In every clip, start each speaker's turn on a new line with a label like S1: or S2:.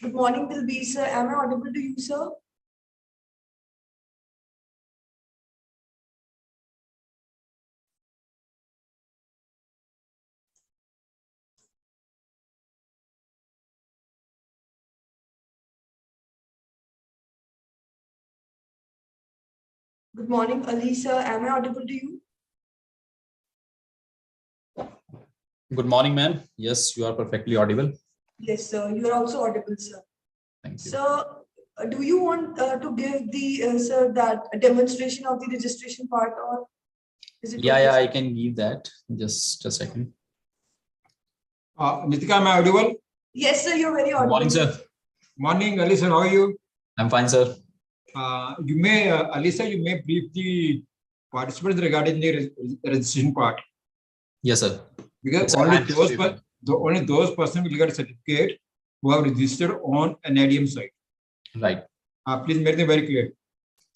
S1: Good morning, Dilbeer sir. Am I audible to you, sir? Good morning, Ali sir. Am I audible to you?
S2: Good morning, ma'am. Yes, you are perfectly audible.
S1: Yes, sir. You are also audible, sir.
S2: Thank you.
S1: Sir, do you want to give the sir that demonstration of the registration part, or is it?
S2: Yeah, I can give that. Just a second.
S3: Nitika, am I audible?
S1: Yes, sir. You're very audible.
S2: Morning, sir.
S3: Morning, Alisa. How are you?
S2: I'm fine, sir.
S3: You may, Alisa, you may brief the participants regarding the registration part.
S2: Yes, sir.
S3: Because
S2: Yes,
S3: only those persons will get a certificate who have registered on an NIDM site.
S2: Right.
S3: Please make them very clear.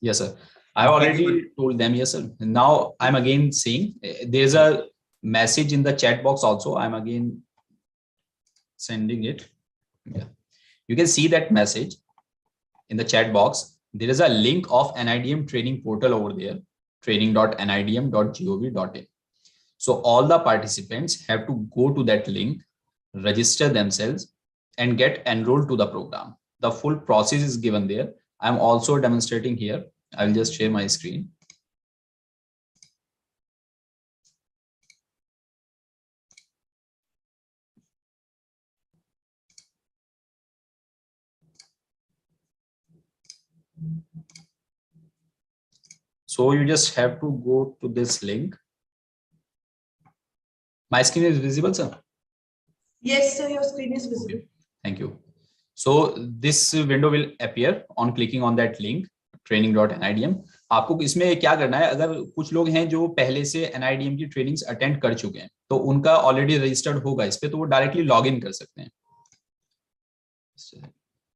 S2: Yes, sir. I already told them. Yes, sir. Now I'm again saying there's a message in the chat box also. I'm again sending it. Yeah. You can see that message in the chat box. There is a link of NIDM training portal over there, training.nidm.gov.in. So all the participants have to go to that link, register themselves, and get enrolled to the program. The full process is given there. I'm also demonstrating here. I'll just share my screen. So you just have to go to this link. My screen is visible, sir?
S1: Yes, sir. Your screen is visible.
S2: Okay. Thank you. So this window will appear on clicking on that link, training.nidm. आपको इसमें क्या करना है, अगर कुछ लोग हैं जो पहले से NIDM की ट्रेनिंग्स अटेंड कर चुके हैं तो उनका ऑलरेडी रजिस्टर्ड होगा इस पे, तो वो डायरेक्टली लॉग इन कर सकते हैं।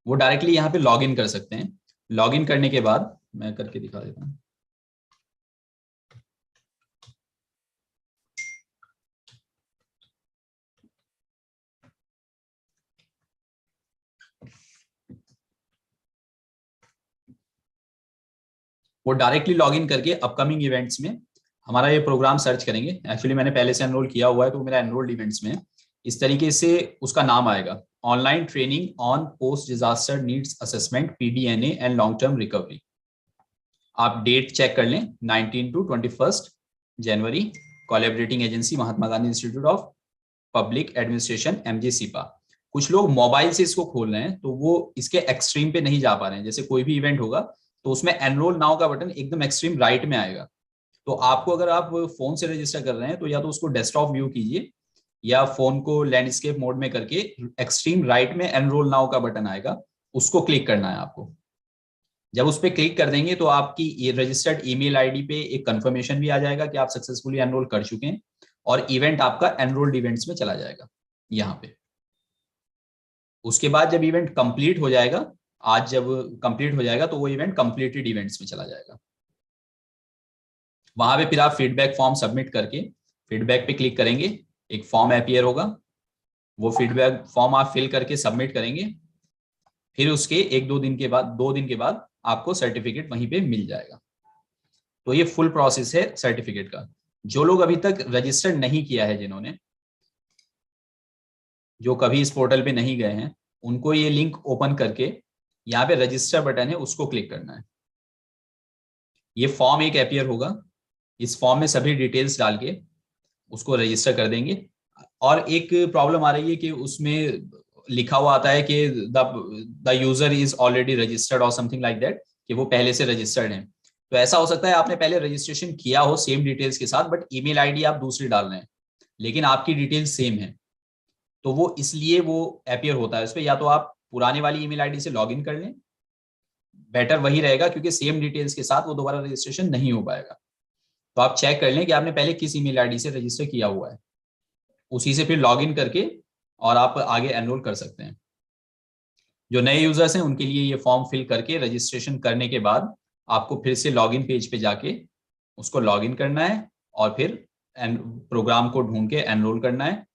S2: वो डायरेक्टली यहाँ पे लॉग इन कर सकते हैं। लॉग इन करने के बाद मैं करके दिखा देता हूँ। वो डायरेक्टली लॉगिन करके अपकमिंग इवेंट्स में हमारा ये प्रोग्राम सर्च करेंगे। एक्चुअली मैंने पहले से एनरोल किया हुआ है तो मेरा एनरोल्ड इवेंट्स में इस तरीके से उसका नाम आएगा, online training on post disaster needs assessment PDNA and long term recovery. आप डेट चेक कर लें, 19 to 21 January, collaborating agency Mahatma Gandhi institute of public administration MG-SIPA। कुछ लोग मोबाइल से इसको खोल रहे हैं तो वो इसके एक्सट्रीम पे नहीं जा पा रहे हैं। जैसे कोई भी इवेंट होगा तो उसमें एनरोल नाउ का बटन एकदम एक्सट्रीम राइट में आएगा। तो आपको अगर आप फोन से रजिस्टर कर रहे हैं तो या तो उसको डेस्कटॉप व्यू कीजिए या फोन को लैंडस्केप मोड में करके एक्सट्रीम राइट में एनरोल नाउ का बटन आएगा, उसको क्लिक करना है आपको। जब उस पर क्लिक कर देंगे तो आपकी रजिस्टर्ड ईमेल आईडी पे एक कंफर्मेशन भी आ जाएगा कि आप सक्सेसफुली एनरोल कर चुके हैं और इवेंट आपका एनरोल्ड इवेंट्स में चला जाएगा यहाँ पे। उसके बाद जब इवेंट कंप्लीट हो जाएगा, आज जब कंप्लीट हो जाएगा तो वो इवेंट कंप्लीटेड इवेंट्स में चला जाएगा। वहां पे फिर आप फीडबैक फॉर्म सबमिट करके फीडबैक पे क्लिक करेंगे, एक फॉर्म अपीयर होगा, वो फीडबैक फॉर्म आप फिल करके सबमिट करेंगे। फिर उसके 2 दिन के बाद आपको सर्टिफिकेट वहीं पे मिल जाएगा। तो ये फुल प्रोसेस है सर्टिफिकेट का। जो लोग अभी तक रजिस्टर नहीं किया है, जिन्होंने जो कभी इस पोर्टल पे नहीं गए हैं, उनको ये लिंक ओपन करके यहाँ पे रजिस्टर बटन है उसको क्लिक करना है। ये फॉर्म एक अपीयर होगा, इस फॉर्म में सभी डिटेल्स डाल के उसको रजिस्टर कर देंगे। और एक प्रॉब्लम आ रही है कि उसमें लिखा हुआ आता है कि the user is already registered और समथिंग लाइक दैट, कि वो पहले से रजिस्टर्ड है। तो ऐसा हो सकता है आपने पहले रजिस्ट्रेशन किया हो सेम डिटेल्स के साथ, बट ईमेल आईडी आप दूसरी डाल रहे हैं लेकिन आपकी डिटेल्स सेम है, तो वो इसलिए वो अपीयर होता है उस पर। या तो आप पुराने वाली ईमेल आईडी से लॉगिन कर लें, बेटर वही रहेगा क्योंकि सेम डिटेल्स के साथ वो दोबारा रजिस्ट्रेशन नहीं हो पाएगा। तो आप चेक कर लें कि आपने पहले किस ईमेल आईडी से रजिस्टर किया हुआ है, उसी से फिर लॉगिन करके और आप आगे एनरोल कर सकते हैं। जो नए यूजर्स हैं उनके लिए ये फॉर्म फिल करके रजिस्ट्रेशन करने के बाद आपको फिर से लॉगिन पेज पे जाके उसको लॉगिन करना है और फिर प्रोग्राम को ढूंढ के एनरोल करना है।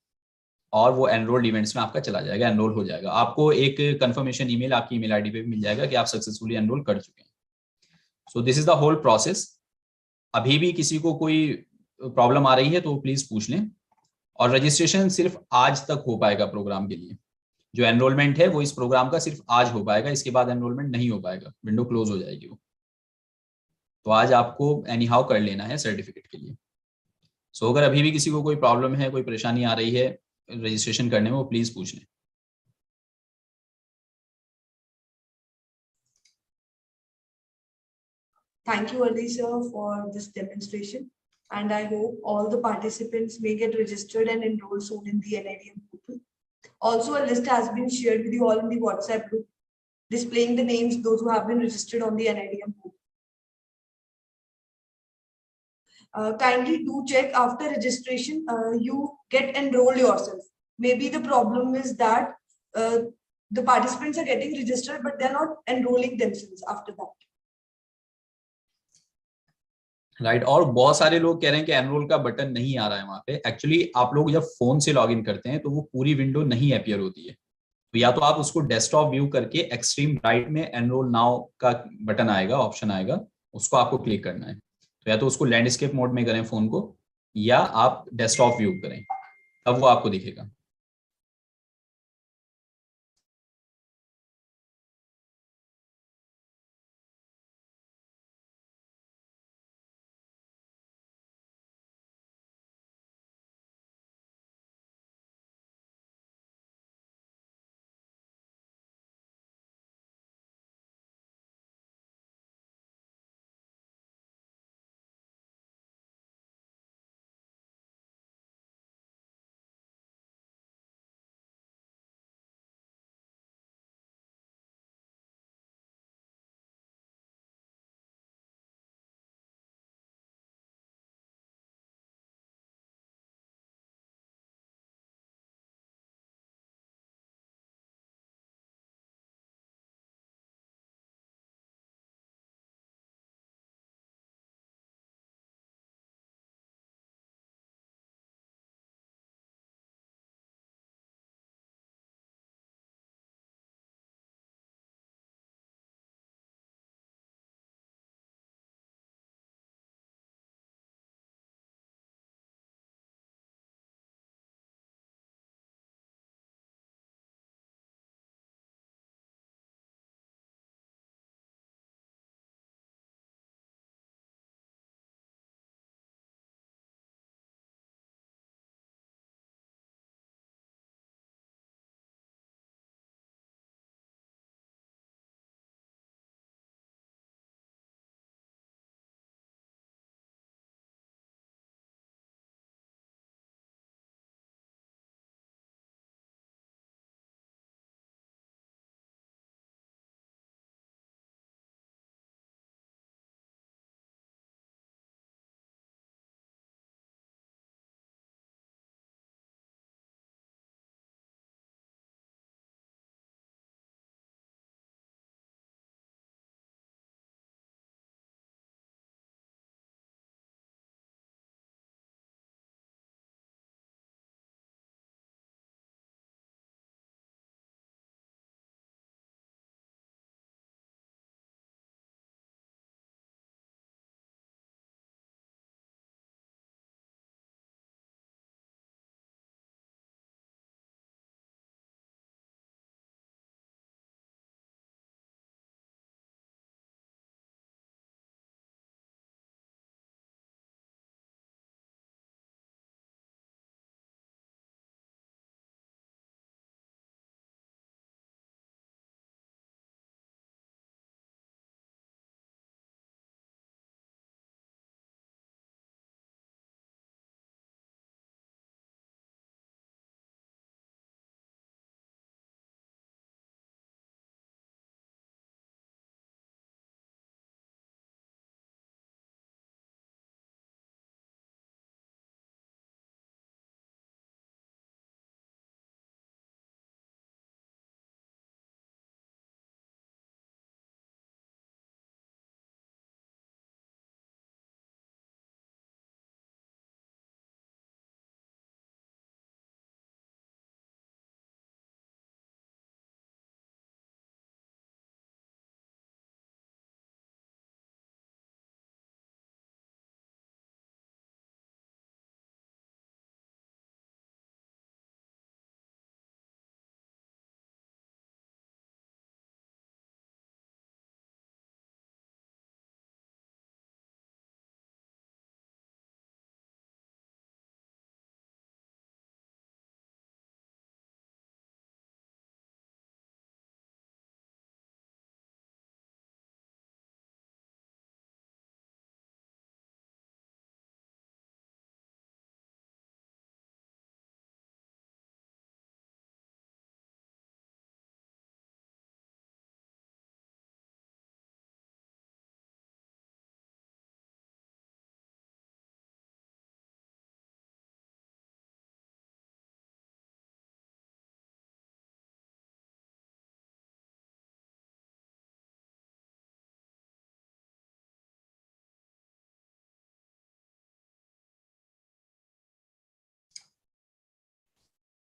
S2: और वो एनरोल्ड इवेंट्स में आपका चला जाएगा, एनरोल हो जाएगा। आपको एक कंफर्मेशन ईमेल आपकी ईमेल आईडी पे भी मिल जाएगा कि आप सक्सेसफुली एनरोल कर चुके हैं। So this is the whole process. अभी भी किसी को कोई प्रॉब्लम आ रही है तो प्लीज पूछ लें। और रजिस्ट्रेशन सिर्फ आज तक हो पाएगा प्रोग्राम के लिए। जो एनरोलमेंट है वो इस प्रोग्राम का सिर्फ आज हो पाएगा, इसके बाद एनरोलमेंट नहीं हो पाएगा, विंडो क्लोज हो जाएगी वो। तो आज आपको एनी हाउ कर लेना है सर्टिफिकेट के लिए। सो अगर अभी भी किसी को कोई प्रॉब्लम है, कोई परेशानी आ रही है रजिस्ट्रेशन करने में, वो प्लीज पूछ लें।
S1: Thank you, Ali sir, for this demonstration. And I hope all the participants may get registered and enrolled soon in the NIDM portal. Also, a list has been shared with you all in the WhatsApp group, displaying the names those who have been registered on the NIDM portal. Kindly do check after registration, you get enrolled yourself. Maybe the problem is that the participants are getting registered, but they're not enrolling themselves after that.
S2: Right और बहुत सारे लोग कह रहे हैं कि enrol का button नहीं आ रहा है वहां पे। एक्चुअली आप लोग जब फोन से लॉगिन करते हैं तो वो पूरी विंडो नहीं अपीयर होती है। तो या तो आप उसको डेस्कटॉप व्यू करके एक्सट्रीम राइट में एनरोल नाउ का बटन आएगा, ऑप्शन आएगा, उसको आपको क्लिक करना है। तो या तो उसको लैंडस्केप मोड में करें फोन को, या आप डेस्कटॉप व्यू करें, तब वो आपको दिखेगा।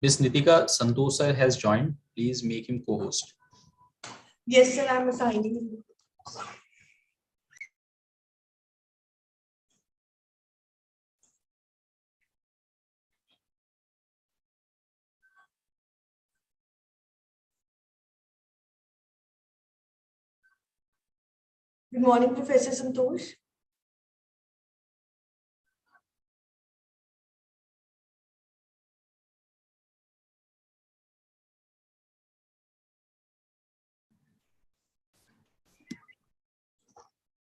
S2: Miss Nitika Santosh sir has joined. Please make him co-host.
S1: Yes, sir, I'm assigning him. Good morning, Professor Santosh.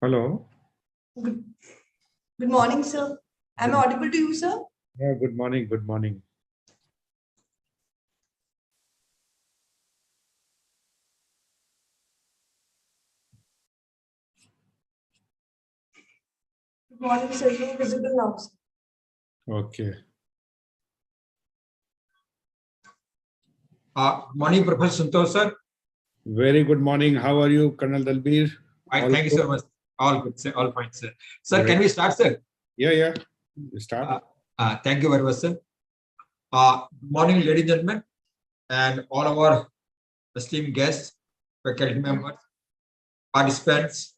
S4: Hello.
S1: Good morning, sir. Am I audible to you, sir?
S4: Yeah, good morning. Good morning.
S1: Good morning, sir. You're visible now, sir.
S4: Okay.
S3: Morning, Professor Santosh, sir.
S4: Very good morning. How are you, Colonel Dalbir?
S3: Thank you so much. All good, sir. All fine, sir. Sir,
S4: Great.
S3: can we start, sir?
S4: Yeah. You start.
S3: Thank you very much, sir. Good morning, ladies and gentlemen, and all of our esteemed guests, faculty members, participants,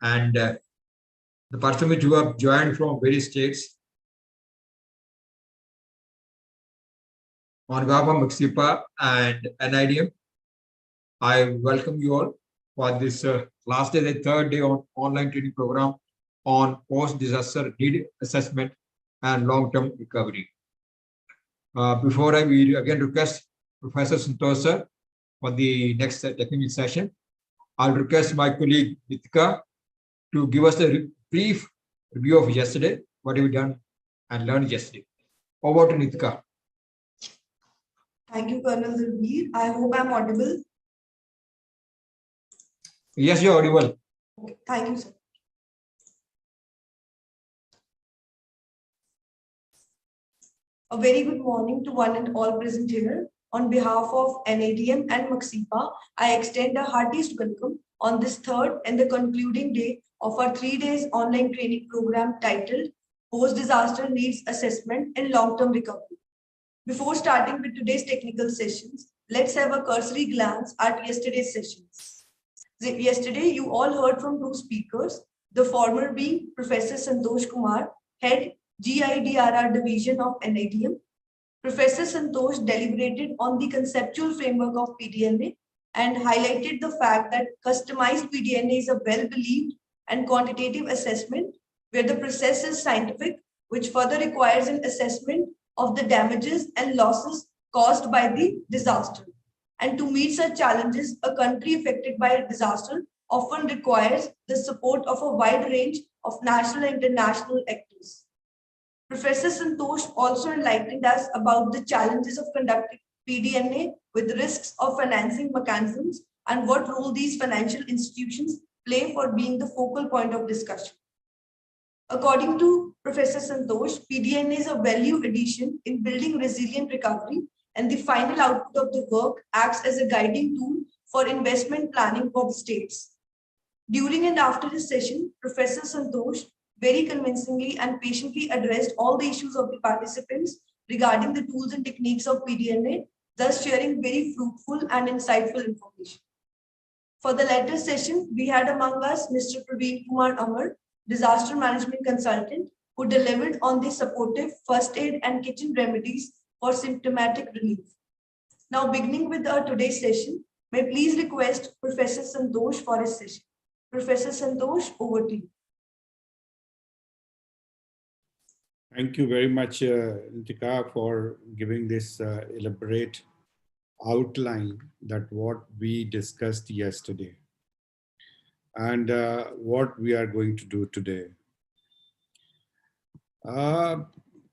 S3: and the participants who have joined from various states. On behalf of MHA and NIDM, I welcome you all for this last day, the third day on online training program on post-disaster need assessment and long-term recovery. Before we again request Professor Santosh sir for the next technical session, I'll request my colleague Nitika to give us a brief review of yesterday, what we done and learned yesterday. Over to Nitika.
S1: Thank you, Colonel Dalbir. I hope I'm audible.
S3: Yes, you're audible.
S1: Okay, thank you, sir. A very good morning to one and all present here. On behalf of NIDM and MHA, I extend a heartiest welcome on this third and the concluding day of our 3 days online training program titled Post-Disaster Needs Assessment and Long-Term Recovery. Before starting with today's technical sessions, let's have a cursory glance at yesterday's sessions. Yesterday, you all heard from two speakers, the former being Professor Santosh Kumar, Head GIDRR Division of NIDM. Professor Santosh deliberated on the conceptual framework of PDNA and highlighted the fact that customized PDNA is a well-believed and quantitative assessment where the process is scientific, which further requires an assessment of the damages and losses caused by the disaster. And to meet such challenges, a country affected by a disaster often requires the support of a wide range of national and international actors. Professor Santosh also enlightened us about the challenges of conducting PDNA with risks of financing mechanisms and what role these financial institutions play for being the focal point of discussion. According to Professor Santosh, PDNA is a value addition in building resilient recovery, and the final output of the work acts as a guiding tool for investment planning for the states. During and after this session, Professor Santosh very convincingly and patiently addressed all the issues of the participants regarding the tools and techniques of PDNA, thus sharing very fruitful and insightful information. For the latter session, we had among us Mr. Praveen Kumar Amar, disaster management consultant, who delivered on the supportive first aid and kitchen remedies for symptomatic relief. Now, beginning with our today's session, may I please request Professor Santosh for his session. Professor Santosh, over to you.
S4: Thank you very much, Nitika, for giving this elaborate outline that what we discussed yesterday and what we are going to do today.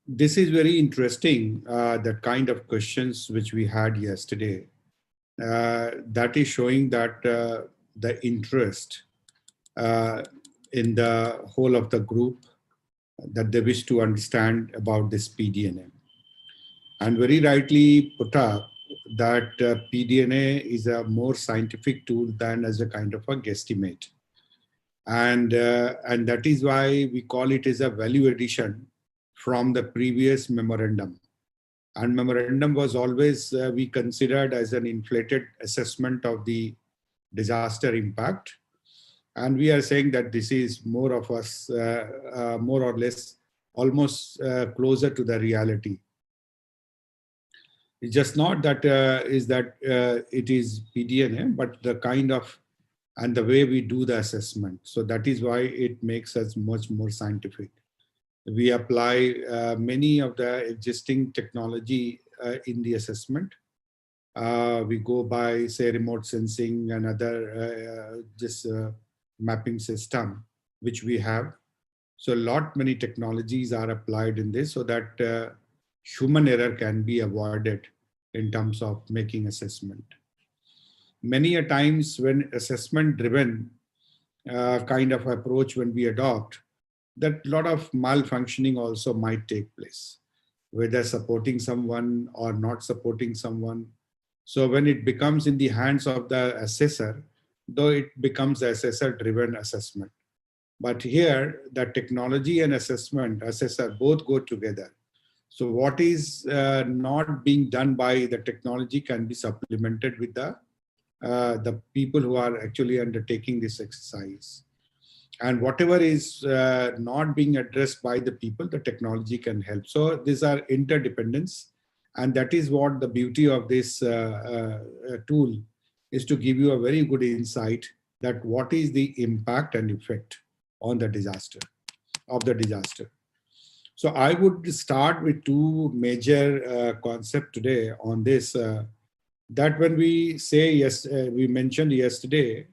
S4: This is very interesting, the kind of questions which we had yesterday. That is showing that the interest in the whole of the group that they wish to understand about this PDNA. And very rightly put up that PDNA is a more scientific tool than as a kind of a guesstimate. And that is why we call it as a value addition from the previous memorandum. And memorandum was always, we considered as an inflated assessment of the disaster impact. And we are saying that this is more of us, more or less, almost closer to the reality. It's just not that it is PDNA, but the kind of and the way we do the assessment. So that is why it makes us much more scientific. We apply many of the existing technology in the assessment. We go by, say, remote sensing and other mapping system, which we have. So many technologies are applied in this so that human error can be avoided in terms of making assessment. Many a times when assessment driven kind of approach when we adopt, that lot of malfunctioning also might take place, whether supporting someone or not supporting someone. So when it becomes in the hands of the assessor, though it becomes assessor driven assessment. But here the technology and assessor both go together. So what is not being done by the technology can be supplemented with the people who are actually undertaking this exercise. And whatever is not being addressed by the people, the technology can help. So these are interdependence. And that is what the beauty of this tool is, to give you a very good insight that what is the impact and effect on the disaster, So I would start with two major concepts today on this. That when we say, yes, we mentioned yesterday,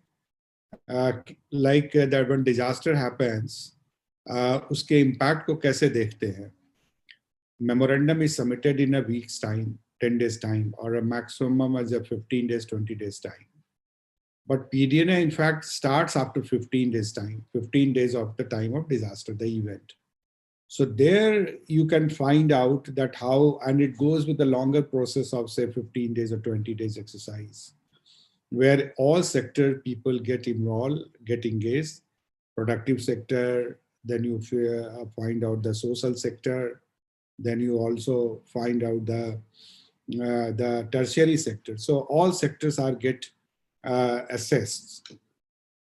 S4: that when disaster happens, uske impact ko kaise dekhte hain. Memorandum is submitted in a week's time, 10 days time, or a maximum as a 15 days, 20 days time. But PDNA in fact starts after 15 days time, 15 days of the time of disaster, the event. So there you can find out that how, and it goes with the longer process of say 15 days or 20 days exercise, where all sector people get involved, get engaged, productive sector, then you find out the social sector, then you also find out the tertiary sector. So all sectors are get assessed.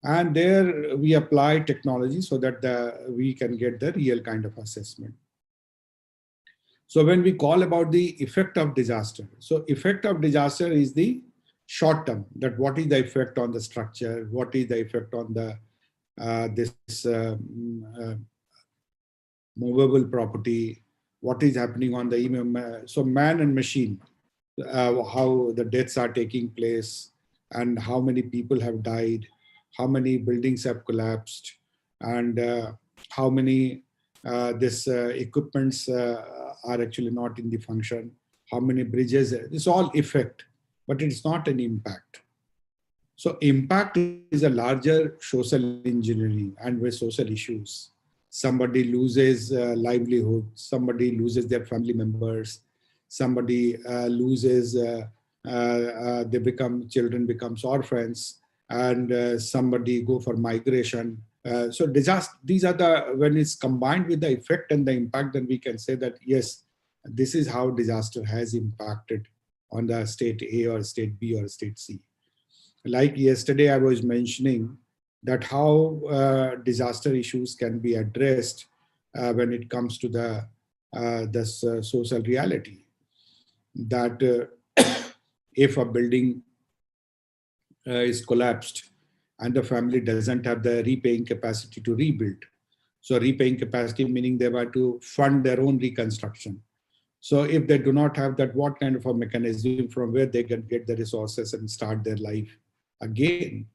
S4: And there we apply technology so that we can get the real kind of assessment. So when we call about the effect of disaster, so effect of disaster is the short term, that what is the effect on the structure, what is the effect on the movable property, what is happening on the so man and machine, how the deaths are taking place and how many people have died, how many buildings have collapsed, and how many equipments are actually not in the function, how many bridges, it's all effect, but it's not an impact. So impact is a larger social engineering and with social issues. Somebody loses livelihood, somebody loses their family members, somebody loses, children becomes orphans, and somebody go for migration. So these are when it's combined with the effect and the impact, then we can say that, yes, this is how disaster has impacted on the state A or state B or state C. Like yesterday, I was mentioning that how disaster issues can be addressed when it comes to this social reality. That if a building is collapsed and the family doesn't have the repaying capacity to rebuild. So repaying capacity meaning they were to fund their own reconstruction. So if they do not have that, what kind of a mechanism from where they can get the resources and start their life again?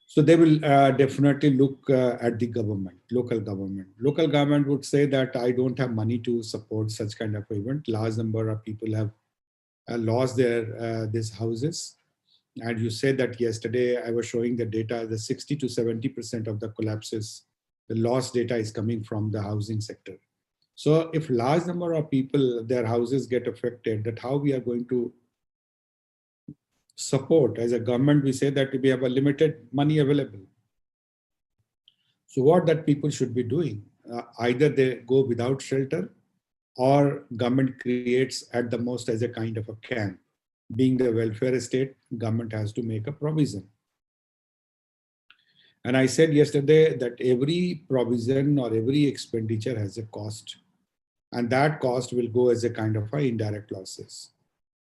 S4: So they will definitely look at the government, local government. Local government would say that I don't have money to support such kind of event. Large number of people have lost their these houses. And you said that yesterday I was showing the data, the 60 to 70% of the collapses, the loss data is coming from the housing sector. So if large number of people, their houses get affected, that how we are going to support. As a government, we say that we have a limited money available. So what that people should be doing, either they go without shelter or government creates at the most as a kind of a camp. Being the welfare state, government has to make a provision. And I said yesterday that every provision or every expenditure has a cost, and that cost will go as a kind of a indirect losses.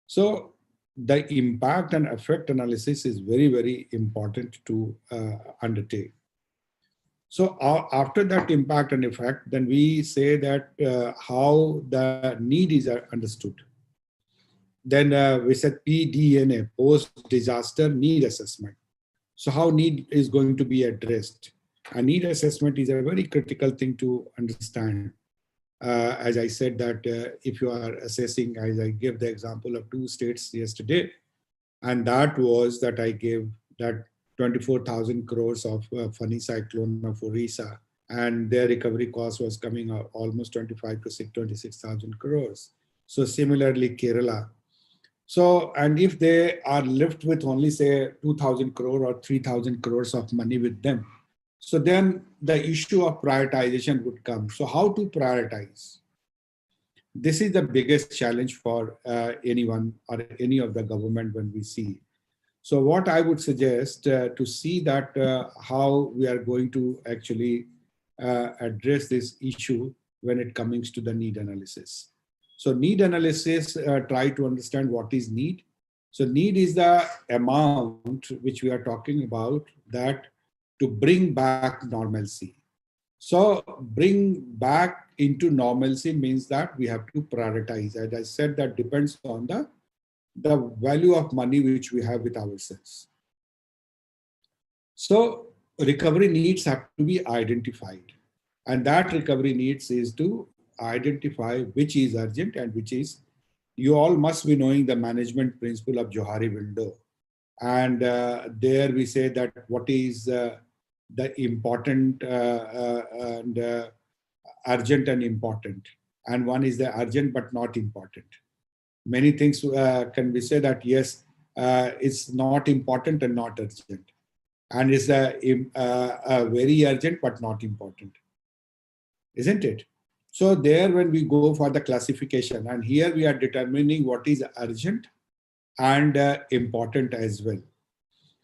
S4: So the impact and effect analysis is very, very important to undertake. So after that impact and effect, then we say that how the need is understood. Then we said PDNA, post-disaster need assessment. So how need is going to be addressed? A need assessment is a very critical thing to understand. As I said that if you are assessing, as I gave the example of 2 states yesterday, and that was that I gave that 24,000 crores of funny cyclone of Orissa, and their recovery cost was coming out almost 25 to 26,000 crores. So similarly, Kerala. So, and if they are left with only say 2,000 crore or 3,000 crores of money with them, so then the issue of prioritization would come. So how to prioritize? This is the biggest challenge for anyone or any of the government when we see. So what I would suggest to see that how we are going to actually address this issue when it comes to the need analysis. So need analysis, try to understand what is need. So need is the amount which we are talking about that to bring back normalcy. So bring back into normalcy means that we have to prioritize. As I said, that depends on the value of money which we have with ourselves. So recovery needs have to be identified. And that recovery needs is to identify which is urgent and which is, you all must be knowing the management principle of Johari window. And there we say that what is the important and urgent and important. And one is the urgent but not important. Many things can be said that yes, it's not important and not urgent. And it's very urgent but not important. Isn't it? So there when we go for the classification, and here we are determining what is urgent and important as well.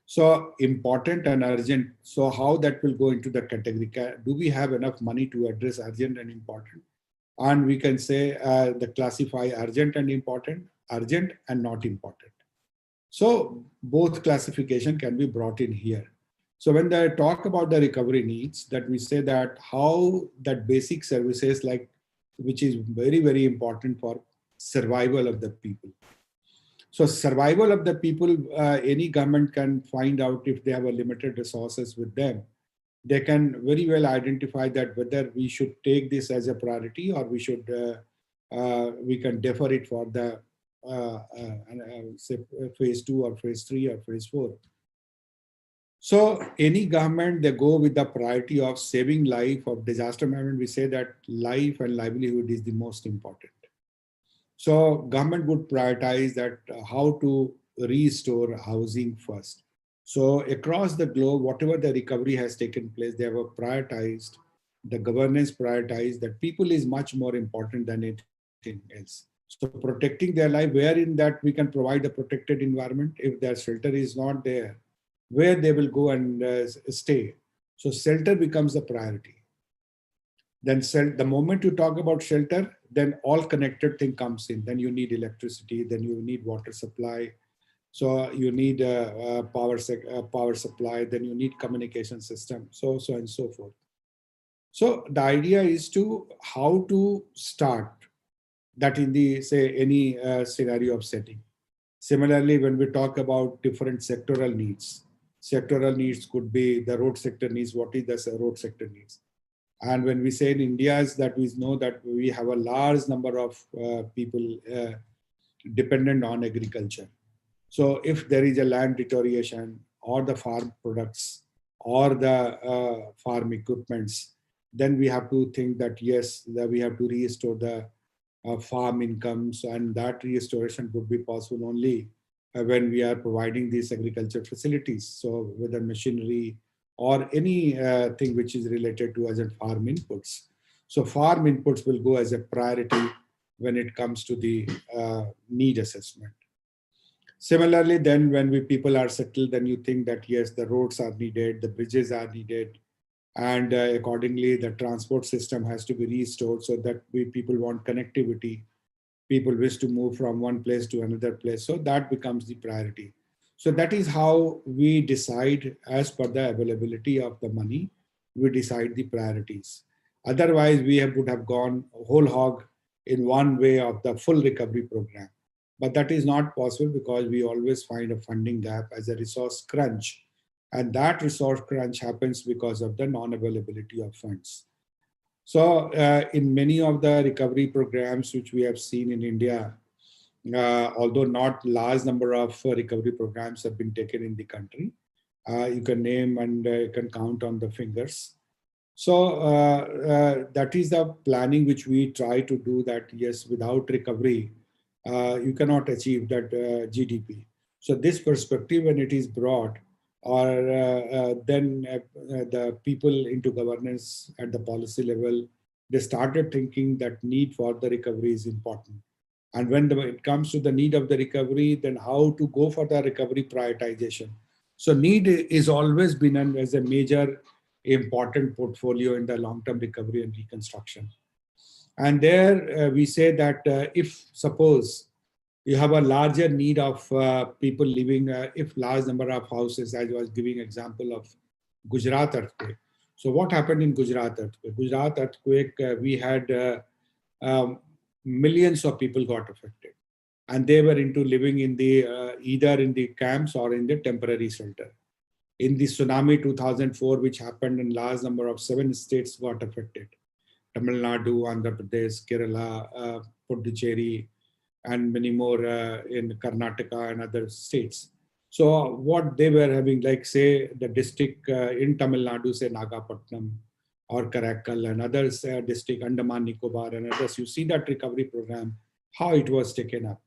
S4: So important and urgent, so how that will go into the category? Do we have enough money to address urgent and important? And we can say the classify urgent and important, urgent and not important. So both classification can be brought in here. So when they talk about the recovery needs, that we say that how that basic services like, which is very, very important for survival of the people. So survival of the people, any government can find out if they have a limited resources with them. They can very well identify that whether we should take this as a priority or we should, we can defer it for the say phase 2 or phase 3 or phase 4. So any government, they go with the priority of saving life, of disaster management. We say that life and livelihood is the most important. So government would prioritize that how to restore housing first. So across the globe, whatever the recovery has taken place, they have prioritized, the governance prioritized that people is much more important than anything else. So protecting their life, wherein that we can provide a protected environment. If their shelter is not there, where they will go and stay. So shelter becomes a priority. Then the moment you talk about shelter, then all connected thing comes in. Then you need electricity, then you need water supply. So you need power supply, then you need communication system, so and so forth. So the idea is to how to start that in the, say, any scenario of setting. Similarly, when we talk about different sectoral needs could be the road sector needs. What is the road sector needs? And when we say in India is that we know that we have a large number of people dependent on agriculture. So if there is a land deterioration or the farm products or the farm equipments, then we have to think that yes, that we have to restore the farm incomes, and that restoration would be possible only when we are providing these agriculture facilities. So whether machinery or any thing which is related to as a farm inputs. So farm inputs will go as a priority when it comes to the need assessment. Similarly, then when people are settled, then you think that yes, the roads are needed, the bridges are needed, and accordingly the transport system has to be restored so that people want connectivity. People wish to move from one place to another place. So that becomes the priority. So that is how we decide, as per the availability of the money, we decide the priorities. Otherwise, would have gone whole hog in one way of the full recovery program. But that is not possible because we always find a funding gap as a resource crunch. And that resource crunch happens because of the non-availability of funds. So in many of the recovery programs which we have seen in India, although not large number of recovery programs have been taken in the country, you can name and you can count on the fingers. So that is the planning which we try to do, that yes, without recovery, you cannot achieve that GDP. So this perspective, when it is brought, or then the people into governance at the policy level, they started thinking that need for the recovery is important. And when it comes to the need of the recovery, then how to go for the recovery prioritization. So need is always been as a major important portfolio in the long-term recovery and reconstruction. And there we say that if suppose you have a larger need of people living, if large number of houses, as I was giving example of Gujarat earthquake. So what happened in Gujarat earthquake? Gujarat earthquake, we had millions of people got affected. And they were into living in the, either in the camps or in the temporary shelter. In the tsunami 2004, which happened in large number of 7 states got affected. Tamil Nadu, Andhra Pradesh, Kerala, Puducherry, and many more in Karnataka and other states. So what they were having, like say the district in Tamil Nadu, say Nagapattinam or Karaikal and others, district Andaman Nicobar and others, you see that recovery program, how it was taken up.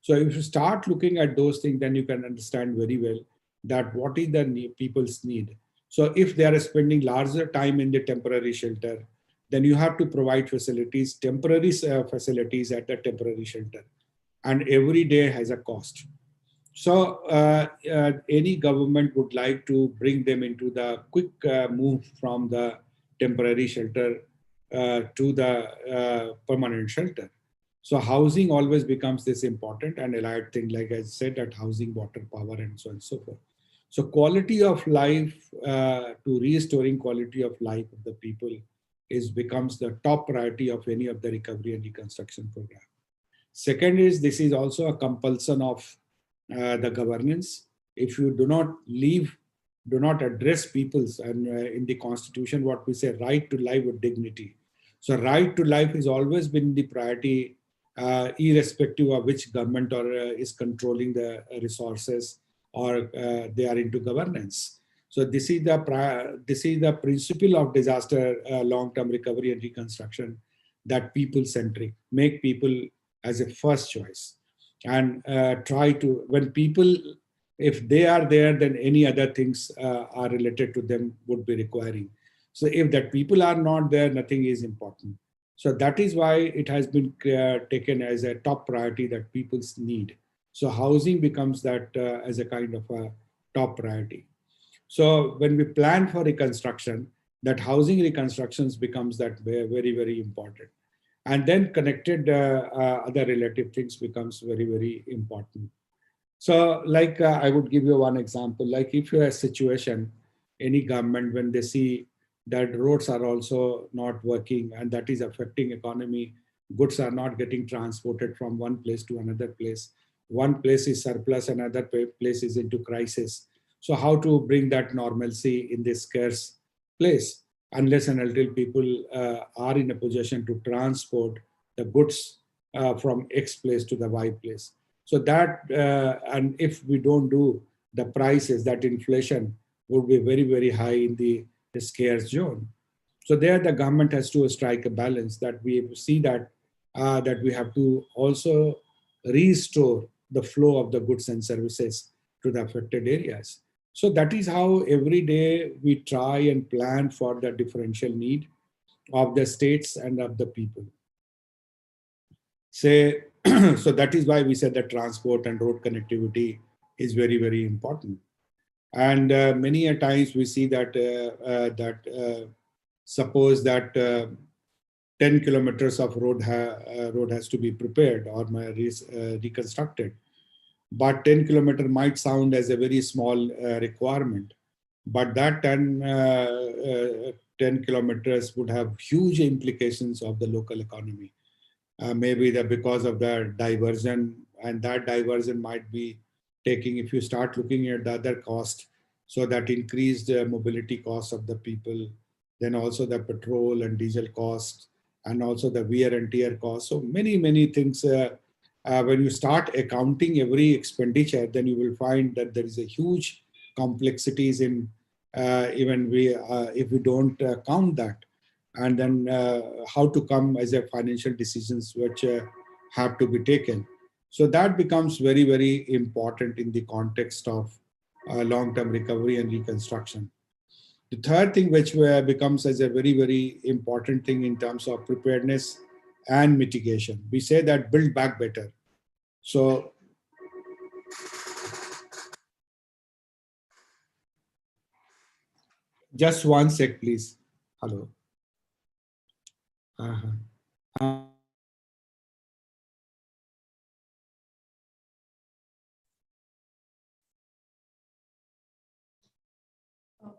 S4: So if you start looking at those things, then you can understand very well that what is the people's need. So if they are spending larger time in the temporary shelter, then you have to provide facilities, temporary facilities at the temporary shelter. And every day has a cost. So any government would like to bring them into the quick move from the temporary shelter to the permanent shelter. So housing always becomes this important and allied thing, like I said, that housing, water, power, and so on and so forth. So quality of life, to restoring quality of life of the people becomes the top priority of any of the recovery and reconstruction program. Second is, this is also a compulsion of the governance. If you do not address people's, and in the constitution, what we say, right to life with dignity. So right to life has always been the priority, irrespective of which government or is controlling the resources or they are into governance. So this is the principle of disaster long-term recovery and reconstruction, that people-centric, make people as a first choice, and try to, when people, if they are there, then any other things are related to them would be requiring. So if that people are not there, nothing is important. So that is why it has been taken as a top priority, that people's need. So housing becomes that as a kind of a top priority. So when we plan for reconstruction, that housing reconstructions becomes that very, very important. And then connected other relative things becomes very, very important. So like I would give you one example, like if you have a situation, any government, when they see that roads are also not working and that is affecting economy, goods are not getting transported from one place to another place. One place is surplus, another place is into crisis. So how to bring that normalcy in this scarce place? Unless and until people are in a position to transport the goods from X place to the Y place. So that, and if we don't do, the prices, that inflation would be very, very high in the scarce zone. So there the government has to strike a balance, that we see that, that we have to also restore the flow of the goods and services to the affected areas. So that is how every day we try and plan for the differential need of the states and of the people. say, so that is why we said that transport and road connectivity is very, very important. And many a times we see that suppose that 10 kilometers of road has to be prepared or reconstructed. But 10 kilometer might sound as a very small requirement, but that 10 kilometers would have huge implications of the local economy. Maybe that because of the diversion, and that diversion might be taking, if you start looking at the other cost, so that increased mobility costs of the people, then also the petrol and diesel costs, and also the wear and tear costs. So many things. When you start accounting every expenditure, then you will find that there is a huge complexities in even if we don't count that, and then how to come as a financial decisions which have to be taken. So that becomes very, very important in the context of long-term recovery and reconstruction. The third thing which becomes as a very, very important thing in terms of preparedness and mitigation, we say that build back better. So just one sec, please. Hello.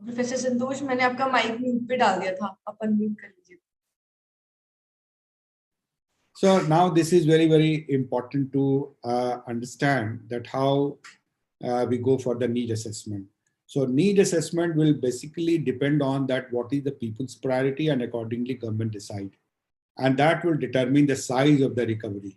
S1: Professor Santosh, मैंने आपका mic mute पे डाल दिया था, आप unmute कर लीजिए.
S4: So now this is very, very important to understand that how we go for the need assessment. So need assessment will basically depend on that what is the people's priority, and accordingly government decide. And that will determine the size of the recovery.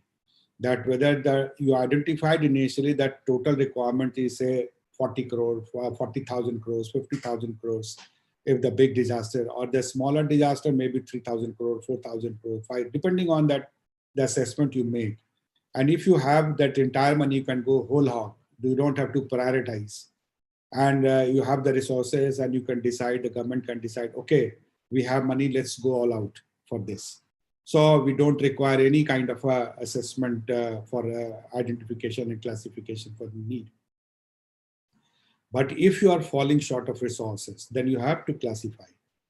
S4: That whether you identified initially that total requirement is say 40 crore, 40,000 crores, 50,000 crores, if the big disaster, or the smaller disaster, maybe 3,000 crore, 4,000 crore, 5, depending on that, the assessment you made. And if you have that entire money, you can go whole hog. You don't have to prioritize. And you have the resources, and you can decide, the government can decide, okay, we have money, let's go all out for this. So we don't require any kind of assessment for identification and classification for the need. But if you are falling short of resources, then you have to classify.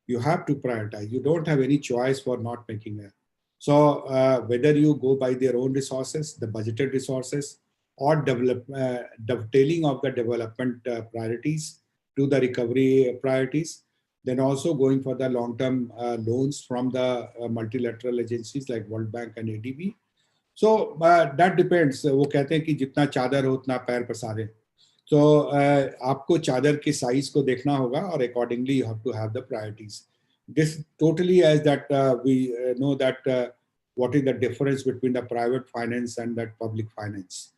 S4: You have to prioritize. You don't have any choice for not making it. So whether you go by their own resources, the budgeted resources, or dovetailing of the development priorities to the recovery priorities, then also going for the long-term loans from the multilateral agencies like World Bank and ADB. So that depends. वो कहते हैं कि जितना चादर हो उतना पैर पसारे. So आपको चादर के size को देखना होगा, और accordingly you have to have the priorities. This totally as that we know that what is the difference between the private finance and that public finance.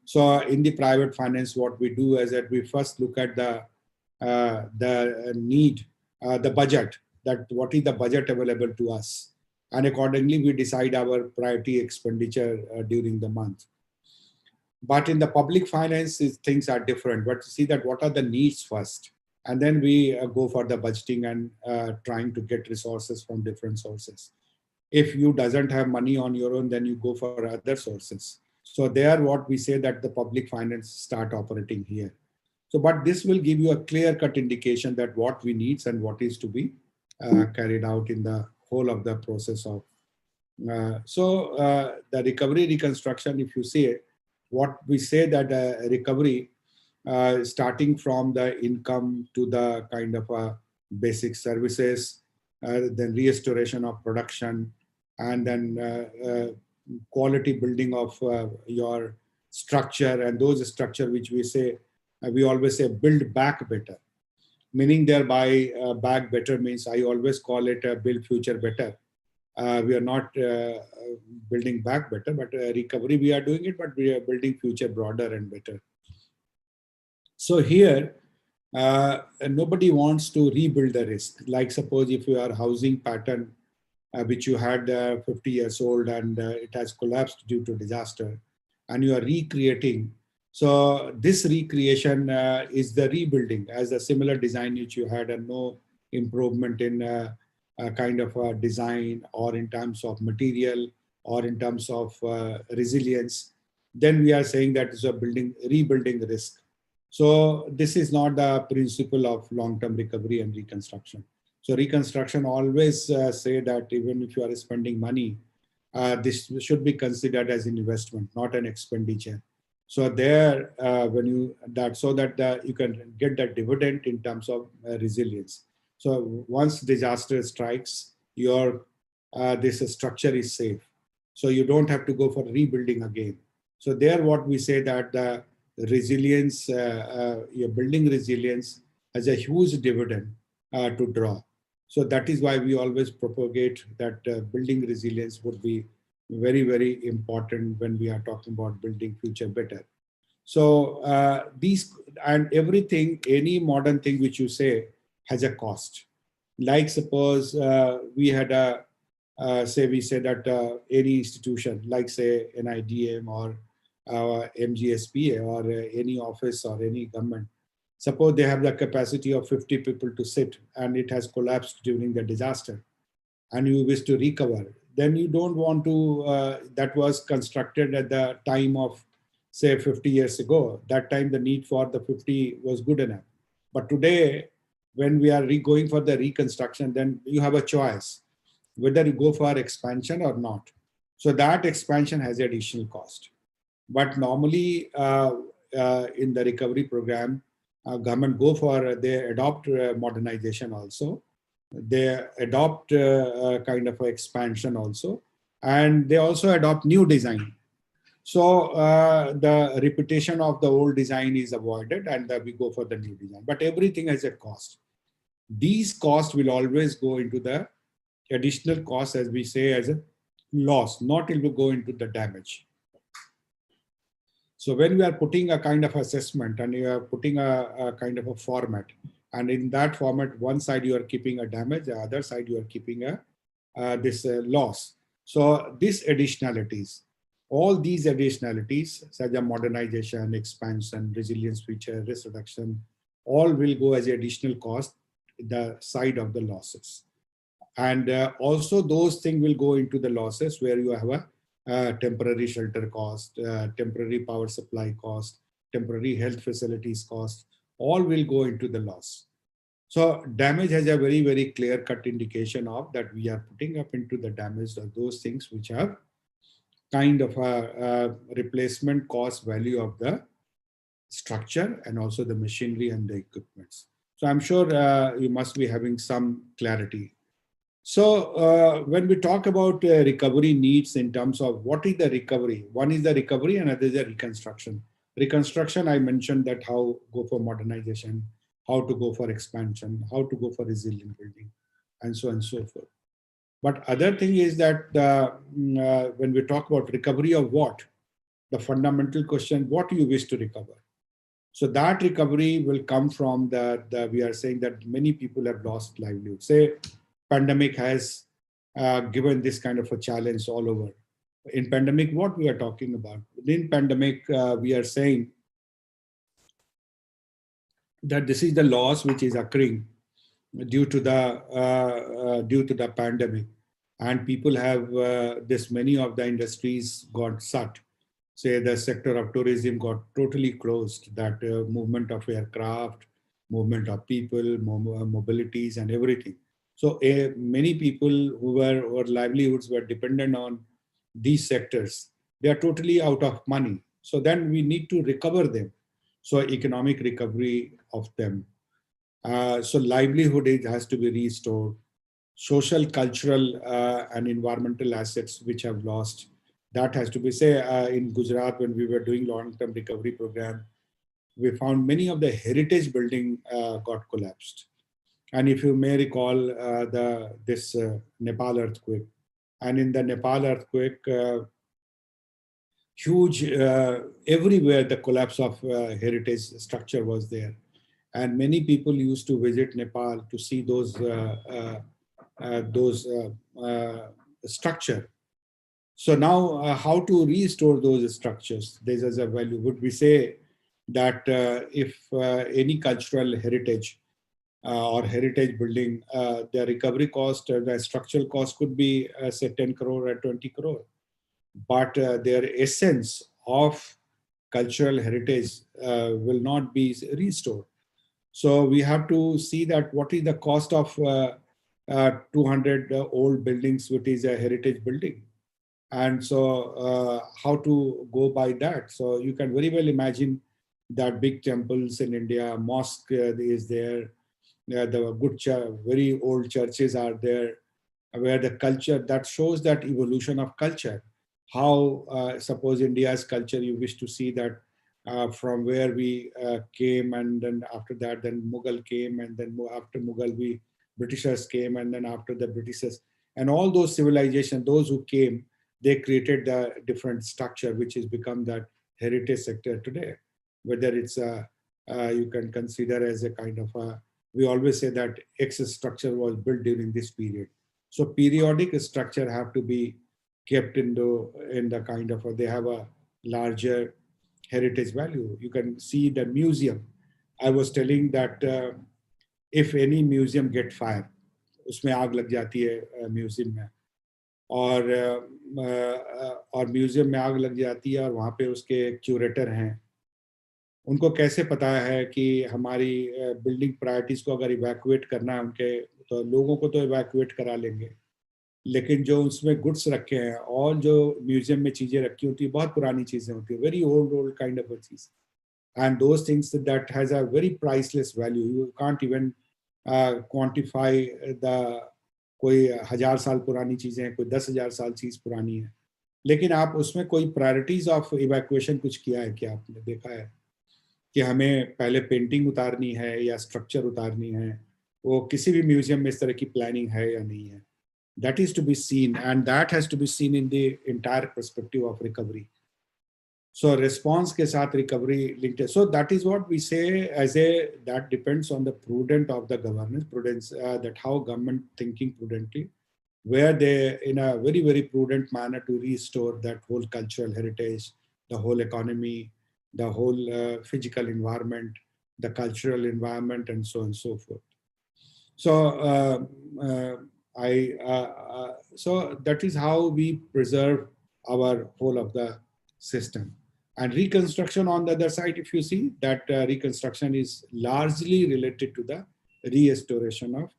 S4: So in the private finance, what we do is that we first look at the need, the budget, that what is the budget available to us. And accordingly, we decide our priority expenditure during the month. But in the public finance, things are different. But see that what are the needs first. And then we go for the budgeting and trying to get resources from different sources. If you doesn't have money on your own, then you go for other sources. So there, what we say that the public finance start operating here. So, but this will give you a clear-cut indication that what we need and what is to be carried out in the whole of the process of. The recovery reconstruction, if you see what we say that recovery, starting from the income to the kind of basic services, then restoration of production, and then quality building of your structure, and those structure which we say, we always say build back better, meaning thereby back better means I always call it build future better. We are not building back better, but recovery we are doing it, but we are building future broader and better. So here, nobody wants to rebuild the risk. Like suppose if your housing pattern, which you had 50 years old and it has collapsed due to disaster, and you are recreating. So this recreation is the rebuilding as a similar design which you had, and no improvement in kind of design or in terms of material or in terms of resilience, then we are saying that it's a rebuilding risk. So this is not the principle of long-term recovery and reconstruction. So reconstruction always say that even if you are spending money, this should be considered as an investment, not an expenditure. So there, when you so that you can get that dividend in terms of resilience. So once disaster strikes, your this structure is safe. So you don't have to go for rebuilding again. So there, what we say that the resilience, your building resilience has a huge dividend to draw. So that is why we always propagate that building resilience would be very, very important when we are talking about building future better. So these and everything, any modern thing which you say has a cost. Like suppose we had a, say we say that any institution like say NIDM or MGSPA or any office or any government, suppose they have the capacity of 50 people to sit and it has collapsed during the disaster and you wish to recover, then you don't want to, that was constructed at the time of say 50 years ago. That time the need for the 50 was good enough. But today, when we are going for the reconstruction, then you have a choice whether you go for expansion or not. So that expansion has additional cost. But normally in the recovery program, government go for, they adopt modernization also. They adopt kind of expansion also. And they also adopt new design. So the repetition of the old design is avoided and we go for the new design. But everything has a cost. These costs will always go into the additional cost, as we say, as a loss, not it will go into the damage. So when we are putting a kind of assessment and you are putting a kind of a format, and in that format, one side you are keeping a damage, the other side you are keeping a this loss. So these additionalities, all these additionalities, such as modernization, expansion, resilience feature, risk reduction, all will go as additional cost, the side of the losses. And also those things will go into the losses where you have a temporary shelter cost, temporary power supply cost, temporary health facilities cost, all will go into the loss. So damage has a very, very clear-cut indication of that we are putting up into the damage of those things which have kind of a replacement cost value of the structure and also the machinery and the equipments. So I'm sure you must be having some clarity. So when we talk about recovery needs in terms of what is the recovery, one is the recovery and another is the reconstruction. Reconstruction, I mentioned that how go for modernization, how to go for expansion, how to go for resilient building, and so on and so forth. But other thing is that when we talk about recovery of what, the fundamental question, what do you wish to recover? So that recovery will come from we are saying that many people have lost livelihood. Say pandemic has given this kind of a challenge all over. In pandemic, what we are talking about? In pandemic, we are saying that this is the loss which is occurring due to the pandemic, and people have many of the industries got shut. Say the sector of tourism got totally closed. That movement of aircraft, movement of people, mobilities, and everything. So many people who were livelihoods were dependent on these sectors. They are totally out of money. So then we need to recover them. So economic recovery of them. So livelihood has to be restored. Social, cultural, and environmental assets which have lost, that has to be, say in Gujarat, when we were doing long-term recovery program, we found many of the heritage building got collapsed. And if you may recall this Nepal earthquake, and in the Nepal earthquake, huge, everywhere the collapse of heritage structure was there. And many people used to visit Nepal to see those structure. So now how to restore those structures? This is a value. Would we say that if any cultural heritage or heritage building, the recovery cost, the structural cost could be say 10 crore or 20 crore. but their essence of cultural heritage will not be restored. So we have to see that what is the cost of 200 old buildings, which is a heritage building. And so how to go by that? So you can very well imagine that big temples in India, mosque is there, the good very old churches are there, where the culture, that shows that evolution of culture. How, suppose India's culture, you wish to see that from where we came, and then after that, then Mughal came, and then after Mughal, Britishers came, and then after the Britishers, and all those civilizations, those who came, they created the different structure, which has become that heritage sector today. Whether it's you can consider as a kind of a, we always say that X structure was built during this period. So periodic structure have to be kept in the kind of they have a larger heritage value. You can see the museum. I was telling that if any museum get fire, उसमें आग लग जाती है museum में, और museum में आग लग जाती है और वहाँ पे उसके क्यूरेटर हैं, उनको कैसे पता है कि हमारी बिल्डिंग प्रायोरिटीज को अगर इवैक्यूएट करना है उनके, तो लोगों को तो इवैक्यूएट करा लेंगे, लेकिन जो उसमें गुड्स रखे हैं और जो म्यूजियम में चीज़ें रखी होती है बहुत पुरानी चीज़ें होती है, very old kind of a cheese, and those things that has a very priceless value. You can't even quantify the, कोई 1000 साल पुरानी चीज़ें हैं, कोई 10,000 साल चीज़ पुरानी है, लेकिन आप उसमें कोई प्रायोरिटीज ऑफ इवैक्यूएशन कुछ किया है क्या? आपने देखा है कि हमें पहले पेंटिंग उतारनी है या स्ट्रक्चर उतारनी है? वो किसी भी म्यूजियम में इस तरह की प्लानिंग है या नहीं है? That is to be seen, and that has to be seen in the entire perspective of recovery. So response के साथ recovery linked है. So that is what we say as a, that depends on the prudent of the governance, prudence, that how government thinking prudently, where they in a very, very prudent manner to restore that whole cultural heritage, the whole economy, the whole physical environment, the cultural environment, and so on and so forth. So so that is how we preserve our whole of the system. And reconstruction on the other side, if you see that reconstruction is largely related to the restoration of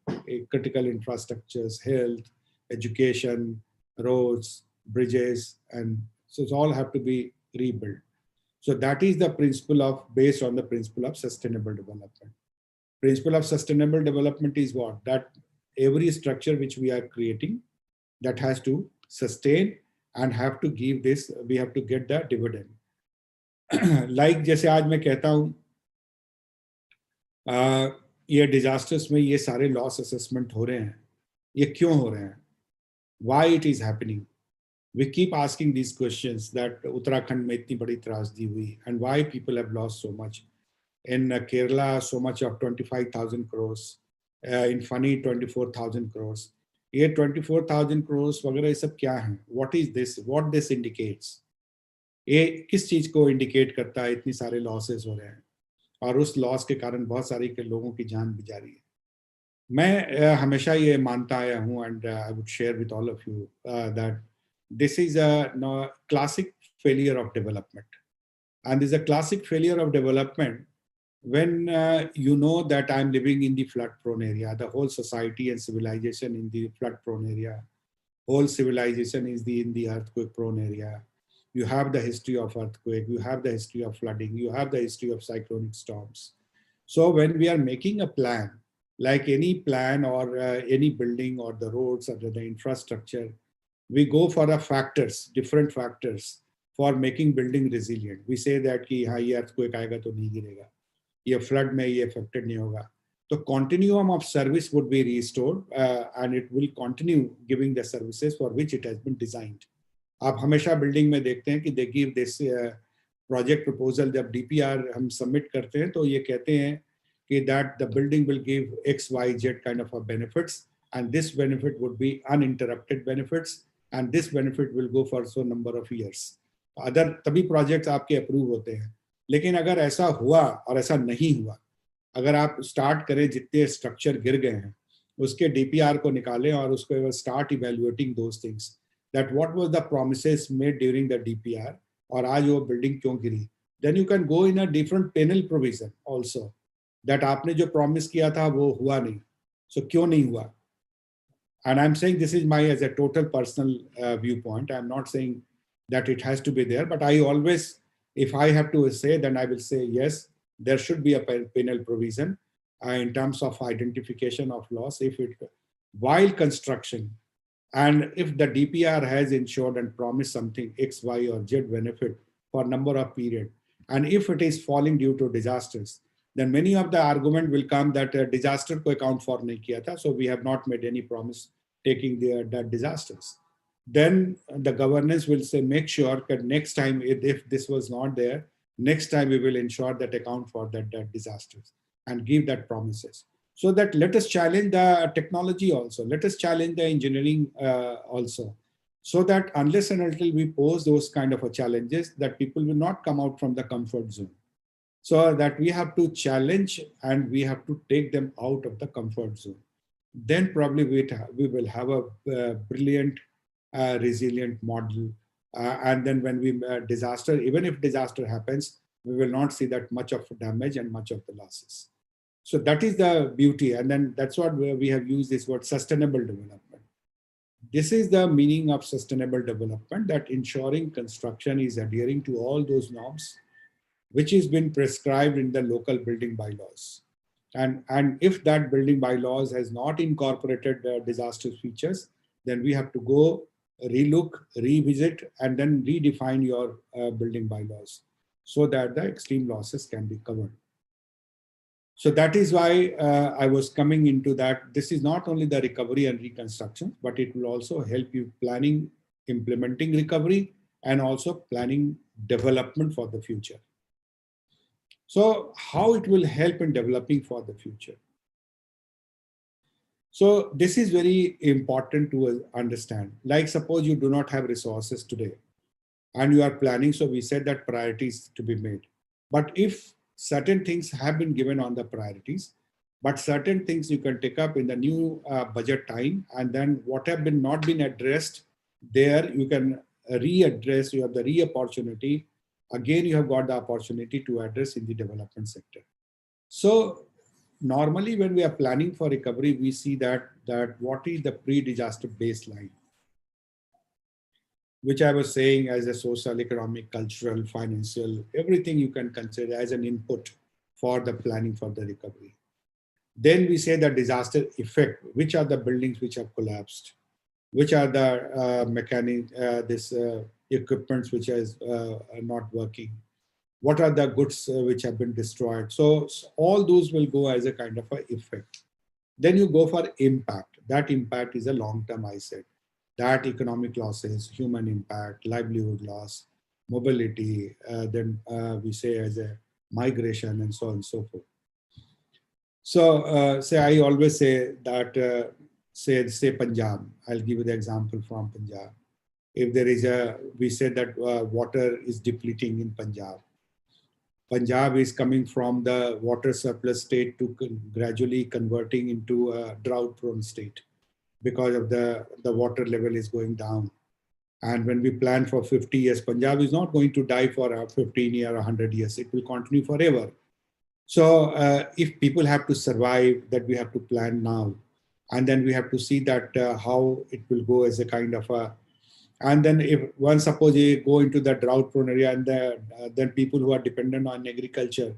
S4: critical infrastructures, health, education, roads, bridges, and so it all have to be rebuilt. So that is the principle of, based on the principle of sustainable development. Principle of sustainable development is what? That every structure which we are creating, that has to sustain and have to give this, we have to get the dividend. Like जैसे आज मैं कहता हूँ ये disasters में ये सारे loss assessment हो रहे हैं, ये क्यों हो रहे हैं? Why it is happening? We keep asking these questions, that Uttarakhand में इतनी बड़ी त्रासदी हुई, and why people have lost so much. In Kerala, so much of 25,000 crores. In Fani, 24,000 crores. ये 24,000 crores वगैरह ये सब क्या हैं? What is this? What this indicates? ये किस चीज को इंडिकेट करता है? इतनी सारे लॉसेस हो रहे हैं और उस लॉस के कारण बहुत सारे के लोगों की जान भी जा रही है. मैं हमेशा ये मानता आया हूँ, and I would share with all of you that this is a classic failure of development, and this is a classic failure of development when you know that I'm living in the flood-prone area, the whole society and civilization in the flood-prone area, whole civilization is in the earthquake-prone area. You have the history of earthquake, you have the history of flooding, you have the history of cyclonic storms. So when we are making a plan, like any plan or any building or the roads or the infrastructure, we go for the factors, different factors for making building resilient. We say that कि हाँ ये earthquake आएगा तो नहीं गिरेगा, ये flood में ये affected नहीं होगा. तो continuum of service would be restored and it will continue giving the services for which it has been designed. आप हमेशा बिल्डिंग में देखते हैं कि they give this project proposal, जब DPR हम submit करते हैं तो ये कहते हैं कि that the building will give X, Y, Z kind of a benefits, and this benefit would be uninterrupted benefits, and this benefit will go for so number of years. Other तभी projects आपके approve होते हैं. लेकिन अगर ऐसा हुआ और ऐसा नहीं हुआ, अगर आप स्टार्ट करें जितने स्ट्रक्चर गिर गए हैं उसके DPR को निकालें और उसको start evaluating those things, that what were the promises made during the DPR, or आज वो building क्यों गिरी. Then you can go in a different penal provision also, that आपने जो promise किया था वो हुआ नहीं, so क्यों नहीं हुआ. And I'm saying this is my as a total personal viewpoint. I'm not saying that it has to be there, but I always, if I have to say, then I will say yes, there should be a penal provision in terms of identification of loss if it while construction, and if the DPR has ensured and promised something X, Y, or Z benefit for number of period, and if it is falling due to disasters, then many of the argument will come that disaster ko account for nahi kiya tha, so we have not made any promise taking the disasters. Then the governance will say, make sure that next time, if this was not there, next time we will ensure that account for that disasters and give that promises. So that let us challenge the technology also, let us challenge the engineering also, so that unless and until we pose those kind of challenges, that people will not come out from the comfort zone. So that we have to challenge and we have to take them out of the comfort zone. Then probably we will have a brilliant, resilient model. And then when we disaster, even if disaster happens, we will not see that much of damage and much of the losses. So that is the beauty. And then that's what we have used this word sustainable development. This is the meaning of sustainable development, that ensuring construction is adhering to all those norms which has been prescribed in the local building bylaws. And if that building bylaws has not incorporated disaster features, then we have to go relook, revisit, and then redefine your building bylaws so that the extreme losses can be covered. So that is why I was coming into that. This is not only the recovery and reconstruction, but it will also help you planning, implementing recovery, and also planning development for the future. So how it will help in developing for the future. So this is very important to understand. Like suppose you do not have resources today and you are planning. So we said that priorities to be made. But if certain things have been given on the priorities, but certain things you can take up in the new budget time, and then what have been not been addressed there, you can readdress, you have the re-opportunity. Again, you have got the opportunity to address in the development sector. So normally when we are planning for recovery, we see that what is the pre-disaster baseline, which I was saying as a social, economic, cultural, financial, everything you can consider as an input for the planning for the recovery. Then we say the disaster effect, which are the buildings which have collapsed, which are the equipments which is not working, what are the goods which have been destroyed. So all those will go as a kind of an effect. Then you go for impact. That impact is a long-term, I said. That economic losses, human impact, livelihood loss, mobility, then we say as a migration and so on and so forth. So say I always say that, say Punjab, I'll give you the example from Punjab. If there is we said that water is depleting in Punjab. Punjab is coming from the water surplus state to gradually converting into a drought-prone state because of the water level is going down. And when we plan for 50 years, Punjab is not going to die for 15 years or 100 years. It will continue forever. So if people have to survive, that we have to plan now. And then we have to see that how it will go as a kind of a. And then if one suppose you go into the drought prone area, and then people who are dependent on agriculture,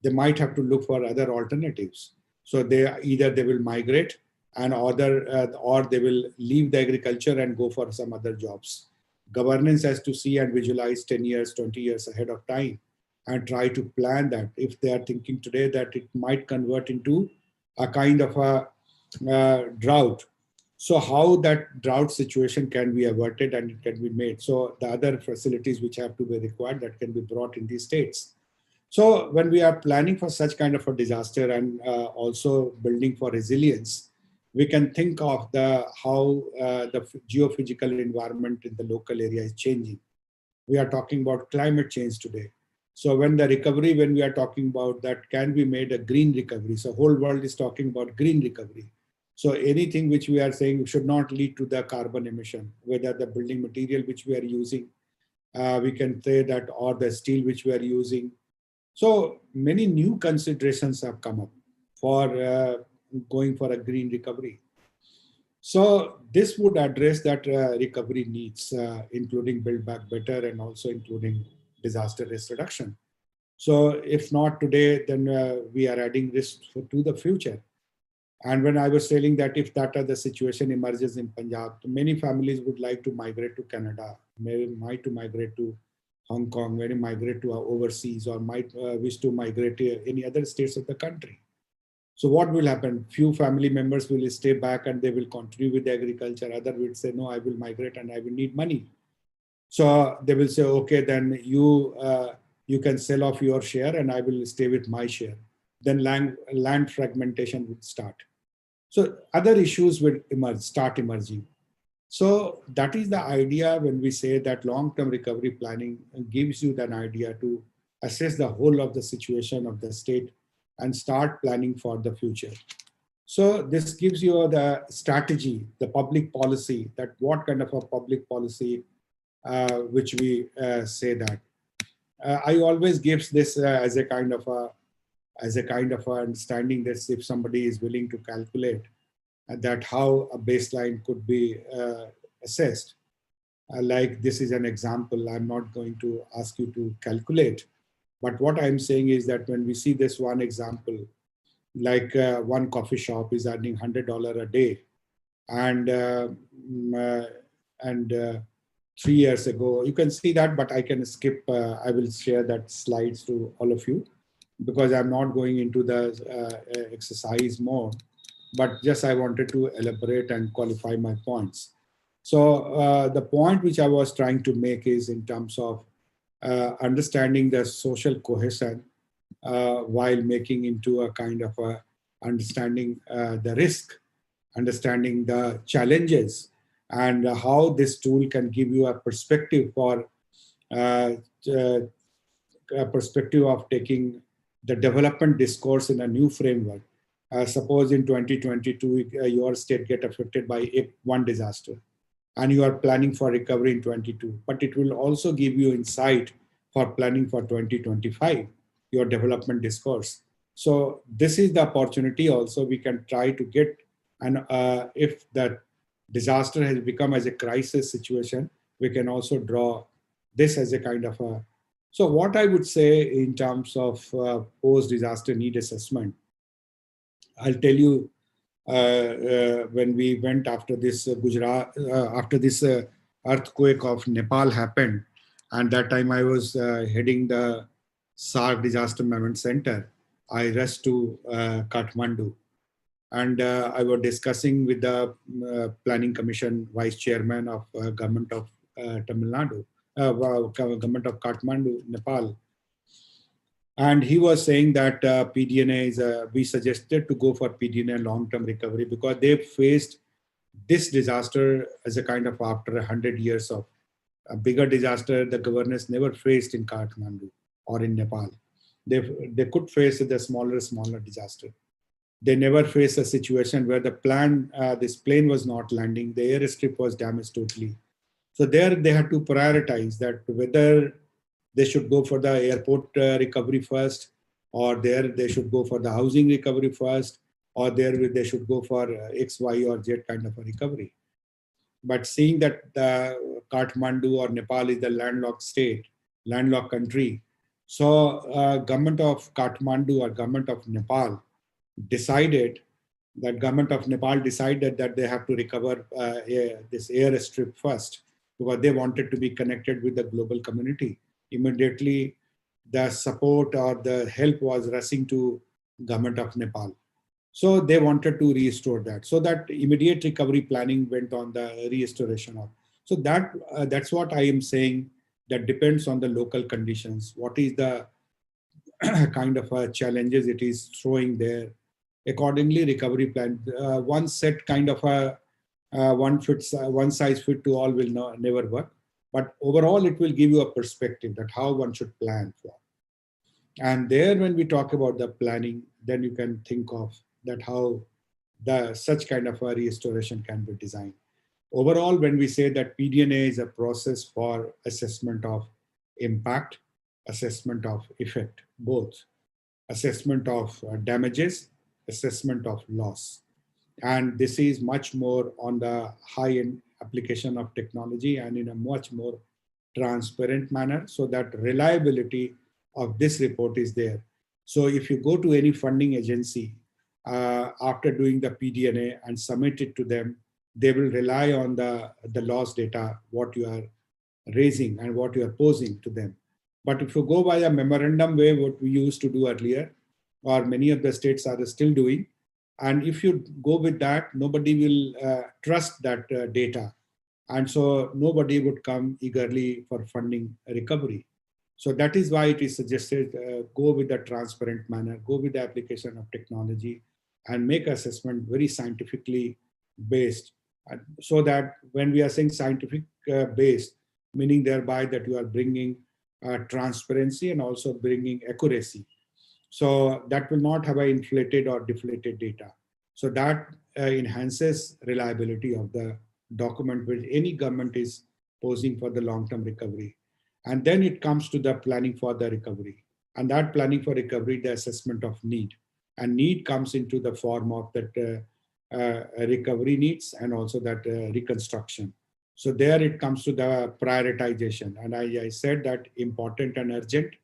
S4: they might have to look for other alternatives. So either they will migrate and or they will leave the agriculture and go for some other jobs. Governance has to see and visualize 10 years, 20 years ahead of time and try to plan that. If they are thinking today that it might convert into a kind of a drought, so how that drought situation can be averted and it can be made. So the other facilities which have to be required that can be brought in these states. So when we are planning for such kind of a disaster and also building for resilience, we can think of how the geophysical environment in the local area is changing. We are talking about climate change today. So when the recovery, when we are talking about that can be made a green recovery. So whole world is talking about green recovery. So anything which we are saying should not lead to the carbon emission, whether the building material which we are using, we can say that, or the steel which we are using. So many new considerations have come up for going for a green recovery. So this would address that recovery needs, including Build Back Better and also including disaster risk reduction. So if not today, then we are adding risk to the future. And when I was telling that if that the situation emerges in Punjab, many families would like to migrate to Canada, might to migrate to Hong Kong, many migrate to overseas, or might wish to migrate to any other states of the country. So what will happen? Few family members will stay back and they will continue with agriculture. Other will say, no, I will migrate and I will need money. So they will say, okay, then you can sell off your share and I will stay with my share. Then land fragmentation would start. So other issues will start emerging. So that is the idea when we say that long-term recovery planning gives you an idea to assess the whole of the situation of the state and start planning for the future. So this gives you the strategy, the public policy, that what kind of a public policy which we say that. I always gives this as a kind of understanding that if somebody is willing to calculate that how a baseline could be assessed. Like this is an example, I'm not going to ask you to calculate, but what I'm saying is that when we see this one example, like one coffee shop is earning $100 a day, and 3 years ago, you can see that, but I can skip, I will share that slides to all of you because I'm not going into the exercise more, but just I wanted to elaborate and qualify my points. So the point which I was trying to make is in terms of understanding the social cohesion while making into a kind of a understanding the risk, understanding the challenges, and how this tool can give you a perspective for a perspective of taking the development discourse in a new framework. Suppose in 2022, your state get affected by one disaster and you are planning for recovery in 22, but it will also give you insight for planning for 2025, your development discourse. So this is the opportunity also we can try to get, and if that disaster has become as a crisis situation, we can also draw this as a kind of a, so what I would say in terms of post-disaster need assessment, I'll tell you, when we went after this Gujarat, after this earthquake of Nepal happened, and that time I was heading the SARC Disaster Management Center, I rushed to Kathmandu, and I was discussing with the Planning Commission Vice Chairman of Government of Tamil Nadu, Government of Kathmandu, Nepal. And he was saying that PDNA is, we suggested to go for PDNA long-term recovery because they faced this disaster as a kind of after 100 years of a bigger disaster the governors never faced in Kathmandu or in Nepal. They could face the smaller disaster. They never faced a situation where the this plane was not landing, the airstrip was damaged totally. So there they had to prioritize that whether they should go for the airport recovery first, or there they should go for the housing recovery first, or there they should go for X, Y, or Z kind of a recovery. But seeing that the Kathmandu or Nepal is the landlocked state, landlocked country, so government of Kathmandu or government of Nepal decided that they have to recover this airstrip first because they wanted to be connected with the global community. Immediately, the support or the help was rushing to government of Nepal. So they wanted to restore that. So that immediate recovery planning went on the restoration of. So that's what I am saying, that depends on the local conditions. What is the kind of challenges it is throwing there. Accordingly, recovery plan, one set kind of a one size fit to all will never work. But overall, it will give you a perspective that how one should plan for. And there, when we talk about the planning, then you can think of that how such kind of a restoration can be designed. Overall, when we say that PDNA is a process for assessment of impact, assessment of effect, both assessment of damages, assessment of loss. And this is much more on the high-end application of technology and in a much more transparent manner, so that reliability of this report is there. So if you go to any funding agency after doing the PDNA and submit it to them, they will rely on the loss data, what you are raising and what you are posing to them. But if you go by a memorandum way, what we used to do earlier, or many of the states are still doing, and if you go with that, nobody will trust that data. And so nobody would come eagerly for funding recovery. So that is why it is suggested, go with the transparent manner, go with the application of technology, and make assessment very scientifically based. So that when we are saying scientific based, meaning thereby that you are bringing transparency and also bringing accuracy. So that will not have an inflated or deflated data. So that enhances reliability of the document which any government is posing for the long-term recovery. And then it comes to the planning for the recovery. And that planning for recovery, the assessment of need. And need comes into the form of that recovery needs and also that reconstruction. So there it comes to the prioritization. And I said that important and urgent,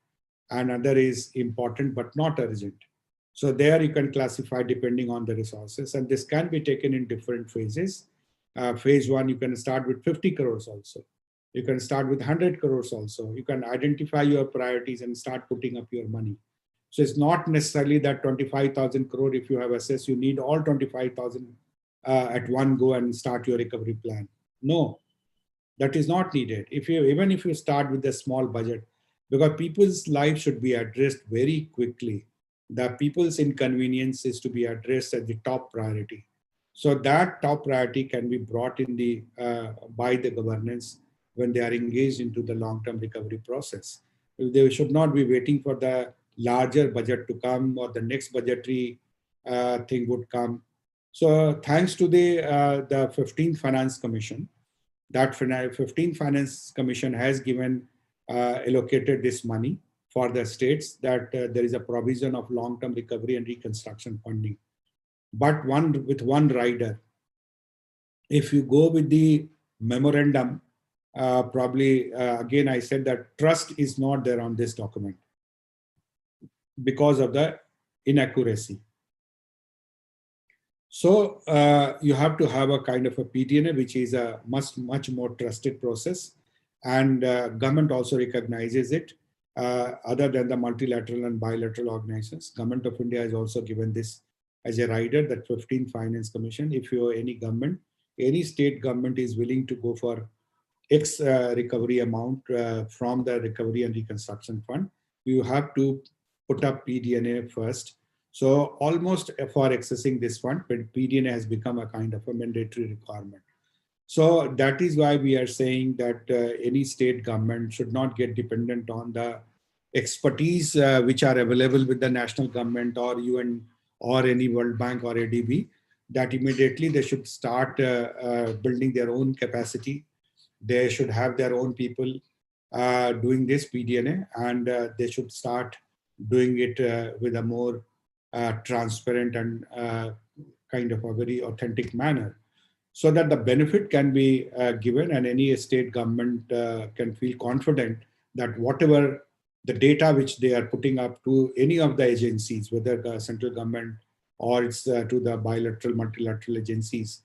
S4: and other is important but not urgent. So there you can classify depending on the resources, and this can be taken in different phases. Phase one, you can start with 50 crores also. You can start with 100 crores also. You can identify your priorities and start putting up your money. So it's not necessarily that 25,000 crore, if you have assessed, you need all 25,000 at one go and start your recovery plan. No, that is not needed. Even if you start with a small budget, because people's lives should be addressed very quickly. The people's inconvenience is to be addressed as the top priority. So that top priority can be brought in by the governance when they are engaged into the long-term recovery process. They should not be waiting for the larger budget to come or the next budgetary thing would come. So thanks to the 15th Finance Commission, that 15th Finance Commission has given allocated this money for the states, that there is a provision of long-term recovery and reconstruction funding. But with one rider. If you go with the memorandum, probably, again, I said that trust is not there on this document because of the inaccuracy. So you have to have a kind of a PDNA, which is a much more trusted process. And government also recognizes it. Other than the multilateral and bilateral organizations, Government of India has also given this as a rider, that 15th Finance Commission. If you are any government, any state government is willing to go for X recovery amount from the Recovery and Reconstruction Fund, you have to put up PDNA first. So almost for accessing this fund, PDNA has become a kind of a mandatory requirement. So that is why we are saying that any state government should not get dependent on the expertise which are available with the national government or UN or any World Bank or ADB, that immediately they should start building their own capacity. They should have their own people doing this PDNA, and they should start doing it with a more transparent and kind of a very authentic manner, so that the benefit can be given and any state government can feel confident that whatever the data which they are putting up to any of the agencies, whether the central government or it's to the bilateral, multilateral agencies,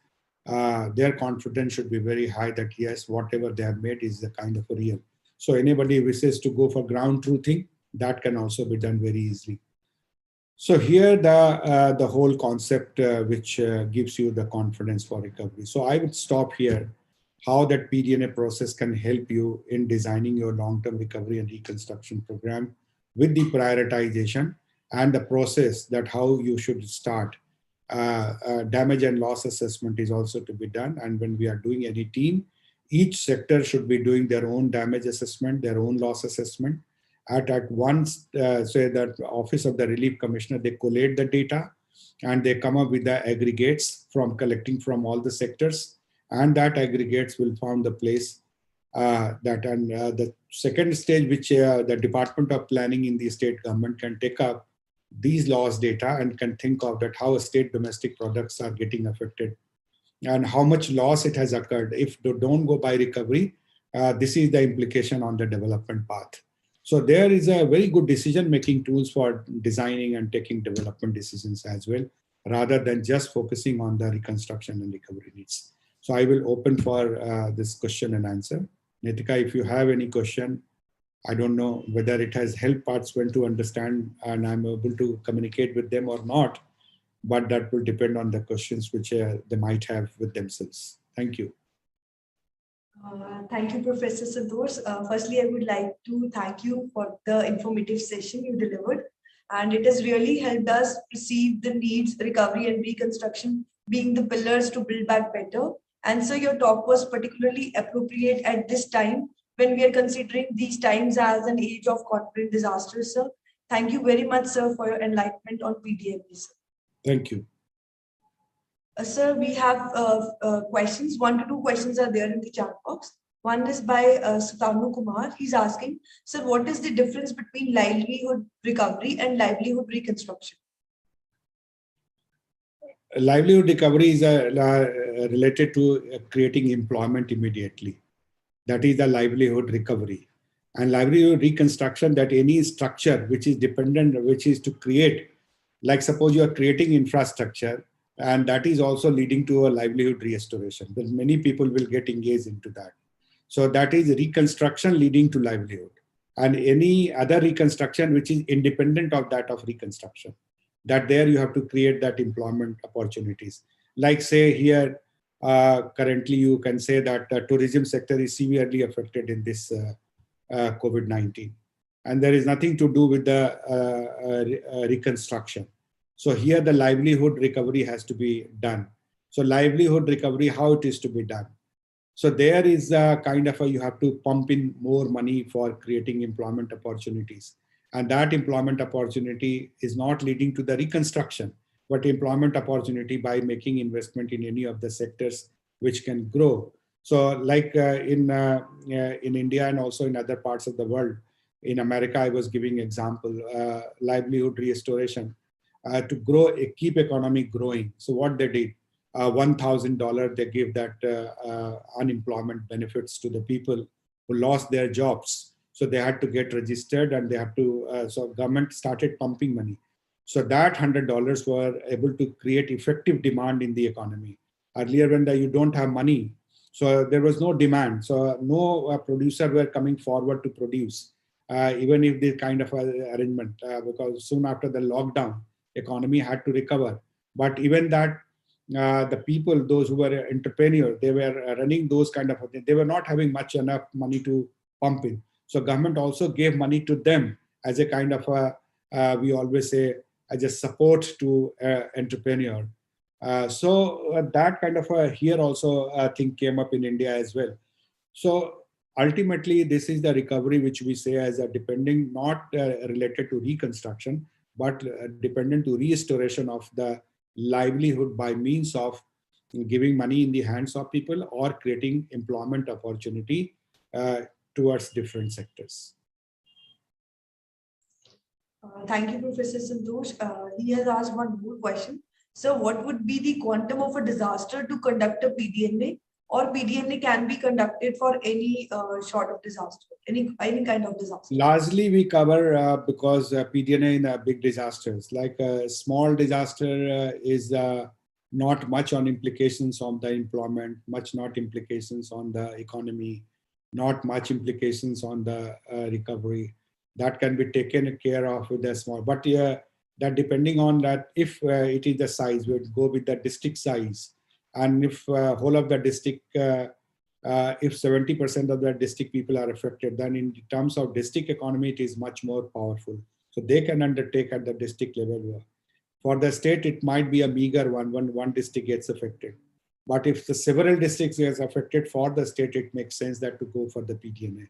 S4: their confidence should be very high that yes, whatever they have made is the kind of a real. So anybody wishes to go for ground truthing, that can also be done very easily. So here the whole concept which gives you the confidence for recovery. So I would stop here, how that PDNA process can help you in designing your long-term recovery and reconstruction program with the prioritization and the process that how you should start. Damage and loss assessment is also to be done. And when we are doing any team, each sector should be doing their own damage assessment, their own loss assessment. At once, say that Office of the Relief Commissioner, they collate the data and they come up with the aggregates from collecting from all the sectors, and that aggregates will form the place the second stage, which the Department of Planning in the state government can take up these loss data and can think of that how state domestic products are getting affected and how much loss it has occurred. If they don't go by recovery, this is the implication on the development path. So there is a very good decision-making tools for designing and taking development decisions as well, rather than just focusing on the reconstruction and recovery needs. So I will open for this question and answer. Nitika, if you have any question, I don't know whether it has helped participants to understand and I'm able to communicate with them or not, but that will depend on the questions which they might have with themselves. Thank you.
S1: Thank you, Professor Santosh. Firstly, I would like to thank you for the informative session you delivered. And it has really helped us perceive the needs, recovery and reconstruction being the pillars to build back better. And so your talk was particularly appropriate at this time when we are considering these times as an age of concurrent disasters, sir. Thank you very much, sir, for your enlightenment on PDNA, sir.
S4: Thank you.
S1: Sir, we have questions. 1 to 2 questions are there in the chat box. One is by Sutanu Kumar. He's asking, sir, what is the difference between livelihood recovery and livelihood reconstruction?
S4: Livelihood recovery is related to creating employment immediately. That is the livelihood recovery. And livelihood reconstruction, that any structure which is dependent, which is to create, like suppose you are creating infrastructure, and that is also leading to a livelihood restoration. But many people will get engaged into that. So that is reconstruction leading to livelihood. And any other reconstruction which is independent of that of reconstruction, that there you have to create that employment opportunities. Like say here, currently you can say that the tourism sector is severely affected in this COVID-19. And there is nothing to do with the reconstruction. So here the livelihood recovery has to be done. So livelihood recovery, how it is to be done. So there is a kind of you have to pump in more money for creating employment opportunities. And that employment opportunity is not leading to the reconstruction, but employment opportunity by making investment in any of the sectors which can grow. So like in India and also in other parts of the world, in America, I was giving example, livelihood restoration to grow, keep economy growing. So what they did, $1,000, they give that unemployment benefits to the people who lost their jobs. So they had to get registered and they had to, so government started pumping money. So that $100 were able to create effective demand in the economy. Earlier when you don't have money, so there was no demand. So no producer were coming forward to produce, even if the kind of arrangement, because soon after the lockdown, economy had to recover. But even that, the people, those who were entrepreneurs, they were running those kind of things. They were not having much enough money to pump in. So government also gave money to them as a kind of we always say, as a support to entrepreneur. So that kind of here also thing came up in India as well. So ultimately, this is the recovery which we say as a depending, not related to reconstruction, but dependent to restoration of the livelihood by means of giving money in the hands of people or creating employment opportunity towards different sectors.
S1: Thank you, Professor Santosh. He has asked one more question. So what would be the quantum of a disaster to conduct a PDNA, or PDNA can be conducted for any sort of disaster, any kind of disaster?
S4: Largely we cover because PDNA in big disasters, like a small disaster is not much on implications on the employment, much not implications on the economy, not much implications on the recovery. That can be taken care of with a small, but that depending on that, if it is the size, we would go with the district size. And if whole of the district, if 70% of the district people are affected, then in terms of district economy, it is much more powerful. So they can undertake at the district level. For the state, it might be a meager one when one district gets affected. But if the several districts gets affected for the state, it makes sense that to go for the PDNA.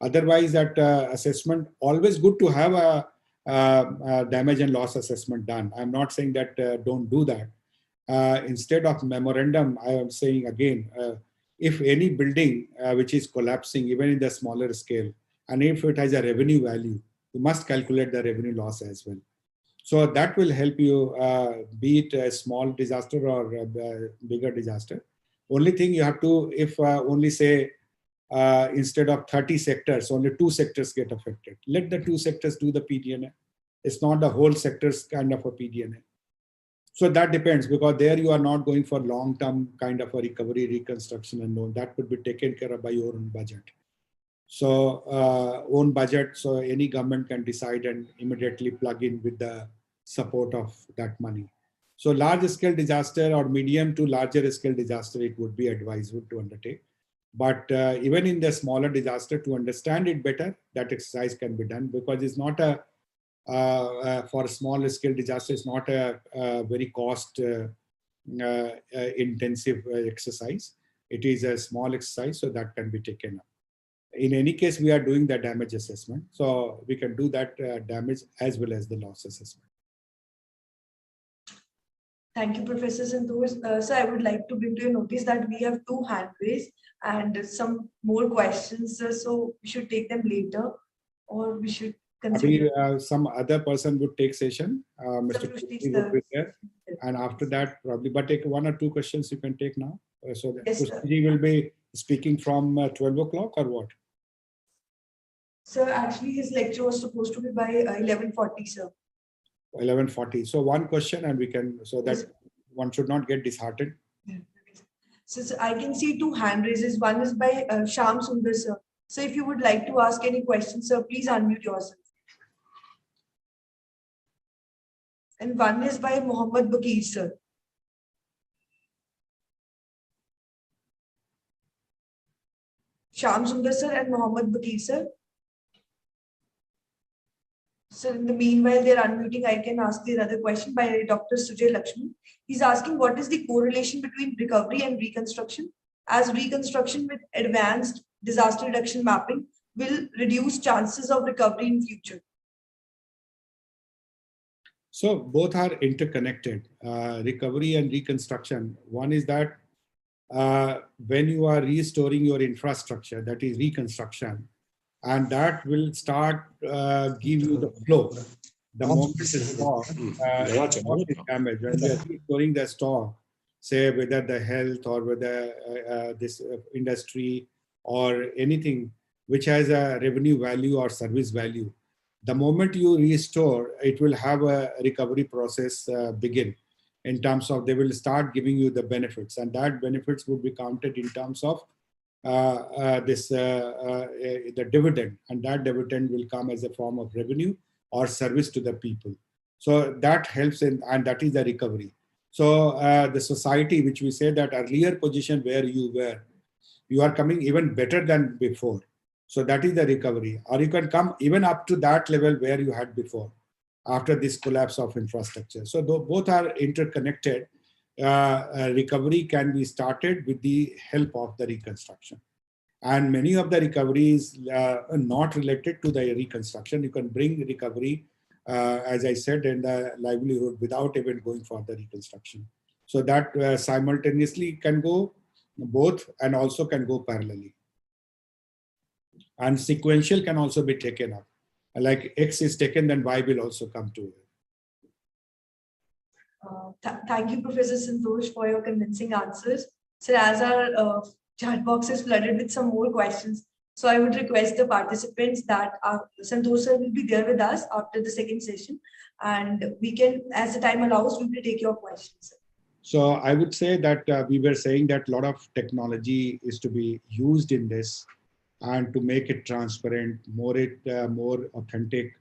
S4: Otherwise, that assessment, always good to have damage and loss assessment done. I'm not saying that don't do that. Instead of memorandum, I am saying again, if any building which is collapsing, even in the smaller scale, and if it has a revenue value, you must calculate the revenue loss as well. So that will help you, be it a small disaster or a bigger disaster. Only thing you have to, if only say, instead of 30 sectors, only 2 sectors get affected. Let the 2 sectors do the PDNA. It's not the whole sectors kind of a PDNA. So that depends, because there you are not going for long-term kind of a recovery, reconstruction and all. That could be taken care of by your own budget. So own budget, so any government can decide and immediately plug in with the support of that money. So large scale disaster or medium to larger scale disaster, it would be advisable to undertake. But even in the smaller disaster, to understand it better, that exercise can be done, because it's not a, for a small scale disaster, it's not a very cost intensive exercise. It is a small exercise, so that can be taken up. In any case, we are doing the damage assessment, so we can do that damage as well as the loss assessment.
S1: Thank you, Professor Santosh. So I would like to bring to your notice that we have 2 hand raised and some more questions. So we should take them later, or we should consider.
S4: Some other person would take session. Mr. Prusty would be there. And after that, probably, but take 1 or 2 questions you can take now. So that
S1: Yes,
S4: Prusty will be speaking from 12 o'clock or what?
S1: Sir, actually his lecture was supposed to be by 11:40, sir.
S4: 11:40. So 1 question and we can, so that one should not get disheartened.
S1: So I can see 2 hand raises. One is by Shyam Sundar, sir. So if you would like to ask any questions, sir, please unmute yourself. And one is by Mohammed Bakir, sir. Shyam Sundar, sir, and Mohammed Bakir, sir. So in the meanwhile, they're unmuting. I can ask the another question by Dr. Sujay Lakshmi. He's asking, what is the correlation between recovery and reconstruction? As reconstruction with advanced disaster reduction mapping will reduce chances of recovery in future.
S4: So both are interconnected, recovery and reconstruction. One is that when you are restoring your infrastructure, that is reconstruction, and that will start give you the flow. The moment the stock is damaged, when we are restoring the stock, say whether the health or whether this industry or anything which has a revenue value or service value, the moment you restore, it will have a recovery process begin in terms of they will start giving you the benefits, and that benefits would be counted in terms of the dividend, and that dividend will come as a form of revenue or service to the people. So that helps in, and that is the recovery. So the society, which we say that earlier position where you were, you are coming even better than before. So that is the recovery, or you can come even up to that level where you had before after this collapse of infrastructure. So both are interconnected. Recovery can be started with the help of the reconstruction. And many of the recoveries are not related to the reconstruction. You can bring recovery, as I said, in the livelihood without even going for the reconstruction. So that simultaneously can go both and also can go parallelly. And sequential can also be taken up. Like X is taken, then Y will also come to it.
S1: Thank you, Professor Santosh, for your convincing answers. So as our chat box is flooded with some more questions, so I would request the participants that Santosh sir will be there with us after the second session, and we can, as the time allows, we will take your questions.
S4: So I would say that we were saying that a lot of technology is to be used in this, and to make it transparent, more authentic,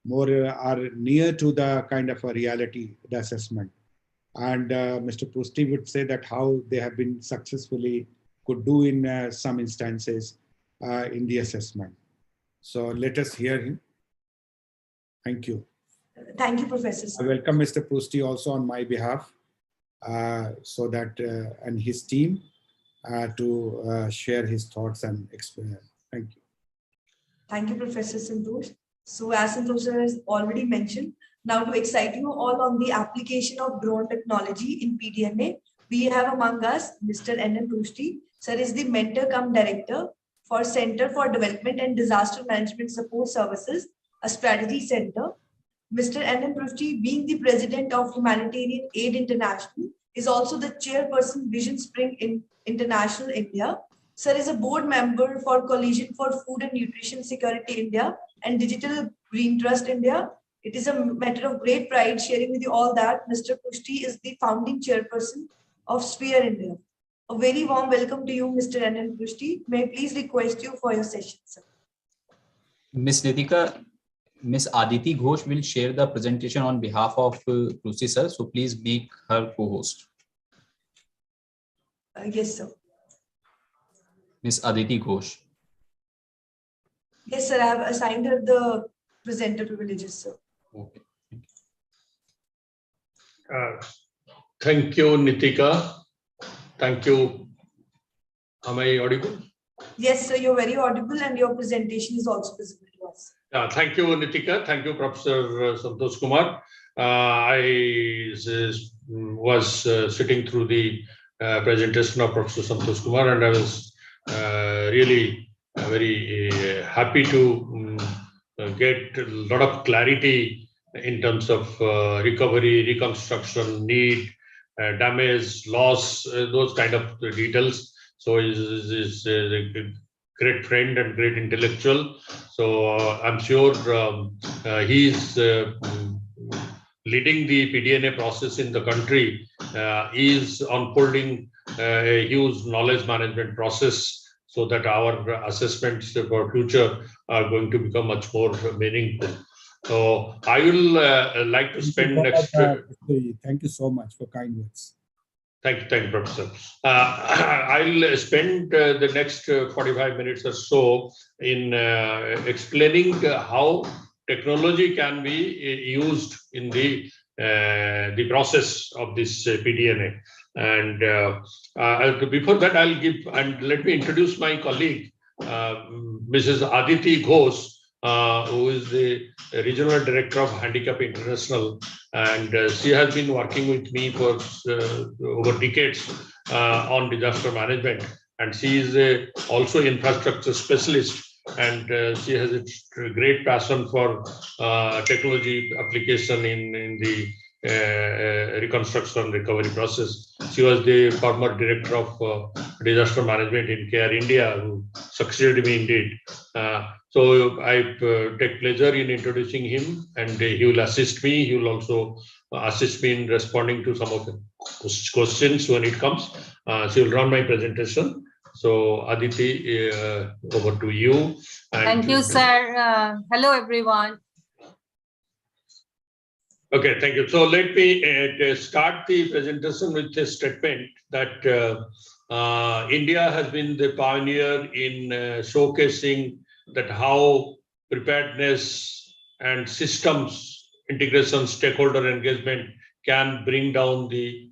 S4: more are near to the kind of a reality, the assessment. And Mr. Prusty would say that how they have been successfully could do in some instances in the assessment. So let us hear him. Thank you.
S1: Thank you, Professor.
S4: I welcome Mr. Prusty also on my behalf, so that and his team to share his thoughts and experience. Thank you.
S1: Thank you, Professor Santosh. So as Santosh sir has already mentioned, now to excite you all on the application of drone technology in PDNA, we have among us Mr. N.N. Rushdie. Sir is the mentor cum director for Center for Development and Disaster Management Support Services, a strategy center. Mr. N.N. Rushdie, being the president of Humanitarian Aid International, is also the chairperson Vision Spring in International India. Sir is a board member for Coalition for Food and Nutrition Security India and Digital Green Trust India. It is a matter of great pride sharing with you all that Mr. Rushdie is the founding chairperson of Sphere India. A very warm welcome to you, Mr. N.N. Rushdie. May I please request you for your session, sir.
S2: Ms. Nitika, Ms. Aditi Ghosh will share the presentation on behalf of Rushdie sir. So please make her co-host.
S1: Yes, sir.
S2: Ms. Aditi Ghosh.
S1: Yes, sir. I have assigned her the presenter privileges, sir.
S2: Okay.
S5: Thank you, Nitika. Thank you. Am I audible?
S1: Yes, sir. You're very audible and your presentation is also visible to us.
S5: Thank you, Nitika. Thank you, Professor Santosh Kumar. I was sitting through the presentation of Professor Santosh Kumar, and I was really very happy to get a lot of clarity in terms of recovery, reconstruction, need, damage, loss, those kind of details. So he's a great friend and great intellectual. So I'm sure he's leading the PDNA process in the country, is unfolding a huge knowledge management process so that our assessments for future are going to become much more meaningful. So I will like to spend next.
S6: Thank you so much for kind words.
S5: Thank you, Professor. I'll spend the next 45 minutes or so in explaining how technology can be used in the process of this PDNA. And before that, I'll give, and let me introduce my colleague, Mrs. Aditi Ghosh, who is the Regional Director of Handicap International. And she has been working with me for over decades on disaster management. And she is also infrastructure specialist. And she has a great passion for technology application in the reconstruction recovery process. She was the former director of disaster management in Care India, who succeeded me indeed. So I take pleasure in introducing him, and he will assist me. He will also assist me in responding to some of the questions when it comes. She will run my presentation. So Aditi, over to you.
S7: Thank you, sir. Hello, everyone.
S5: Okay, thank you. So let me start the presentation with a statement that India has been the pioneer in showcasing that how preparedness and systems integration, stakeholder engagement can bring down the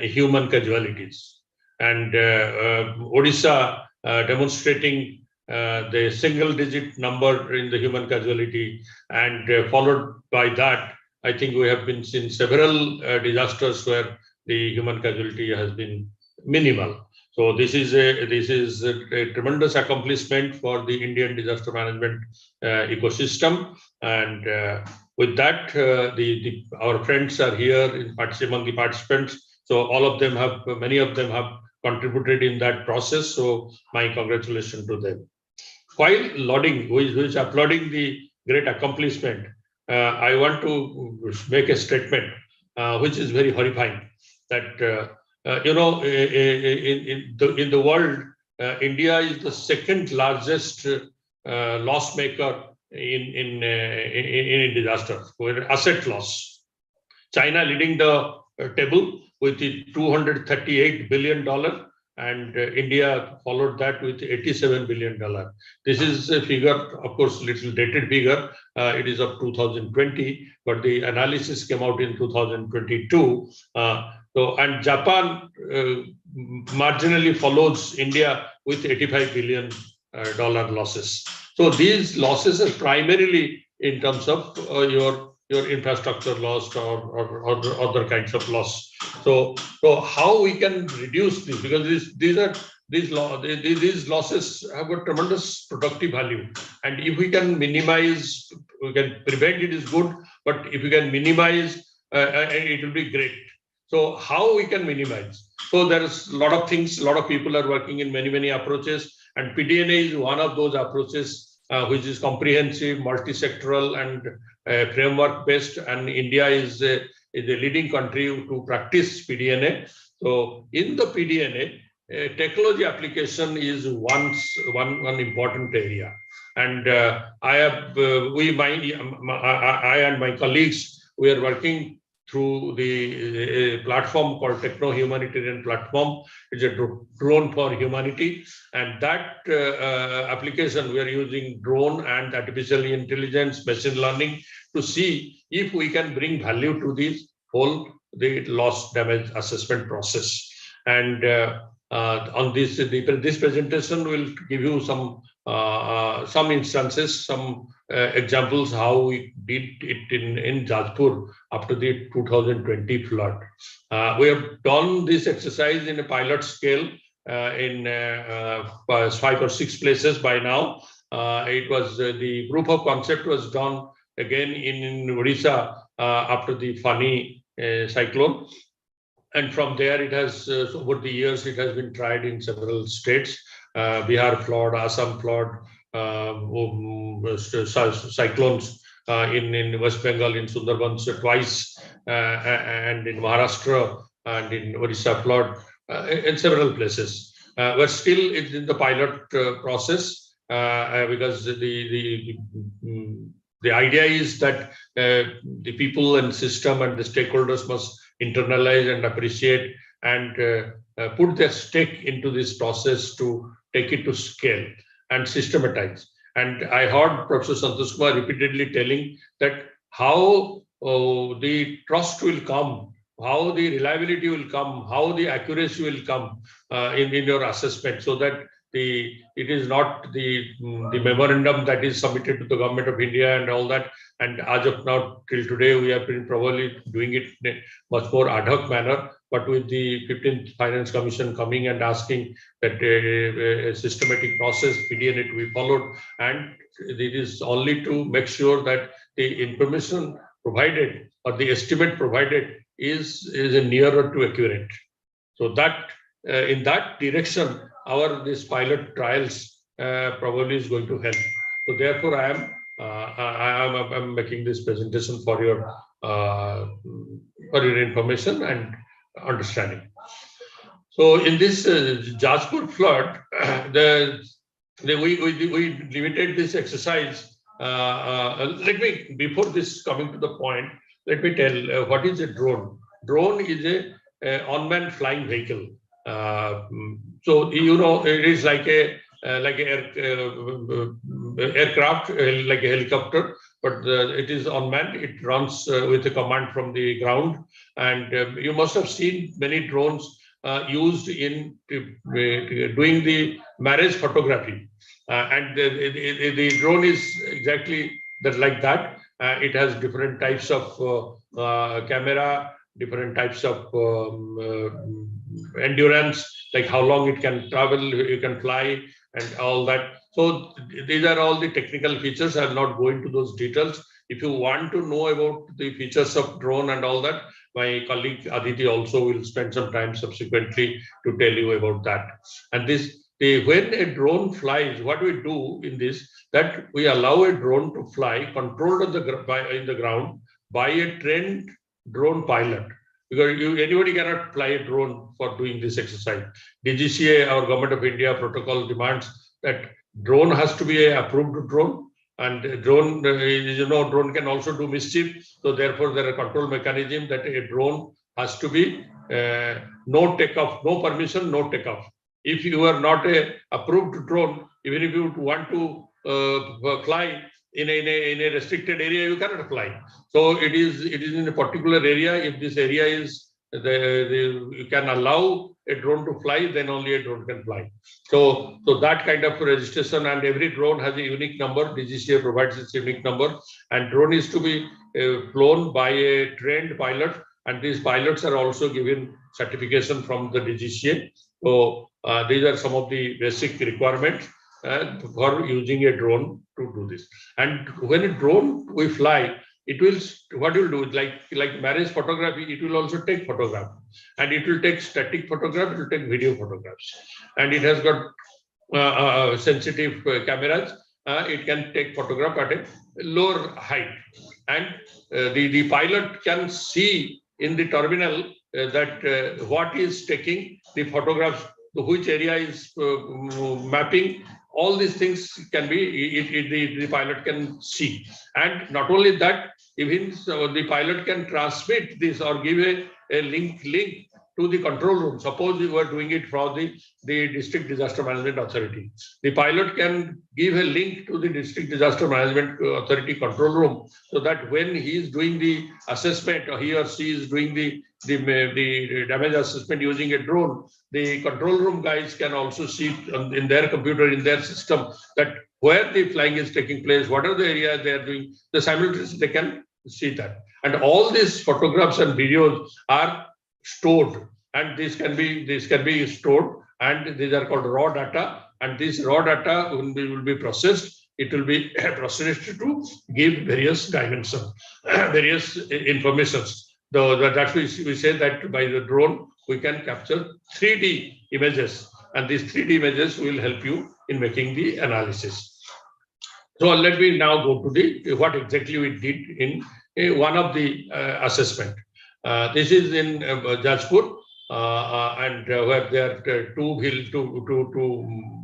S5: human casualties. And Odisha demonstrating the single-digit number in the human casualty, and followed by that, I think we have been seeing several disasters where the human casualty has been minimal. So this is a tremendous accomplishment for the Indian disaster management ecosystem. And with that, our friends are here among the participants. So all of them have, many of them have contributed in that process. So my congratulations to them. While lauding, who is applauding the great accomplishment, I want to make a statement which is very horrifying. That you know, in the world, India is the second largest loss maker in disasters, with asset loss. China leading the table with the $238 billion, and India followed that with $87 billion. This is a figure, of course, little dated figure. It is of 2020, but the analysis came out in 2022. And Japan marginally follows India with $85 billion losses. So these losses are primarily in terms of your infrastructure loss or other kinds of loss. So how we can reduce this, because these losses have got tremendous productive value, and if we can minimize, we can prevent, it is good, but if we can minimize, it will be great. So how we can minimize? So there is a lot of things, a lot of people are working in many approaches, and PDNA is one of those approaches, which is comprehensive, multi-sectoral and framework based, and India is a leading country to practice PDNA. So in the PDNA, technology application is one important area, and I and my colleagues, we are working through the platform called Techno Humanitarian Platform. It's a drone for humanity, and that application, we are using drone and artificial intelligence, machine learning, to see if we can bring value to this whole the loss damage assessment process. And on this presentation will give you some instances, some examples how we did it in Jajpur after the 2020 flood. We have done this exercise in a pilot scale in 5 or 6 places by now. It was the proof of concept was done again in Odisha after the Fani cyclone. And from there, it has, over the years, it has been tried in several states. Bihar flood, Assam flood, cyclones in West Bengal, in Sundarbans twice, and in Maharashtra, and in Odisha flood, in several places. But still, it's in the pilot process, because the idea is that the people and system and the stakeholders must internalize and appreciate and put their stake into this process to take it to scale and systematize. And I heard Professor Santosh Kumar repeatedly telling that how the trust will come, how the reliability will come, how the accuracy will come in your assessment, so that it is not the memorandum that is submitted to the Government of India and all that. And as of now, till today, we have been probably doing it in a much more ad hoc manner. But with the 15th Finance Commission coming and asking that a systematic process, PDNA, to be followed, and it is only to make sure that the information provided or the estimate provided is nearer to accurate. So that in that direction, this pilot trials probably is going to help. So therefore, I am making this presentation for your information and understanding. So in this Jajpur flood, we limited this exercise. Let me, before this coming to the point, let me tell what is a drone. Drone is a unmanned flying vehicle. So it is like a aircraft, like a helicopter, but it is unmanned. It runs with a command from the ground, and you must have seen many drones used in doing the marriage photography, and the drone is exactly like that. It has different types of camera, different types of endurance, like how long it can travel, you can fly, and all that. So these are all the technical features. I'll not go into those details. If you want to know about the features of drone and all that, my colleague Aditi also will spend some time subsequently to tell you about that. And when a drone flies, what we do in this, that we allow a drone to fly controlled in the ground by a trained drone pilot. Because anybody cannot fly a drone for doing this exercise. DGCA, our Government of India protocol, demands that drone has to be an approved drone, and drone, drone can also do mischief. So therefore, there are control mechanism that a drone has to be no takeoff, no permission, no takeoff. If you are not a approved drone, even if you want to fly in a restricted area, you cannot fly. So it is in a particular area. If this area is you can allow a drone to fly, then only a drone can fly. So that kind of registration, and every drone has a unique number. DGCA provides its unique number, and drone is to be flown by a trained pilot, and these pilots are also given certification from the DGCA. So these are some of the basic requirements for using a drone to do this. And when a drone we fly, it will, what you will do, like marriage photography, it will also take photograph, and it will take static photograph, it will take video photographs, and it has got sensitive cameras. It can take photograph at a lower height, and the pilot can see in the terminal that what is taking the photographs, which area is mapping. All these things can be, the pilot can see. And not only that, even the pilot can transmit this or give a link to the control room. Suppose you were doing it from the District Disaster Management Authority. The pilot can give a link to the District Disaster Management Authority control room, so that when he is doing the assessment, or he or she is doing the damage assessment using a drone, the control room guys can also see in their computer, in their system, that where the flying is taking place, what are the areas they are doing, the simultaneously they can see that. And all these photographs and videos are stored, and this can be stored, and these are called raw data, and this raw data will be processed. It will be processed to give various dimensions, various informations. That we say that by the drone we can capture 3D images, and these 3D images will help you in making the analysis. So let me now go to what exactly we did in one of the assessment. This is in Jajpur, and where there are two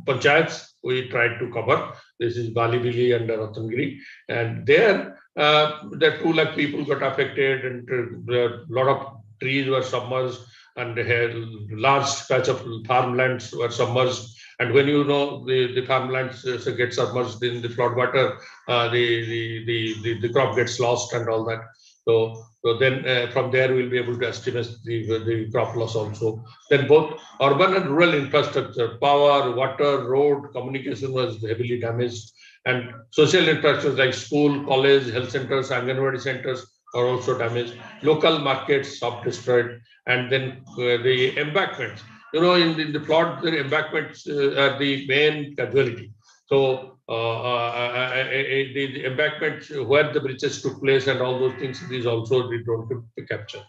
S5: panchayats we tried to cover. This is Balibili and Ratangiri, and there 2 lakh people got affected, and a lot of trees were submerged, and a large patch of farmlands were submerged. And when you know the farmlands get submerged in the flood water, the crop gets lost and all that. So then from there we'll be able to estimate the crop loss also. Then both urban and rural infrastructure, power, water, road, communication was heavily damaged, and social infrastructure like school, college, health centers, Anganwadi centers are also damaged. Local markets are destroyed, and then the embankments. You know, in the flood, the embankments are the main casualty. So the embankments where the breaches took place and all those things, these also the drone could capture.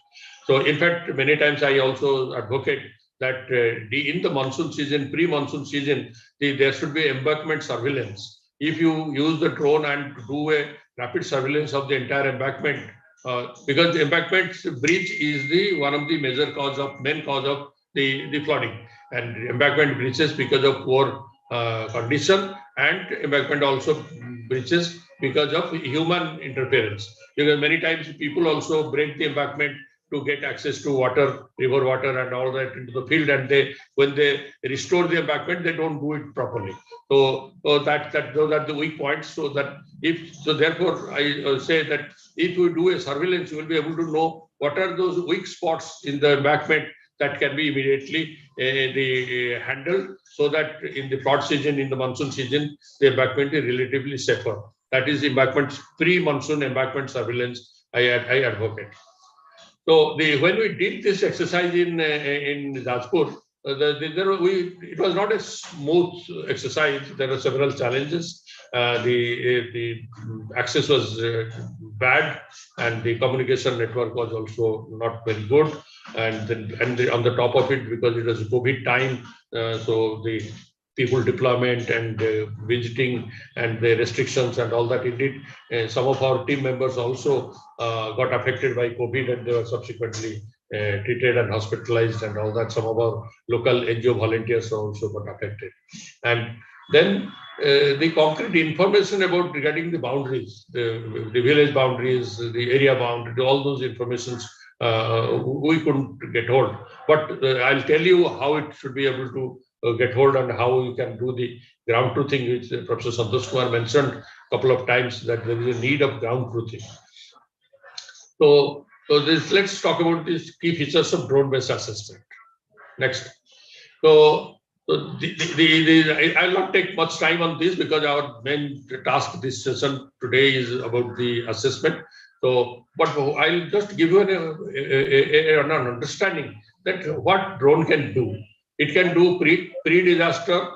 S5: So in fact, many times I also advocate that in the monsoon season, pre-monsoon season, there should be embankment surveillance. If you use the drone and do a rapid surveillance of the entire embankment, because the embankment breach is one of the main cause of the flooding, and embankment breaches because of poor condition, and embankment also breaches because of human interference. Because many times people also break the embankment to get access to water, river water and all that into the field, and when they restore the embankment, they don't do it properly. So those are the weak points. So therefore I say that if you do a surveillance, you will be able to know what are those weak spots in the embankment that can be immediately handled, so that in the flood season, in the monsoon season, the embankment is relatively safer. That is embankment, pre-monsoon embankment surveillance I advocate. So when we did this exercise in Jajpur, it was not a smooth exercise. There were several challenges. The access was bad, and the communication network was also not very good. And on the top of it, because it was COVID time, so the people deployment and visiting and the restrictions and all that, indeed, some of our team members also got affected by COVID, and they were subsequently treated and hospitalized and all that. Some of our local NGO volunteers also got affected. And then the concrete information regarding the boundaries, the village boundaries, the area boundary, all those informations we couldn't get hold. But I'll tell you how it should be able to get hold, and how you can do the ground truthing, which Professor Santosh Kumar mentioned a couple of times, that there is a need of ground truthing. So So let's talk about these key features of drone-based assessment. Next. So I'll not take much time on this because our main task this session today is about the assessment. So, but I'll just give you an understanding that what drone can do. It can do pre-disaster,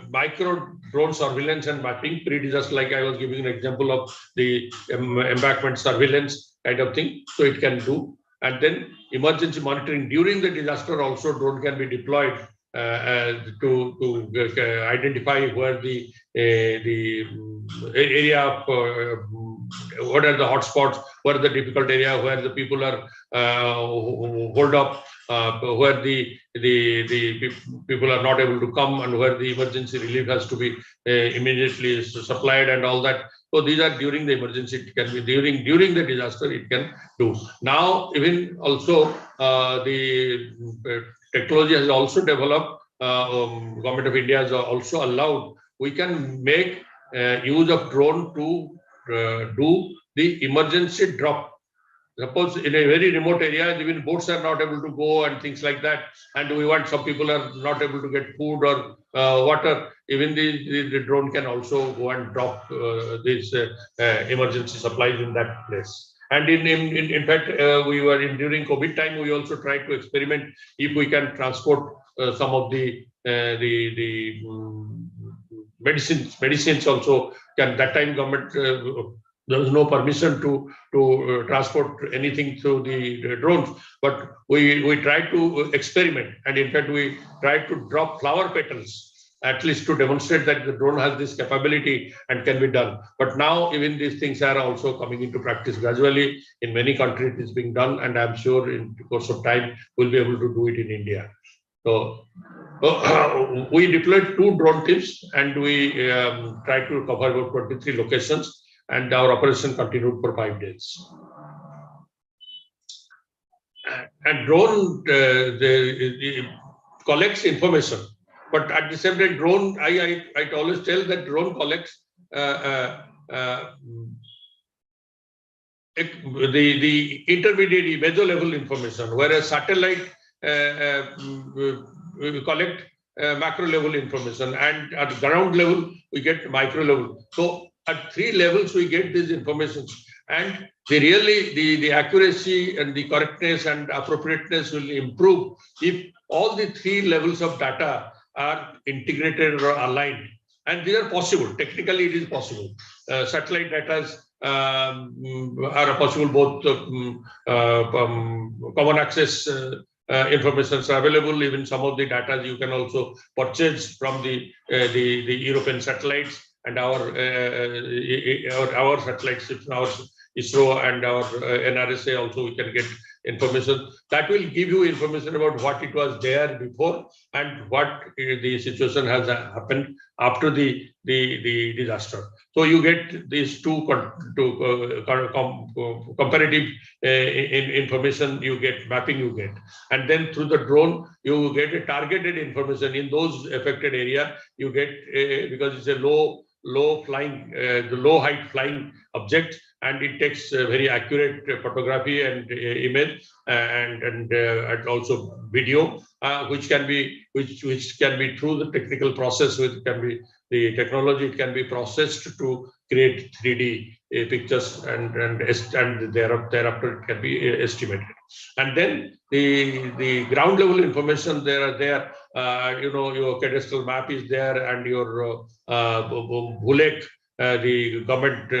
S5: micro drone surveillance and mapping. Pre-disaster, like I was giving an example of the embankment surveillance kind of thing. So it can do. And then emergency monitoring during the disaster also drone can be deployed to identify where the area of what are the hotspots, where the difficult area, where the people are hold up, where the people are not able to come, and where the emergency relief has to be immediately supplied and all that. So these are during the emergency. It can be during the disaster. It can do. Now even also the technology has also developed. Government of India has also allowed. We can make use of drone to do the emergency drop. Suppose in a very remote area, even boats are not able to go and things like that, and we want some people are not able to get food or water. Even the drone can also go and drop these emergency supplies in that place. And in fact, we were during COVID time, we also tried to experiment if we can transport some of the medicines also. Can that time government there was no permission to transport anything through the drones, but we tried to experiment, and in fact we tried to drop flower petals at least to demonstrate that the drone has this capability and can be done. But now even these things are also coming into practice gradually. In many countries it is being done, and I'm sure in the course of time we'll be able to do it in India. So we deployed 2 drone teams, and we tried to cover about 23 locations, and our operation continued for 5 days. And drone collects information, but at the same time, drone, I always tell that drone collects the intermediate meso level information, whereas satellite collect macro level information, and at ground level we get micro level. So at 3 levels we get these information, and the accuracy and the correctness and appropriateness will improve if all the 3 levels of data are integrated or aligned. And these are possible. Technically, it is possible. Satellite data are possible. Both common access information is available. Even some of the data you can also purchase from the European satellites and our satellites, our ISRO and our NRSA also we can get information that will give you information about what it was there before and what the situation has happened after the disaster. So you get these two comparative information, you get mapping, you get, and then through the drone you get a targeted information in those affected area. You get because it's a low height flying object, and it takes very accurate photography and image and also video, which can be through the technical process, which can be the technology, it can be processed to create 3D pictures, and thereafter it can be estimated. And then the ground level information there, your cadastral map is there, and your BULEC, the government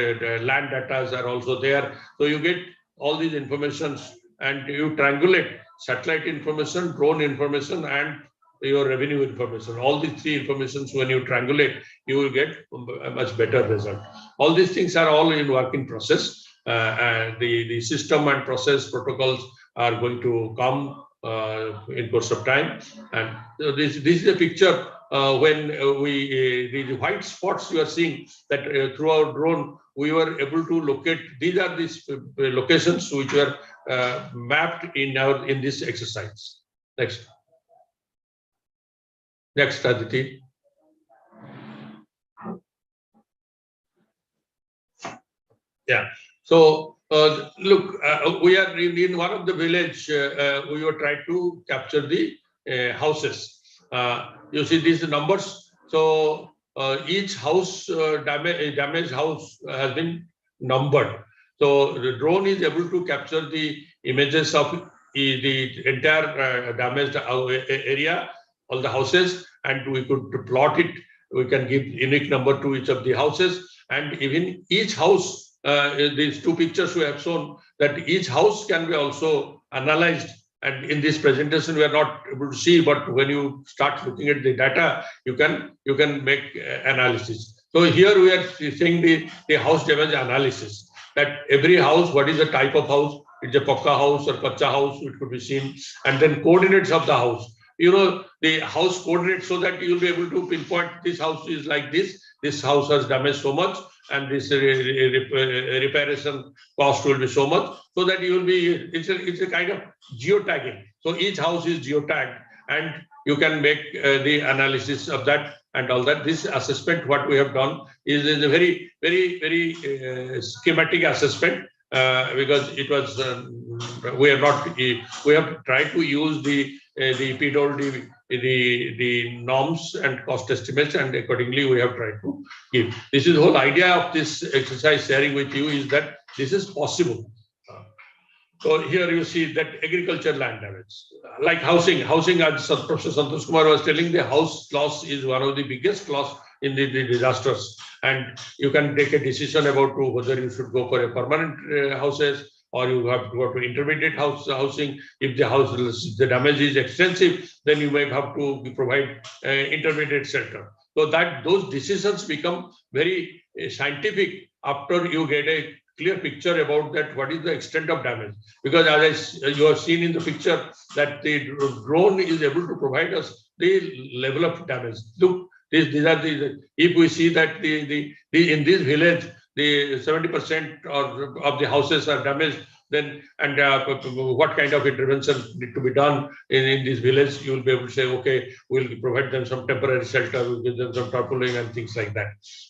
S5: land data are also there. So you get all these informations, and you triangulate satellite information, drone information, and your revenue information. All these 3 informations, when you triangulate, you will get a much better result. All these things are all in work in process. The system and process protocols are going to come in course of time. And this is a picture when the white spots you are seeing, that through our drone we were able to locate. These are these locations which were mapped in this exercise. Next, Aditi. Yeah. So Look, we are in one of the village. We were trying to capture the houses. You see these numbers. So each house damaged house has been numbered. So the drone is able to capture the images of the entire damaged area, all the houses, and we could plot it. We can give unique number to each of the houses, and even each house. These two pictures we have shown that each house can be also analyzed, and in this presentation we are not able to see, but when you start looking at the data, you can make analysis. So here we are seeing the house damage analysis, that every house, what is the type of house, it's a pakka house or kacha house, it could be seen, and then coordinates of the house. You know, the house coordinates, so that you will be able to pinpoint this house is like this house has damaged so much, and this reparation cost will be so much, so that you will be, it's a kind of geotagging. So each house is geotagged, and you can make the analysis of that and all that. This assessment, what we have done, is a very, very, very schematic assessment, because it was, we have tried to use the PDNA, the norms and cost estimates, and accordingly we have tried to give. This is the whole idea of this exercise sharing with you, is that this is possible. So here you see that agriculture land damage, like housing, as Professor Santosh Kumar was telling, the house loss is one of the biggest loss in the disasters, and you can take a decision about whether you should go for a permanent houses, or you have to go to intermediate housing. If the damage is extensive, then you may have to provide intermediate shelter. So that those decisions become very scientific after you get a clear picture about that, what is the extent of damage. Because as you have seen in the picture, that the drone is able to provide us the level of damage. Look, these are the, if we see that in this village, the 70% of the houses are damaged, then, and what kind of intervention need to be done in this village, you will be able to say, okay, we'll provide them some temporary shelter, we'll give them some tarpaulin and things like that.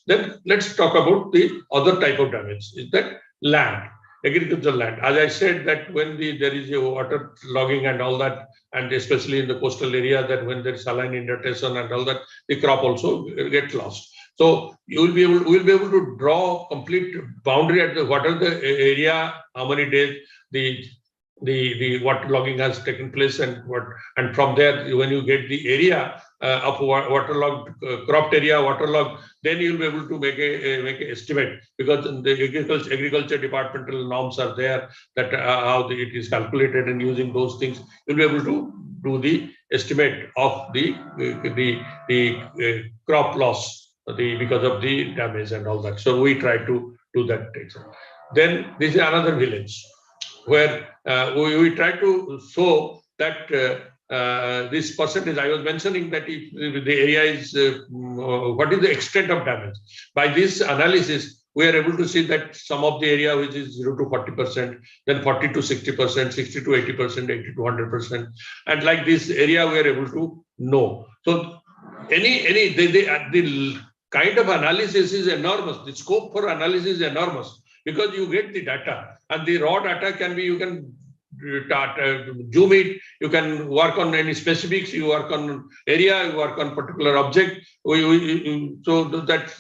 S5: Then let's talk about the other type of damage, is that land, agricultural land. As I said, that when there is a water logging and all that, and especially in the coastal area, that when there is saline inundation and all that, the crop also gets lost. So you will be able, we'll be able to draw complete boundary at what are the area, how many days the water logging has taken place, and from there, when you get the area of waterlogged, cropped area waterlogged, then you'll be able to make a estimate, because the agriculture departmental norms are there, that how it is calculated, and using those things, you'll be able to do the estimate of the crop loss. Because of the damage and all that. So we try to do that. Then this is another village where we try to show that this percentage. I was mentioning that if the area is, what is the extent of damage? By this analysis, we are able to see that some of the area which is 0 to 40%, then 40 to 60%, 60 to 80%, 80 to 100%. And like this area, we are able to know. So the kind of analysis is enormous. The scope for analysis is enormous, because you get the data, and the raw data can be, you can zoom it, you can work on any specifics, you work on area, you work on particular object. So that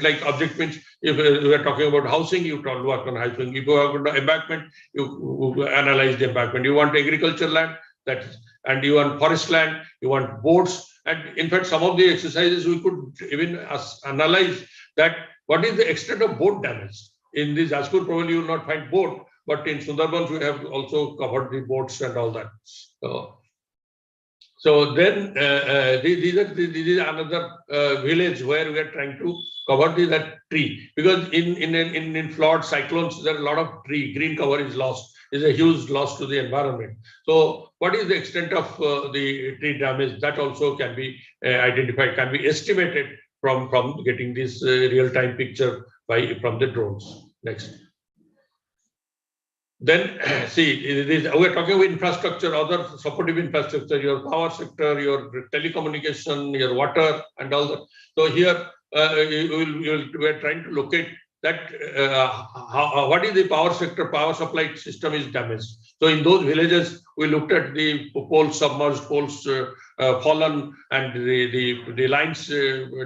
S5: like object means, if we are talking about housing, you work on housing. If you have got embankment, you analyze the embankment. You want agriculture land, and you want forest land, you want boats. And in fact, some of the exercises we could even analyze that what is the extent of boat damage. In this Jashpur, probably you will not find boat, but in Sundarbans we have also covered the boats and all that. So then this is another village where we are trying to cover that tree, because in flood, cyclones, there are a lot of green cover is lost. Is a huge loss to the environment. So what is the extent of the tree damage? That also can be identified, can be estimated from getting this real-time picture from the drones. Next. Then see, we're talking about infrastructure, other supportive infrastructure, your power sector, your telecommunication, your water and all that. So here we're trying to locate that what is the power sector, power supply system is damaged. So in those villages, we looked at the poles submerged, poles fallen, and the lines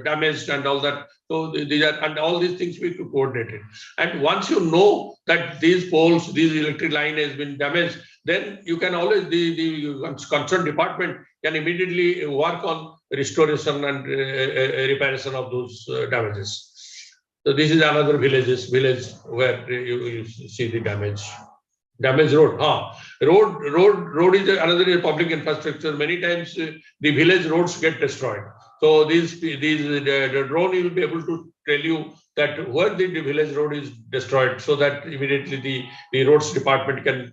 S5: damaged and all that. So and all these things we could coordinate it. And once you know that these poles, these electric line has been damaged, then you can always, the concerned department can immediately work on restoration and reparation of those damages. So this is another village where you see the damage. Damaged road. Road is another public infrastructure. Many times the village roads get destroyed. So the drone will be able to tell you that where the village road is destroyed, so that immediately the roads department can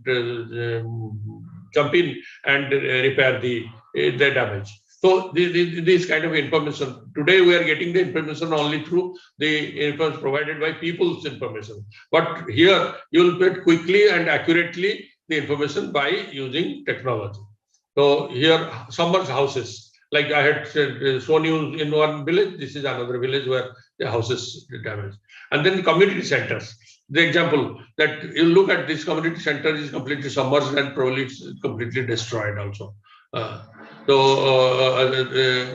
S5: jump in and repair the damage. So this kind of information, today we are getting the information only through the information provided by people's information. But here you will get quickly and accurately the information by using technology. So here submerged houses, like I had shown you in one village, this is another village where the houses damaged. And then community centers. The example that you look at, this community center is completely submerged and probably it's completely destroyed also.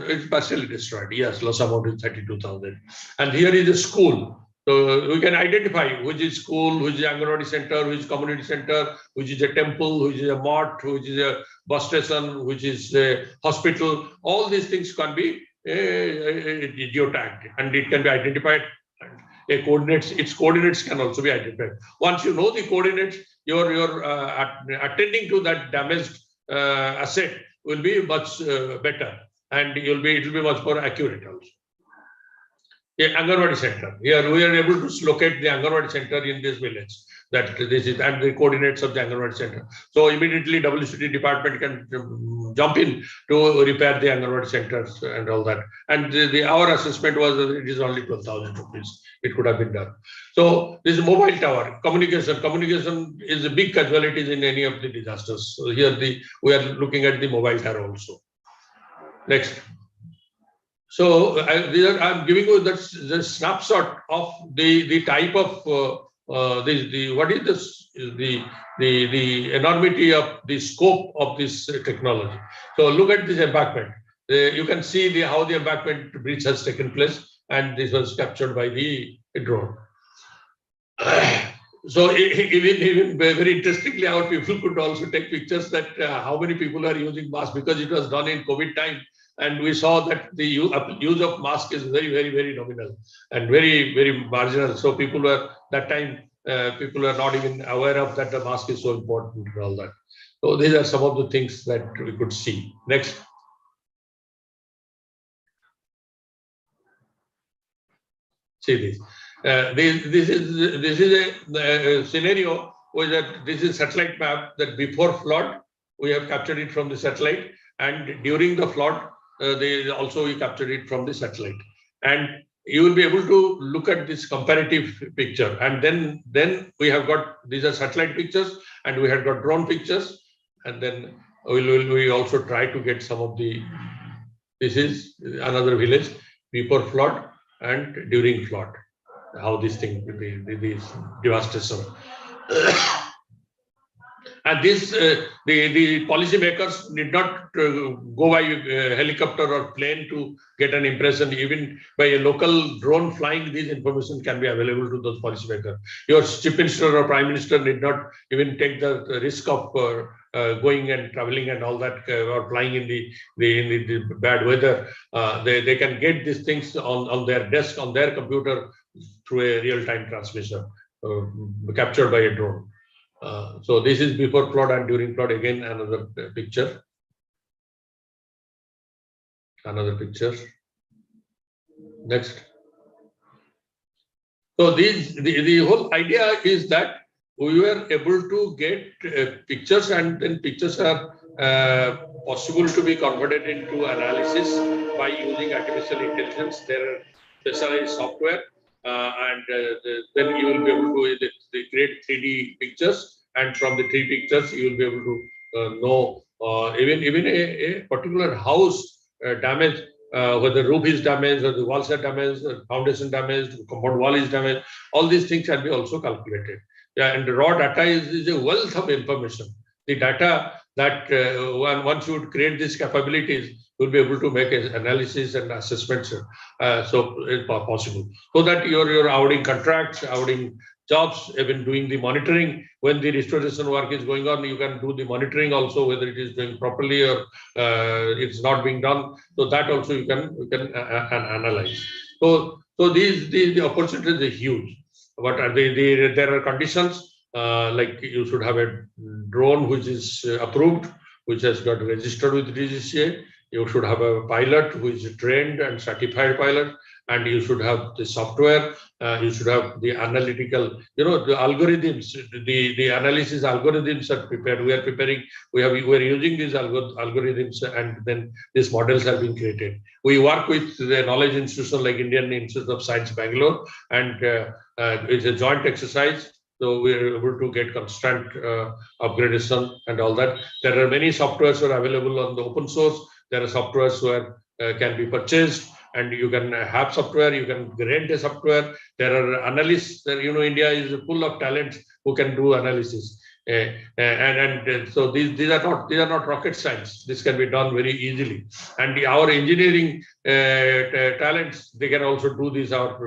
S5: It's partially destroyed. Yes, loss amount is 32,000. And here is a school. So we can identify which is school, which is Anganwadi center, which is community center, which is a temple, which is a mart, which is a bus station, which is a hospital. All these things can be geotagged and it can be identified. Its coordinates can also be identified. Once you know the coordinates, you're attending to that damaged asset will be much better, and it will be much more accurate also. Anganwadi center. Here we are able to locate the Anganwadi center in this village. That this is and the coordinates of the Anganwadi center. So immediately WCD department can jump in to repair the Anganwadi centers and all that. And our assessment was that it is only 12,000 rupees. It could have been done. So this mobile tower communication. Communication is a big casualties in any of the disasters. So here we are looking at the mobile tower also. Next. So I'm giving you the snapshot of the type of what is this, the enormity of the scope of this technology. So look at this embankment. You can see how the embankment breach has taken place, and this was captured by the drone. So even very interestingly, our people could also take pictures that how many people are using mask, because it was done in COVID time. And we saw that the use of mask is very, very, very nominal and very, very marginal. So people were that time, people were not even aware of that the mask is so important and all that. So these are some of the things that we could see. Next. See this. This is a scenario where this is satellite map that before flood we have captured it from the satellite, and during the flood. We captured it from the satellite, and you will be able to look at this comparative picture. And then we have got, these are satellite pictures, and we have got drone pictures, and then we also try to get some of the. This is another village before flood and during flood. How this thing will be, this devastation. And this, the policymakers did not go by helicopter or plane to get an impression. Even by a local drone flying, this information can be available to those policymakers. Your chief minister or prime minister did not even take the risk of going and traveling and all that, or flying in the bad weather. They can get these things on their desk, on their computer, through a real-time transmission captured by a drone. So this is before flood and during flood. Again, another picture. Another picture. Next. So the whole idea is that we were able to get pictures, and then pictures are possible to be converted into analysis by using artificial intelligence. There are specialized software. Then you will be able to create 3D pictures, and from the 3D pictures you will be able to know even a particular house damage whether roof is damaged, or the walls are damaged, or foundation damaged, compound wall is damaged. All these things can be also calculated. Yeah, and the raw data is a wealth of information. The data that once you would create these capabilities, you'll be able to make an analysis and assessments. So it's possible. So that you're awarding contracts, awarding jobs, even doing the monitoring. When the restoration work is going on, you can do the monitoring also, whether it is doing properly or it's not being done. So that also you can analyze. So the opportunities are huge. But there are conditions like you should have a drone which is approved, which has got registered with DGCA. You should have a pilot who is trained and certified pilot, and you should have the software. You should have the analytical, the algorithms, the analysis algorithms are prepared. We are preparing. We are using these algorithms, and then these models have been created. We work with the knowledge institution like Indian Institute of Science, Bangalore, and it's a joint exercise. So we are able to get constant upgradation and all that. There are many softwares that are available on the open source. There are softwares where can be purchased, and you can have software, you can rent a software. There are analysts. India is full of talents who can do analysis. So these are not rocket science. This can be done very easily. And our engineering talents, they can also do this. So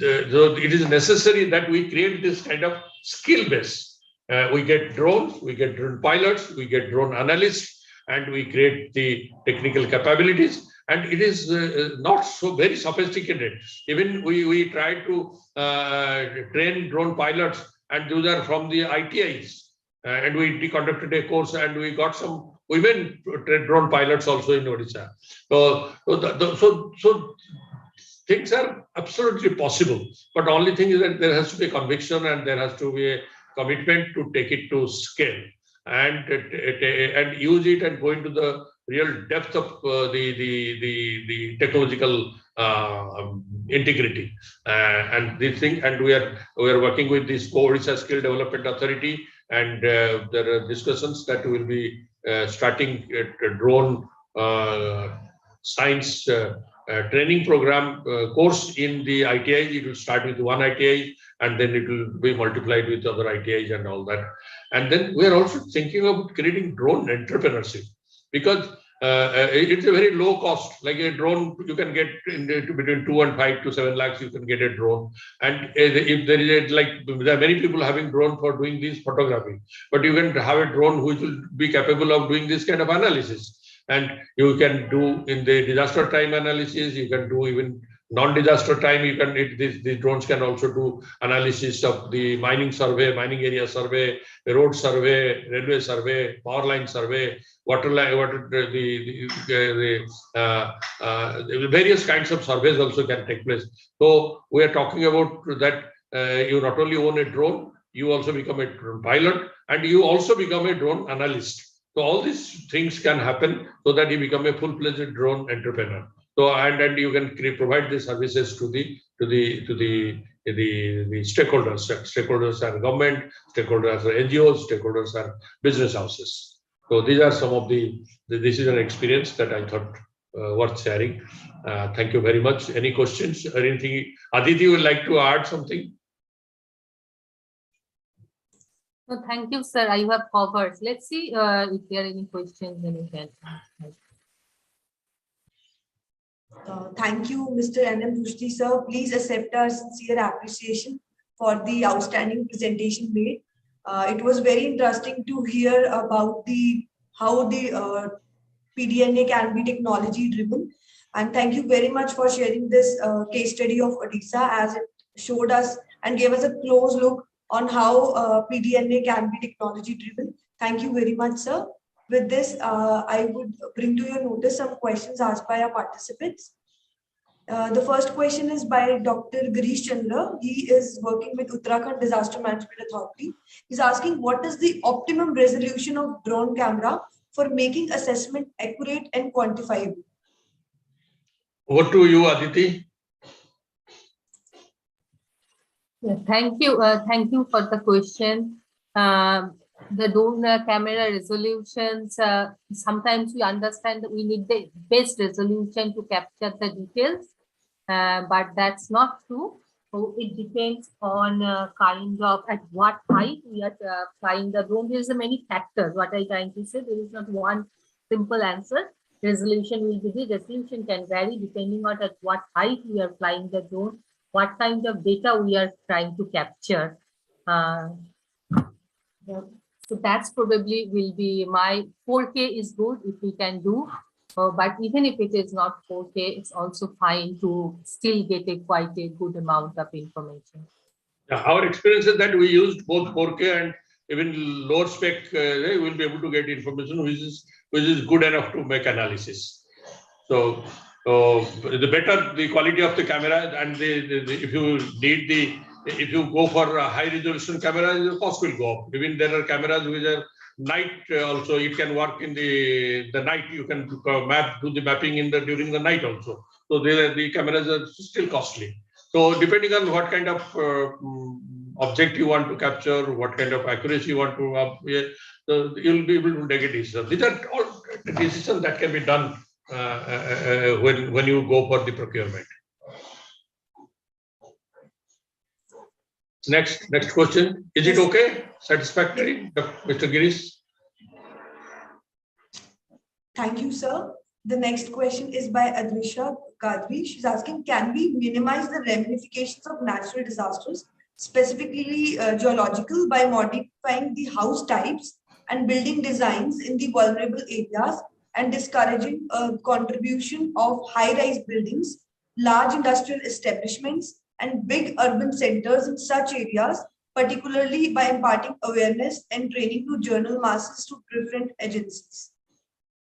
S5: it is necessary that we create this kind of skill base. We get drones, we get drone pilots, we get drone analysts, and we create the technical capabilities. And it is not so very sophisticated. Even we try to train drone pilots, and those are from the ITIs. And we conducted a course, and we got some women drone pilots also in Odisha. So things are absolutely possible. But the only thing is that there has to be a conviction, and there has to be a commitment to take it to scale and use it and go into the real depth of the technological integrity and this thing. And we are working with this Odisha Skill Development Authority, and there are discussions that will be starting a drone science training program course in the ITIs. It will start with one ITI, and then it will be multiplied with other ITIs and all that. And then we are also thinking of creating drone entrepreneurship, because it's a very low cost. Like a drone, you can get between 2 and 5 to 7 lakhs. You can get a drone, and if there is there are many people having drone for doing this photography, but you can have a drone which will be capable of doing this kind of analysis. And you can do in the disaster time analysis. You can do even non-disaster time. You can these drones can also do analysis of the mining survey, mining area survey, road survey, railway survey, power line survey, water line, various kinds of surveys also can take place. So we are talking about that you not only own a drone, you also become a drone pilot, and you also become a drone analyst. So all these things can happen so that you become a full-fledged drone entrepreneur. So and you can provide the services to the stakeholders. Stakeholders are government, stakeholders are NGOs, stakeholders are business houses. So these are some of this is an experience that I thought worth sharing. Thank you very much. Any questions or anything? Aditi would like to add something?
S7: No, thank you, sir. I have covered. Let's see if there are any questions. Then we can.
S1: Thank you, Mr. N.M. Rushdi, sir. Please accept our sincere appreciation for the outstanding presentation made. It was very interesting to hear about how the PDNA can be technology driven. And thank you very much for sharing this case study of Odisha, as it showed us and gave us a close look on how PDNA can be technology driven. Thank you very much, sir. With this, I would bring to your notice some questions asked by our participants. The first question is by Dr. Girish Chandra. He is working with Uttarakhand Disaster Management Authority. He's asking, what is the optimum resolution of drone camera for making assessment accurate and quantifiable?
S5: Over to you, Aditi.
S7: Yeah, thank you. Thank you for the question. the drone camera resolutions, sometimes we understand that we need the best resolution to capture the details, but that's not true. So it depends on kind of at what height we are flying the drone. There's many factors. What I'm trying to say, there is not one simple answer. Resolution will be the resolution can vary depending on at what height we are flying the drone, what kind of data we are trying to capture. So that's probably will be my 4K is good if we can do, but even if it is not 4K, it's also fine to still get quite a good amount of information.
S5: Yeah, our experience is that we used both 4K and even lower spec, we will be able to get information which is good enough to make analysis. So the better the quality of the camera, and if you go for a high resolution camera, the cost will go up. Even there are cameras which are night also, it can work in the night. You can do the mapping during the night also. So the cameras are still costly. So depending on what kind of object you want to capture, what kind of accuracy you want to so you'll be able to take a decision. These are all decisions that can be done when you go for the procurement. Next question. Is it okay? Satisfactory, Mr. Girish?
S1: Thank you, sir. The next question is by Adrisha Kadri. She's asking, can we minimize the ramifications of natural disasters, specifically geological, by modifying the house types and building designs in the vulnerable areas and discouraging contribution of high-rise buildings, large industrial establishments, and big urban centers in such areas, particularly by imparting awareness and training to journal masses to different agencies?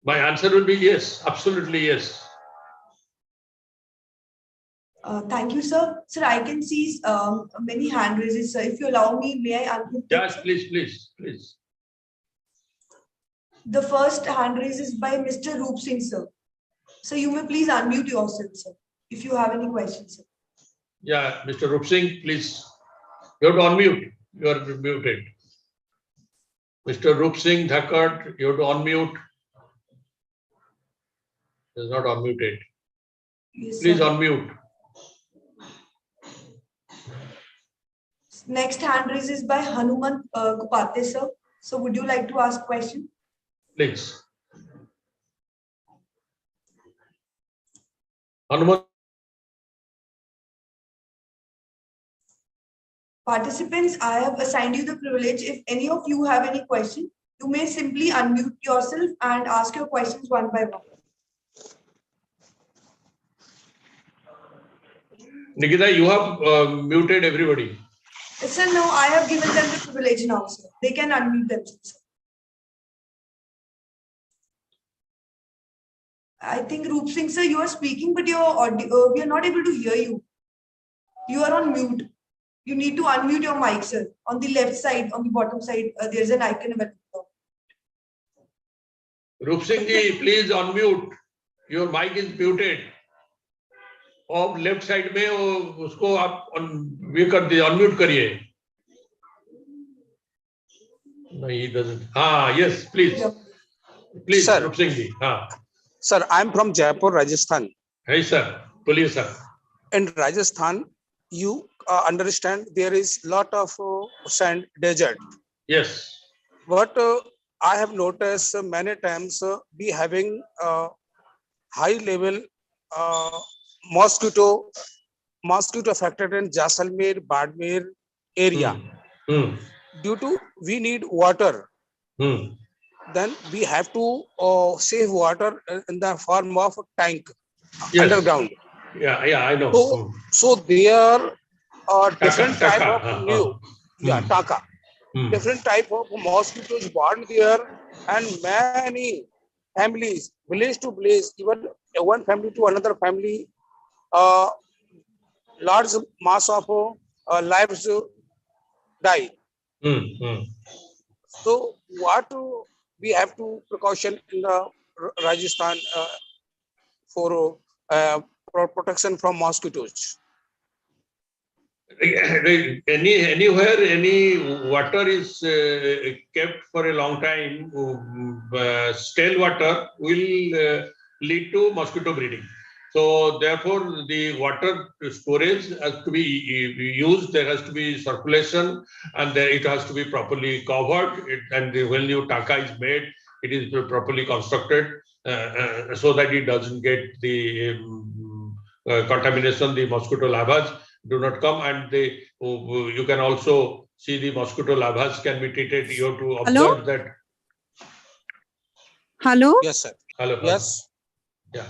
S5: My answer will be yes, absolutely yes.
S1: Thank you, sir. Sir, I can see many hand raises, sir. If you allow me, may I unmute?
S5: Yes, please.
S1: The first hand raise is by Mr. Roop Singh, sir. So you may please unmute yourself, sir, if you have any questions, sir.
S5: Yeah, Mr. Roop Singh, please. You have to unmute. You are muted. Mr. Roop Singh Thakkar, you have to unmute. He is not unmuted.
S1: Yes,
S5: please
S1: sir.
S5: unmute.
S1: Next hand raise is by Hanuman Kupate, sir. So would you like to ask question?
S5: Please. Hanuman.
S1: Participants, I have assigned you the privilege. If any of you have any question, you may simply unmute yourself and ask your questions one by one.
S5: Nikita, you have muted everybody.
S1: Sir, no, I have given them the privilege now, sir. They can unmute themselves, sir. I think Roop Singh, sir, you are speaking, but your audio, we are not able to hear you. You are on mute. You need to unmute your mic, sir. On the left side, on the bottom side, there's an icon about it.
S5: Roop Singh ji, please unmute. Your mic is muted. और left side में उसको आप ये कर दिए, unmute करिए. नहीं, he doesn't. Yes, please. Sir. Rup Singh ji.
S8: Sir, I'm from Jaipur, Rajasthan.
S5: Hey, sir. Please, sir.
S8: In Rajasthan, you understand there is lot of sand desert.
S5: Yes.
S8: But I have noticed many times we having high level mosquito affected in Jaisalmer, Badmer area. Due to we need water, then we have to save water in the form of tank underground.
S5: Yeah, I know.
S8: So there are different type of new taka. Different type of mosquitoes born there, and many families, village to village, even one family to another family, large mass of lives die. So what we have to precaution in the Rajasthan for protection from mosquitoes?
S5: Anywhere any water is kept for a long time, stale water will lead to mosquito breeding. So therefore, the water storage has to be used. There has to be circulation, and it has to be properly covered. And when your taka is made, it is properly constructed so that it doesn't get the contamination. The mosquito larvae do not come, and you can also see the mosquito larvae can be treated. You have to observe that.
S9: Hello.
S8: Yes, sir.
S5: Hello.
S8: Yes.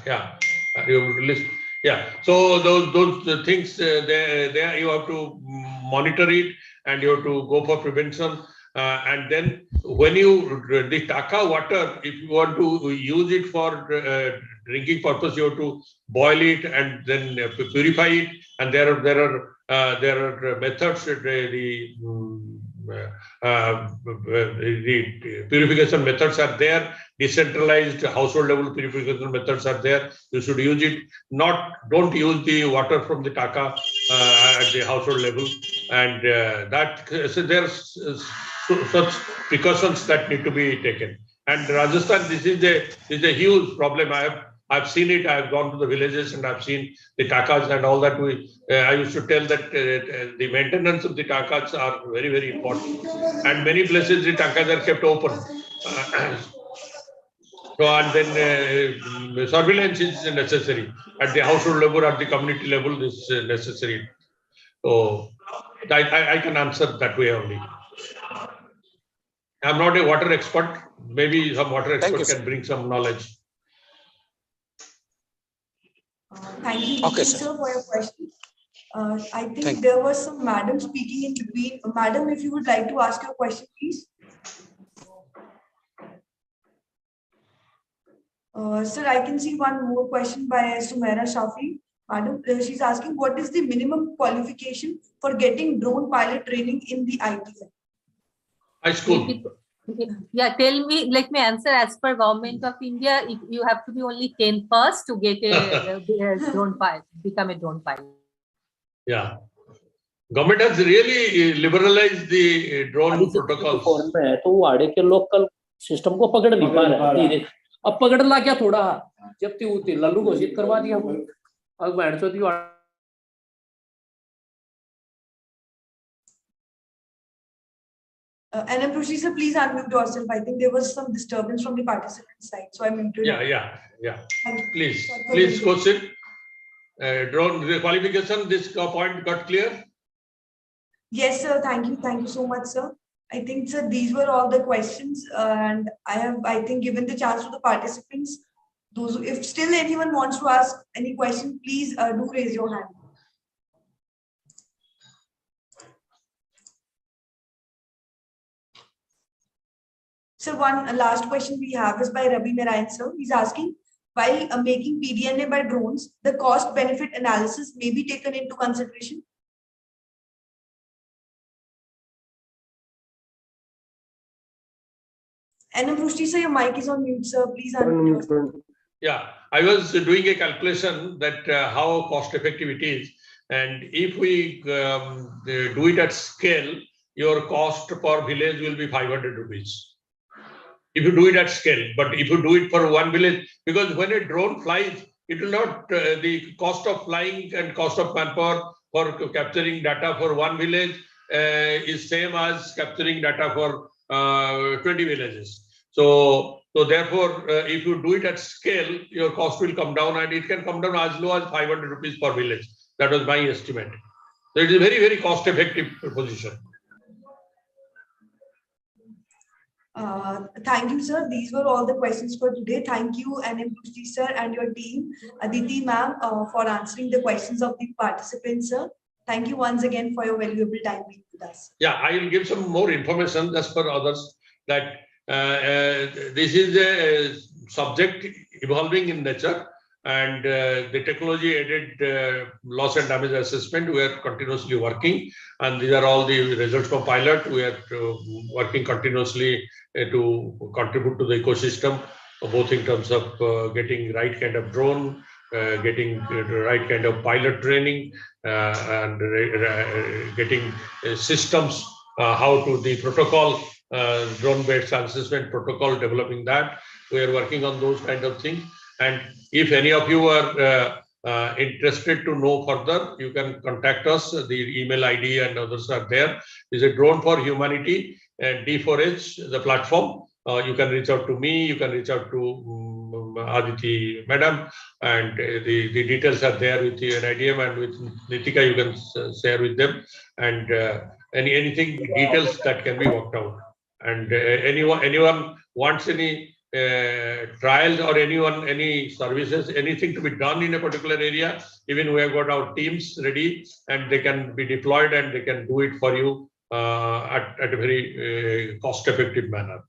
S5: Yeah. You listen. Yeah. So those things there you have to monitor it, and you have to go for prevention. And then when the taka water, if you want to use it for drinking purpose, you have to boil it and then purify it. And there are methods. The purification methods are there. Decentralized household level purification methods are there. You should use it. Don't use the water from the taka at the household level. And so there's such precautions that need to be taken. And Rajasthan, this is a huge problem. I've seen it. I've gone to the villages and I've seen the takas and all that. I used to tell that the maintenance of the takas are very, very important. And many places the takas are kept open. So and then surveillance is necessary at the household level, at the community level. This is necessary. So I can answer that way only. I'm not a water expert. Maybe some water expert can bring some knowledge.
S1: Thank you,
S8: Okay,
S1: sir, for your question. I think there was some madam speaking in between. Madam, if you would like to ask your question, please. Sir, I can see one more question by Sumaira Shafi. Madam, she's asking, what is the minimum qualification for getting drone pilot training in the IT sector?
S5: High school.
S7: Yeah, let me answer. As per Government of India, you have to be only 10 first to get a drone pilot, become a drone pilot.
S5: Yeah. Government has really liberalized the drone protocols.
S10: तो वो आड़े के local system को पकड़ नहीं पा रहे धीरे अब पकड़ना क्या थोड़ा जब ती लल्लू घोषित करवा दिया अब बैठ चो
S1: And Prushi, sir, please unmute yourself. I think there was some disturbance from the participant side, so I'm muted.
S5: Yeah. Please question. Drone the qualification. This point got clear.
S1: Yes, sir. Thank you so much, sir. I think, sir, these were all the questions, and I think, given the chance to the participants. If still anyone wants to ask any question, please do raise your hand. So one last question we have is by Ravi Narayan, sir. He's asking, while making PDNA by drones, the cost-benefit analysis may be taken into consideration? And Prushti, sir, your mic is on mute, sir. Please unmute.
S5: Yeah, I was doing a calculation that how cost-effective it is. And if we do it at scale, your cost per village will be 500 rupees. If you do it at scale, but if you do it for one village, because when a drone flies, it will not, the cost of flying and cost of manpower for capturing data for one village is same as capturing data for 20 villages. So therefore, if you do it at scale, your cost will come down, and it can come down as low as 500 rupees per village. That was my estimate. So it is a very, very cost-effective proposition.
S1: Thank you, sir. These were all the questions for today. Thank you, NM Prushti, sir, and your team, Aditi ma'am, for answering the questions of the participants, sir. Thank you once again for your valuable time being with us. Yeah,
S5: I will give some more information just for others that this is a subject evolving in nature, and the technology-aided loss and damage assessment, we are continuously working, and these are all the results from pilot. We are working continuously to contribute to the ecosystem, both in terms of getting right kind of drone, getting the right kind of pilot training, and getting systems, how to the protocol, drone-based assessment protocol, developing that. We are working on those kind of things. And if any of you are interested to know further, you can contact us. The email ID and others are there. Is a Drone for Humanity and D4H, the platform. You can reach out to me. You can reach out to Aditi Madam, and the details are there with the NIDM, and with Nitika you can share with them, and anything details that can be worked out. And anyone wants any trials or any services, anything to be done in a particular area, even we have got our teams ready and they can be deployed and they can do it for you at a very cost-effective manner.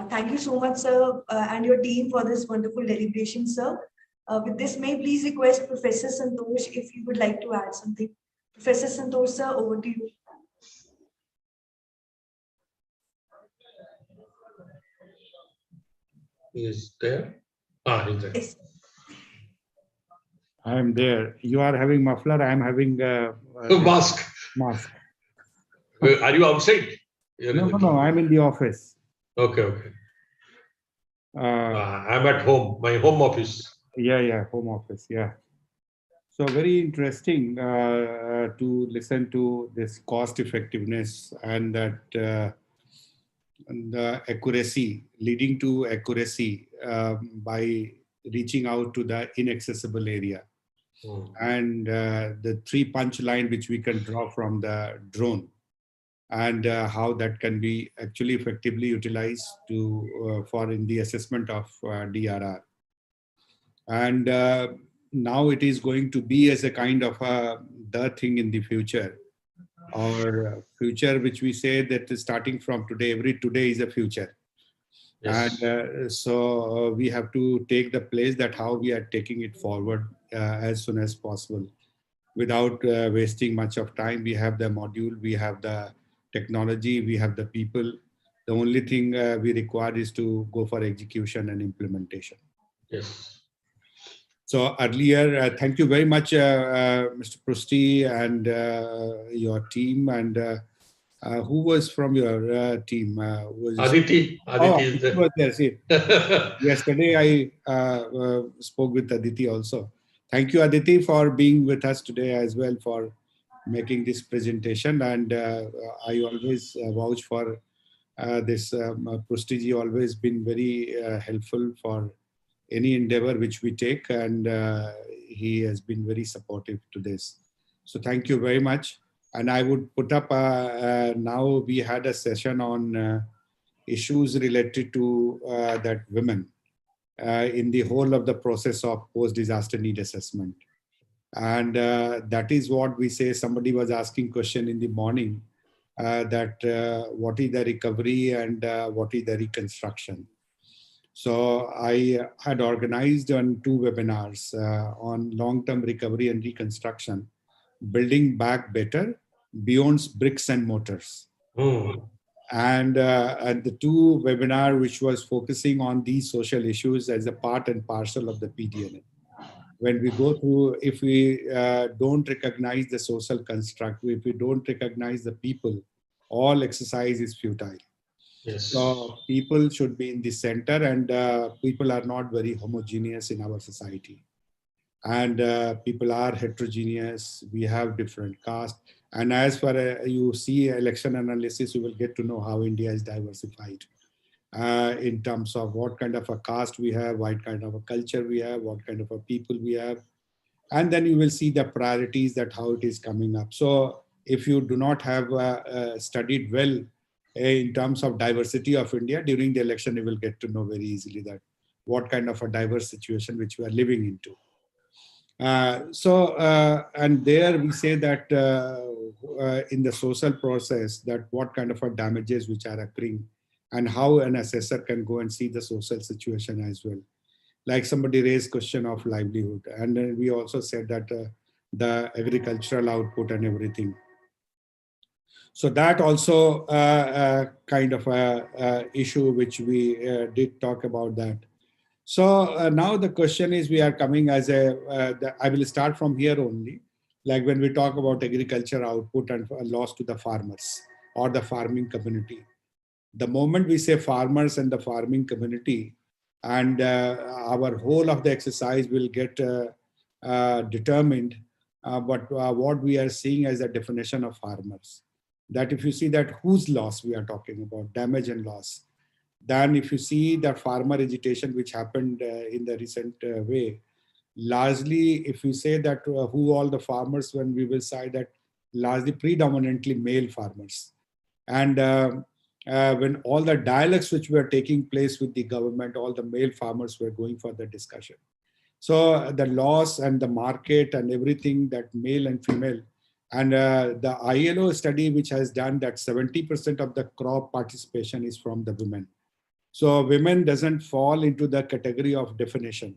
S1: Thank you so much, sir, and your team for this wonderful deliberation, sir. With this, may I please request Professor Santosh if you would like to add something. Professor Santosh, sir, over to you.
S5: Is there? Is there?
S1: Yes.
S4: I am there. You are having muffler. I am having
S5: mask.
S4: Mask.
S5: Are you outside?
S4: No. I am in the office.
S5: Okay. I'm at home. My home office.
S4: Yeah, home office. Yeah. So very interesting to listen to this cost effectiveness and that the accuracy, leading to accuracy by reaching out to the inaccessible area. And the 3 punchline which we can draw from the drone, and how that can be actually effectively utilized to for in the assessment of DRR. And now it is going to be as a kind of the thing in the future, or future which we say that is starting from today. Every today is a future. Yes. And so we have to take the place that how we are taking it forward as soon as possible without wasting much of time. We have the module, we have the technology, we have the people. The only thing we require is to go for execution and implementation.
S5: Yes.
S4: So earlier, thank you very much, Mr. Prusti and your team. And who was from your team? Was
S5: Aditi.
S4: Aditi was there. See, yesterday I spoke with Aditi also. Thank you, Aditi, for being with us today as well, for making this presentation. And I always vouch for this. Prustiji always been very helpful for any endeavor which we take, and he has been very supportive to this. So thank you very much. And I would put up, now we had a session on issues related to that women in the whole of the process of post-disaster need assessment. And that is what we say. Somebody was asking question in the morning that what is the recovery and what is the reconstruction. So I had organized on 2 webinars on long-term recovery and reconstruction, building back better beyond bricks and mortars. And the 2 webinar which was focusing on these social issues as a part and parcel of the PDNA. When we go through, if we don't recognize the social construct, if we don't recognize the people, all exercise is futile.
S5: Yes.
S4: So people should be in the center, and people are not very homogeneous in our society. And people are heterogeneous. We have different castes. And as far as you see election analysis, you will get to know how India is diversified in terms of what kind of a caste we have, what kind of a culture we have, what kind of a people we have. And then you will see the priorities, that how it is coming up. So if you do not have studied well in terms of diversity of India during the election, you will get to know very easily that what kind of a diverse situation which we are living into. And there we say that in the social process, that what kind of a damages which are occurring, and how an assessor can go and see the social situation as well. Like somebody raised question of livelihood. And then we also said that the agricultural output and everything. So that also kind of a issue which we did talk about that. So now the question is, we are coming as I will start from here only. Like when we talk about agriculture output and loss to the farmers or the farming community. The moment we say farmers and the farming community, and our whole of the exercise will get determined, but what we are seeing as a definition of farmers. That if you see that whose loss we are talking about, damage and loss. Then if you see the farmer agitation which happened in the recent way, largely if we say that who all the farmers, when we will say that largely predominantly male farmers. And when all the dialogues which were taking place with the government, all the male farmers were going for the discussion. So the loss and the market and everything, that male and female, and the ILO study which has done that 70% of the crop participation is from the women. So women doesn't fall into the category of definition.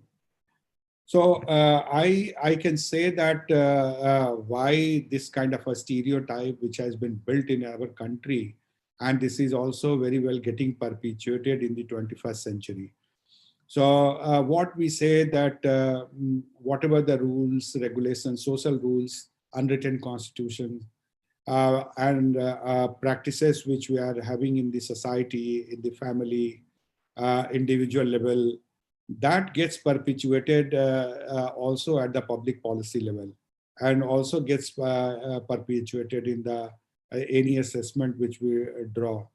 S4: So I can say that why this kind of a stereotype which has been built in our country, and this is also very well getting perpetuated in the 21st century. So what we say that whatever the rules, regulations, social rules, unwritten constitution, and practices which we are having in the society, in the family, individual level, that gets perpetuated also at the public policy level, and also gets perpetuated in the any assessment which we draw.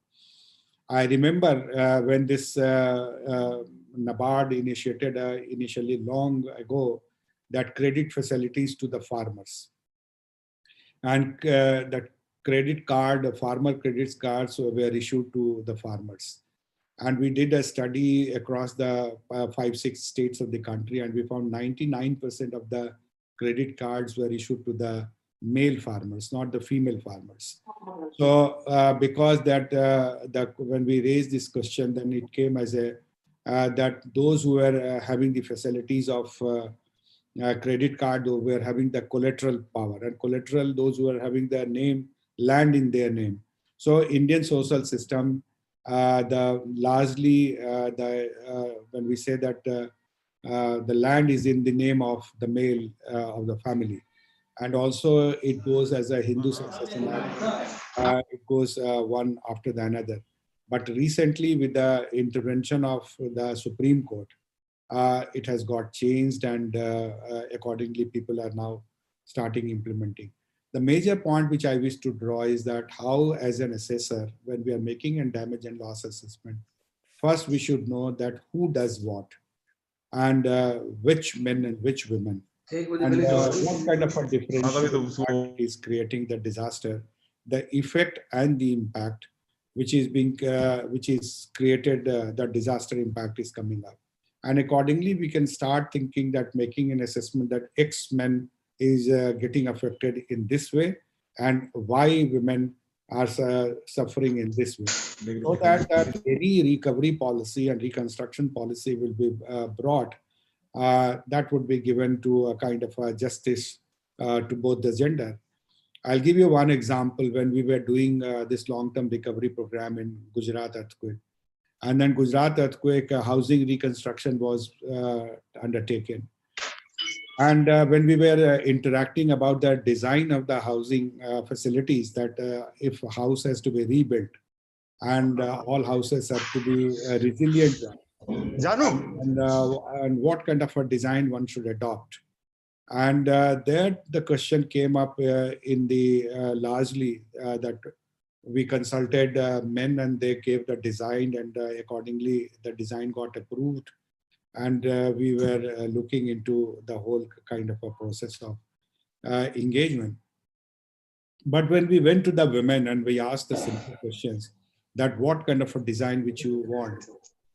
S4: I remember when this NABARD initiated initially long ago that credit facilities to the farmers, and that credit card, farmer credit cards were issued to the farmers. And we did a study across the 5-6 states of the country, and we found 99% of the credit cards were issued to the male farmers, not the female farmers. So because that when we raised this question, then it came as a that those who were having the facilities of credit card were having the collateral power, and collateral, those who are having their name, land in their name. So Indian social system, largely when we say that the land is in the name of the male of the family, and also it goes as a Hindu succession line, it goes one after the another. But recently, with the intervention of the Supreme Court, it has got changed, and accordingly people are now starting implementing. The major point which I wish to draw is that how, as an assessor, when we are making a damage and loss assessment, first we should know that who does what, and which men and which women, and what kind of a differential is creating the disaster, the effect and the impact which is being which is created, the disaster impact is coming up. And accordingly, we can start thinking that making an assessment that X men is getting affected in this way, and why women are suffering in this way. So that any recovery policy and reconstruction policy will be brought, that would be given to a kind of a justice to both the gender. I'll give you one example. When we were doing this long-term recovery program in Gujarat earthquake, and then Gujarat earthquake housing reconstruction was undertaken. And when we were interacting about the design of the housing facilities, that if a house has to be rebuilt, and all houses have to be resilient, and what kind of a design one should adopt. And there the question came up in the largely that we consulted men, and they gave the design, and accordingly the design got approved. And we were looking into the whole kind of a process of engagement. But when we went to the women and we asked the simple questions, that what kind of a design which you want,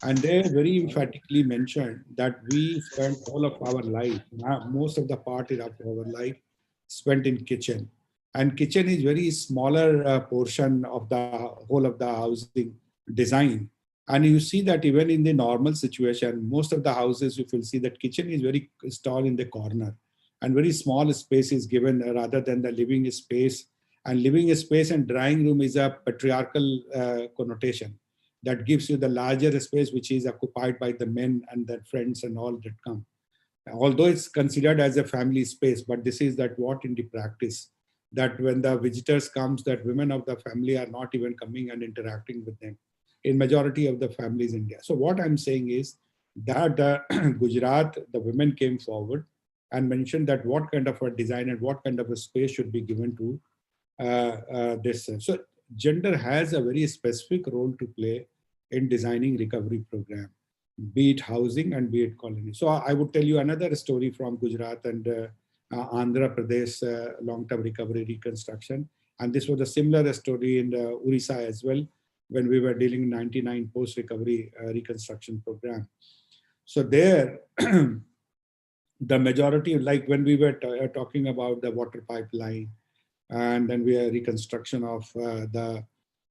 S4: and they very emphatically mentioned that we spent all of our life, most of the part of our life spent in kitchen. And kitchen is very smaller portion of the whole of the housing design. And you see that even in the normal situation, most of the houses, you will see that kitchen is very installed in the corner, and very small space is given rather than the living space. And living space and drawing room is a patriarchal connotation. that gives you the larger space which is occupied by the men and their friends and all that come. Although it's considered as a family space, but this is that what in the practice, that when the visitors comes, that women of the family are not even coming and interacting with them in majority of the families in India. So what I'm saying is that Gujarat, the women came forward and mentioned that what kind of a design and what kind of a space should be given to this. So gender has a very specific role to play in designing recovery program, be it housing and be it colony. So I would tell you another story from Gujarat and Andhra Pradesh long-term recovery reconstruction. And this was a similar story in Orissa as well, when we were dealing in 99 post-recovery reconstruction program. So there, the majority, like when we were talking about the water pipeline, and then we are reconstruction of the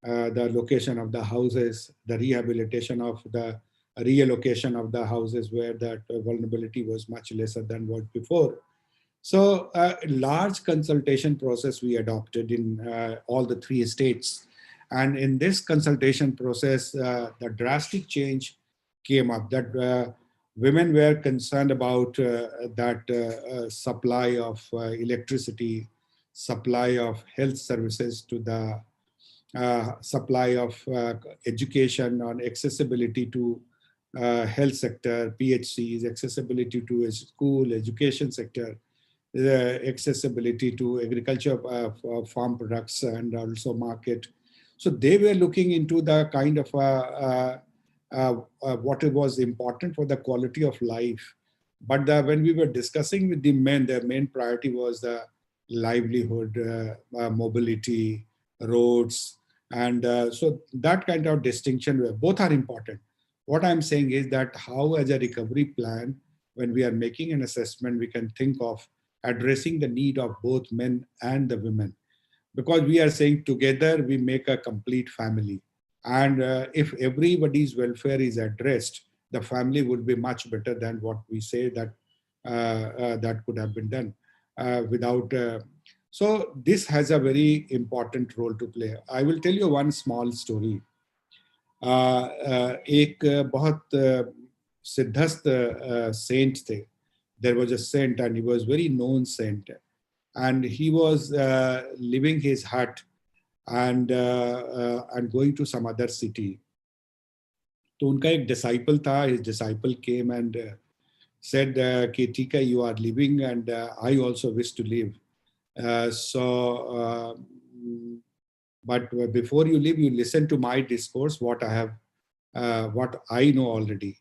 S4: location of the houses, the rehabilitation of the reallocation of the houses where that vulnerability was much lesser than what before. So a large consultation process we adopted in all the 3 states. And in this consultation process, the drastic change came up that women were concerned about that supply of electricity, supply of health services to the supply of education on accessibility to health sector, PHCs, accessibility to a school, education sector, accessibility to agriculture, farm products, and also market. So they were looking into the kind of what was important for the quality of life. But when we were discussing with the men, their main priority was the livelihood, mobility, roads. And so that kind of distinction, both are important. What I'm saying is that how as a recovery plan, when we are making an assessment, we can think of addressing the need of both men and the women. Because we are saying together we make a complete family. And if everybody's welfare is addressed, the family would be much better than what we say that that could have been done without. So this has a very important role to play. I will tell you one small story. एक बहुत सिद्धस्त saint थे. There was a saint and he was very known saint. And he was leaving his hut and going to some other city. तो उनका एक disciple था. His disciple came and said कि ठीक है, you are leaving and I also wish to leave. But before you leave, you listen to my discourse, what I know already.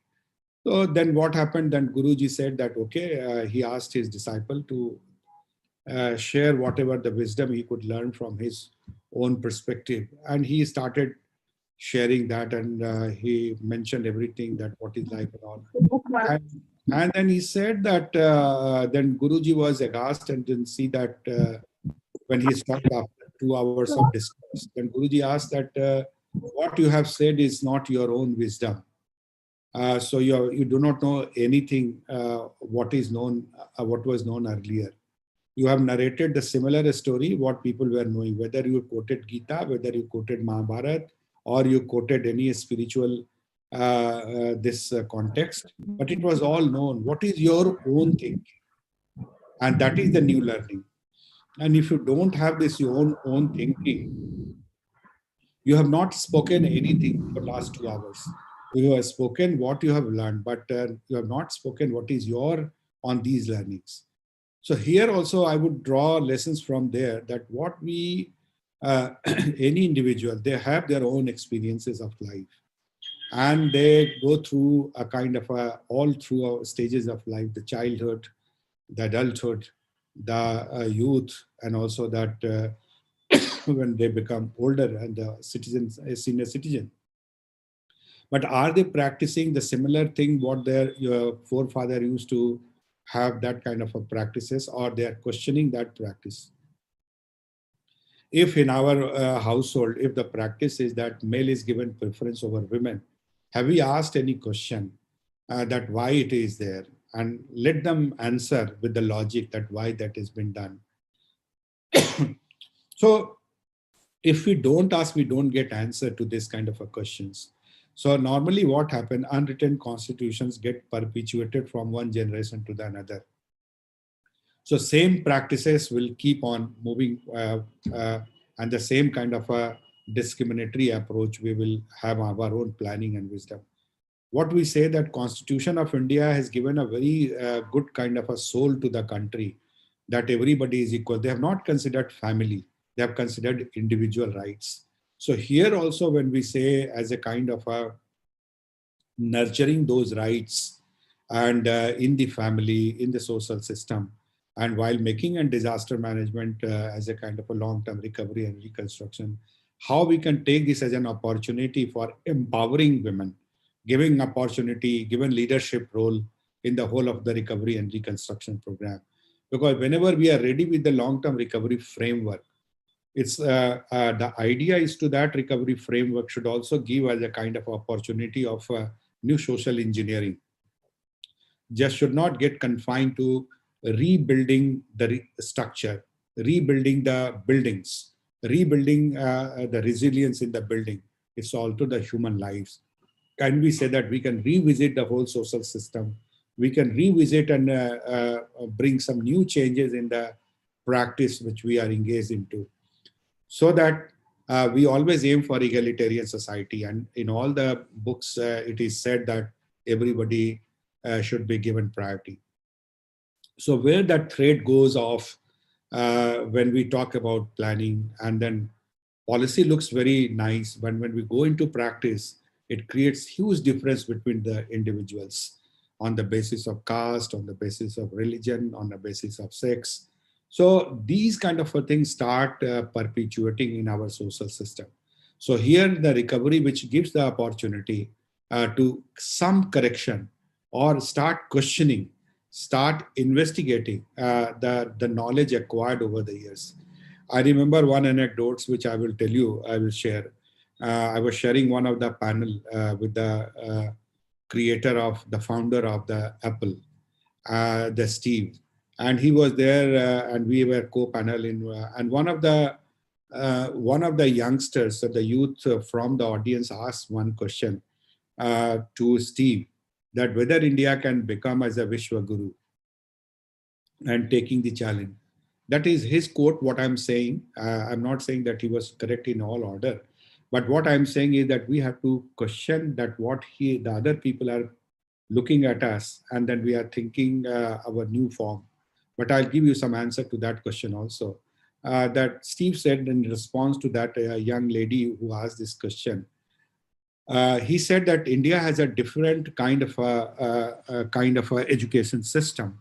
S4: So then what happened? Then Guruji said that, okay, he asked his disciple to share whatever the wisdom he could learn from his own perspective. And he started sharing that, and he mentioned everything, that what is life and all. And then he said that then Guruji was aghast and didn't see that when he stopped after 2 hours of discourse. Then Guruji asked that what you have said is not your own wisdom. So you do not know anything what was known earlier. You have narrated the similar story, what people were knowing, whether you quoted Gita, whether you quoted Mahabharata, or you quoted any spiritual context, but it was all known. What is your own thinking? And that is the new learning. And if you don't have this your own thinking, you have not spoken anything for the last 2 hours. You have spoken what you have learned, but you have not spoken what is your on these learnings. So here also I would draw lessons from there, that what we, any individual, they have their own experiences of life. And they go through a kind of all through stages of life, the childhood, the adulthood, the youth, and also that when they become older and the citizens, a senior citizen. But are they practicing the similar thing what your forefather used to have, that kind of a practices, or they are questioning that practice? If in our household, if the practice is that male is given preference over women, have we asked any question that why it is there? And let them answer with the logic that why that has been done. So if we don't ask, we don't get answer to this kind of questions. So normally what happens, unwritten constitutions get perpetuated from one generation to the another. So same practices will keep on moving and the same kind of a discriminatory approach we will have our own planning and wisdom. What we say that Constitution of India has given a very good kind of a soul to the country, that everybody is equal. They have not considered family, they have considered individual rights. So here also when we say as a kind of a nurturing those rights and in the family, in the social system, and while making a disaster management as a kind of a long-term recovery and reconstruction, how we can take this as an opportunity for empowering women, giving opportunity, given leadership role in the whole of the recovery and reconstruction program. Because whenever we are ready with the long-term recovery framework, it's the idea is to that recovery framework should also give us a kind of opportunity of new social engineering. Just should not get confined to rebuilding the structure, rebuilding the buildings, rebuilding the resilience in the building. It's also the human lives. Can we say that we can revisit the whole social system? We can revisit and bring some new changes in the practice which we are engaged into, so that we always aim for egalitarian society. And in all the books, it is said that everybody should be given priority. So where that thread goes off when we talk about planning, and then policy looks very nice, when we go into practice, it creates huge difference between the individuals on the basis of caste, on the basis of religion, on the basis of sex. So these kind of things start perpetuating in our social system. So here the recovery, which gives the opportunity to some correction or start questioning, start investigating the knowledge acquired over the years. I remember one anecdote which I will tell you, I will share. I was sharing one of the panel with the creator of, the founder of the Apple, the Steve. And he was there and we were co-panel in, and one of the youngsters, the youth from the audience asked one question to Steve, that whether India can become as a Vishwa Guru and taking the challenge. That is his quote, what I'm saying. I'm not saying that he was correct in all order, but what I'm saying is that we have to question that what the other people are looking at us, and then we are thinking our new form. But I'll give you some answer to that question also. That Steve said in response to that young lady who asked this question, he said that India has a different kind of a education system,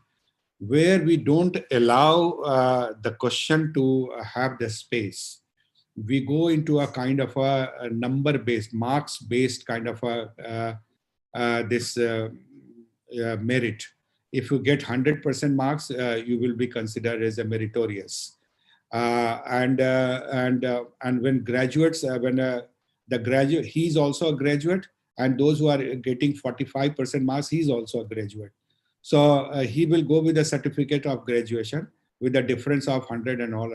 S4: where we don't allow the question to have the space. We go into a kind of a number-based, marks-based kind of merit. If you get 100% marks, you will be considered as a meritorious. And when graduates, the graduate, he's also a graduate, and those who are getting 45% marks, he's also a graduate. So he will go with a certificate of graduation with a difference of 100 and all.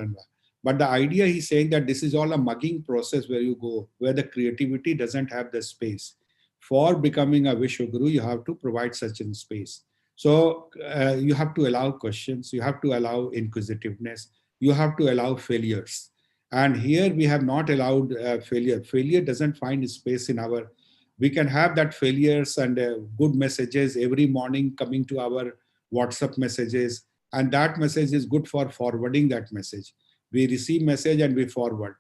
S4: But the idea, he's saying that this is all a mugging process where you go, where the creativity doesn't have the space. For becoming a Vishwa Guru, you have to provide such a space. So you have to allow questions, you have to allow inquisitiveness, you have to allow failures. And here we have not allowed failure. Failure doesn't find space in our, we can have that failures and good messages every morning coming to our WhatsApp messages. And that message is good for forwarding that message. We receive message and we forward.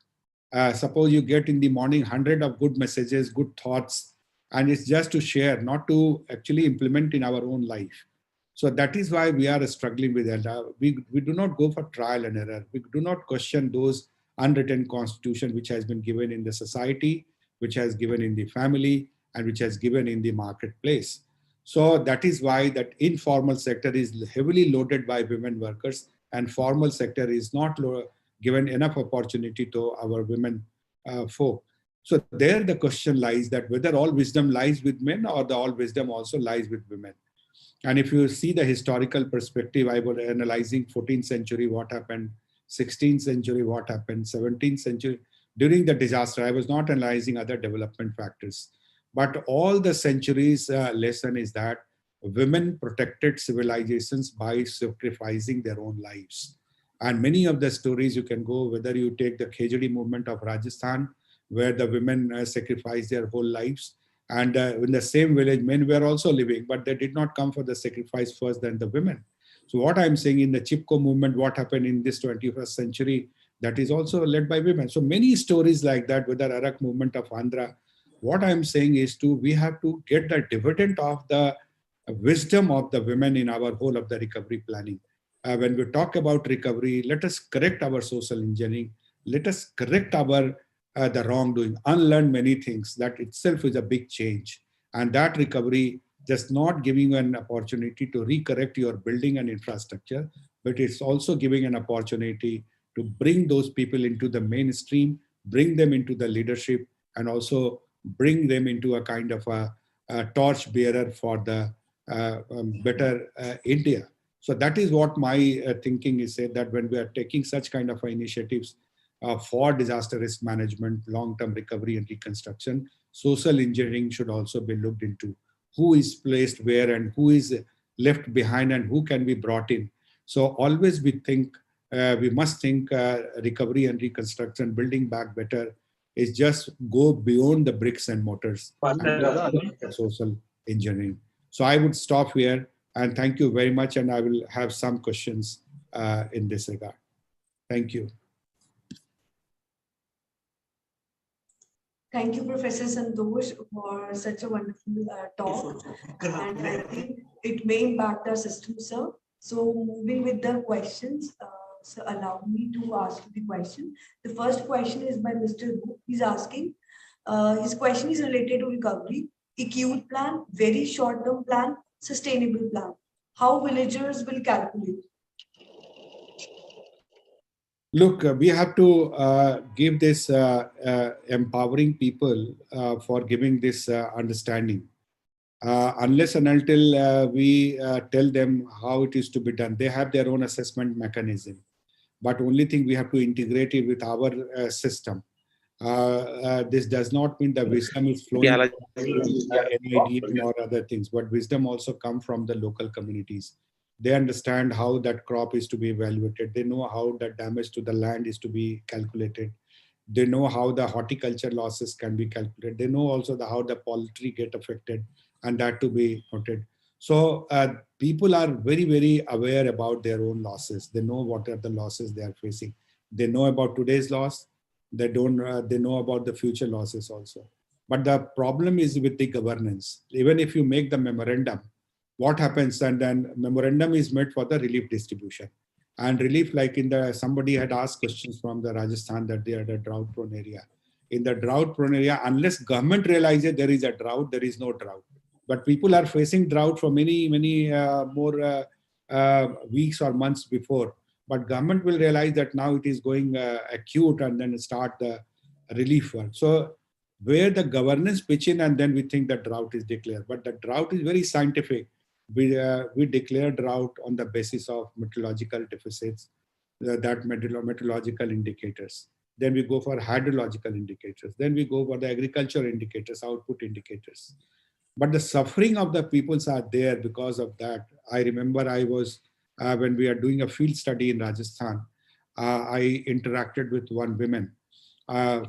S4: Suppose you get in the morning 100 of good messages, good thoughts, and it's just to share, not to actually implement in our own life. So that is why we are struggling with that. We do not go for trial and error. We do not question those unwritten constitution which has been given in the society, which has given in the family, and which has given in the marketplace. So that is why that informal sector is heavily loaded by women workers, and formal sector is not given enough opportunity to our women folk. So there the question lies that whether all wisdom lies with men or the all wisdom also lies with women. And if you see the historical perspective, I was analyzing 14th century, what happened, 16th century, what happened, 17th century. During the disaster, I was not analyzing other development factors. But all the centuries lesson is that women protected civilizations by sacrificing their own lives. And many of the stories you can go, whether you take the Khejdi movement of Rajasthan, where the women sacrificed their whole lives. And in the same village, men were also living, but they did not come for the sacrifice first, then the women. So what I'm saying in the Chipko movement, what happened in this 21st century, that is also led by women. So many stories like that, with the Arak movement of Andhra. What I'm saying is we have to get the dividend of the wisdom of the women in our whole of the recovery planning. When we talk about recovery, let us correct our social engineering. Let us correct our the wrongdoing, unlearn many things. That itself is a big change. And that recovery just not giving you an opportunity to recorrect your building and infrastructure, but it's also giving an opportunity to bring those people into the mainstream, bring them into the leadership, and also bring them into a kind of a torch bearer for the better India. So that is what my thinking is, said that when we are taking such kind of initiatives for disaster risk management, long-term recovery and reconstruction, social engineering should also be looked into. Who is placed where and who is left behind and who can be brought in. So always we must think recovery and reconstruction, building back better, is just go beyond the bricks and mortars and social engineering. So I would stop here and thank you very much. And I will have some questions in this regard. Thank you.
S1: Thank you, Professor Santosh, for such a wonderful talk. And I think it may impact our system, sir. So moving with the questions, so allow me to ask the question. The first question is by Mr. Ru. He's asking, his question is related to recovery, acute plan, very short-term plan, sustainable plan. How villagers will calculate?
S4: Look, we have to give this empowering people for giving this understanding. Unless and until we tell them how it is to be done, they have their own assessment mechanism. But only thing we have to integrate it with our system. This does not mean the wisdom is flowing from NIDM or other things, but wisdom also comes from the local communities. They understand how that crop is to be evaluated. They know how the damage to the land is to be calculated. They know how the horticulture losses can be calculated. They know also how the poultry get affected and that to be noted. So people are very, very aware about their own losses. They know what are the losses they are facing. They know about today's loss. They know about the future losses also. But the problem is with the governance. Even if you make the memorandum, what happens? And then memorandum is made for the relief distribution. And relief, like somebody had asked questions from the Rajasthan that they are a drought prone area. In the drought prone area, unless government realizes there is a drought, there is no drought. But people are facing drought for many more weeks or months before. But government will realize that now it is going acute and then start the relief work. So where the governance pitch in and then we think that drought is declared. But the drought is very scientific. We declare drought on the basis of meteorological deficits, that meteorological indicators. Then we go for hydrological indicators. Then we go for the agriculture indicators, output indicators. But the suffering of the peoples are there because of that. I remember I was, when we are doing a field study in Rajasthan, I interacted with one woman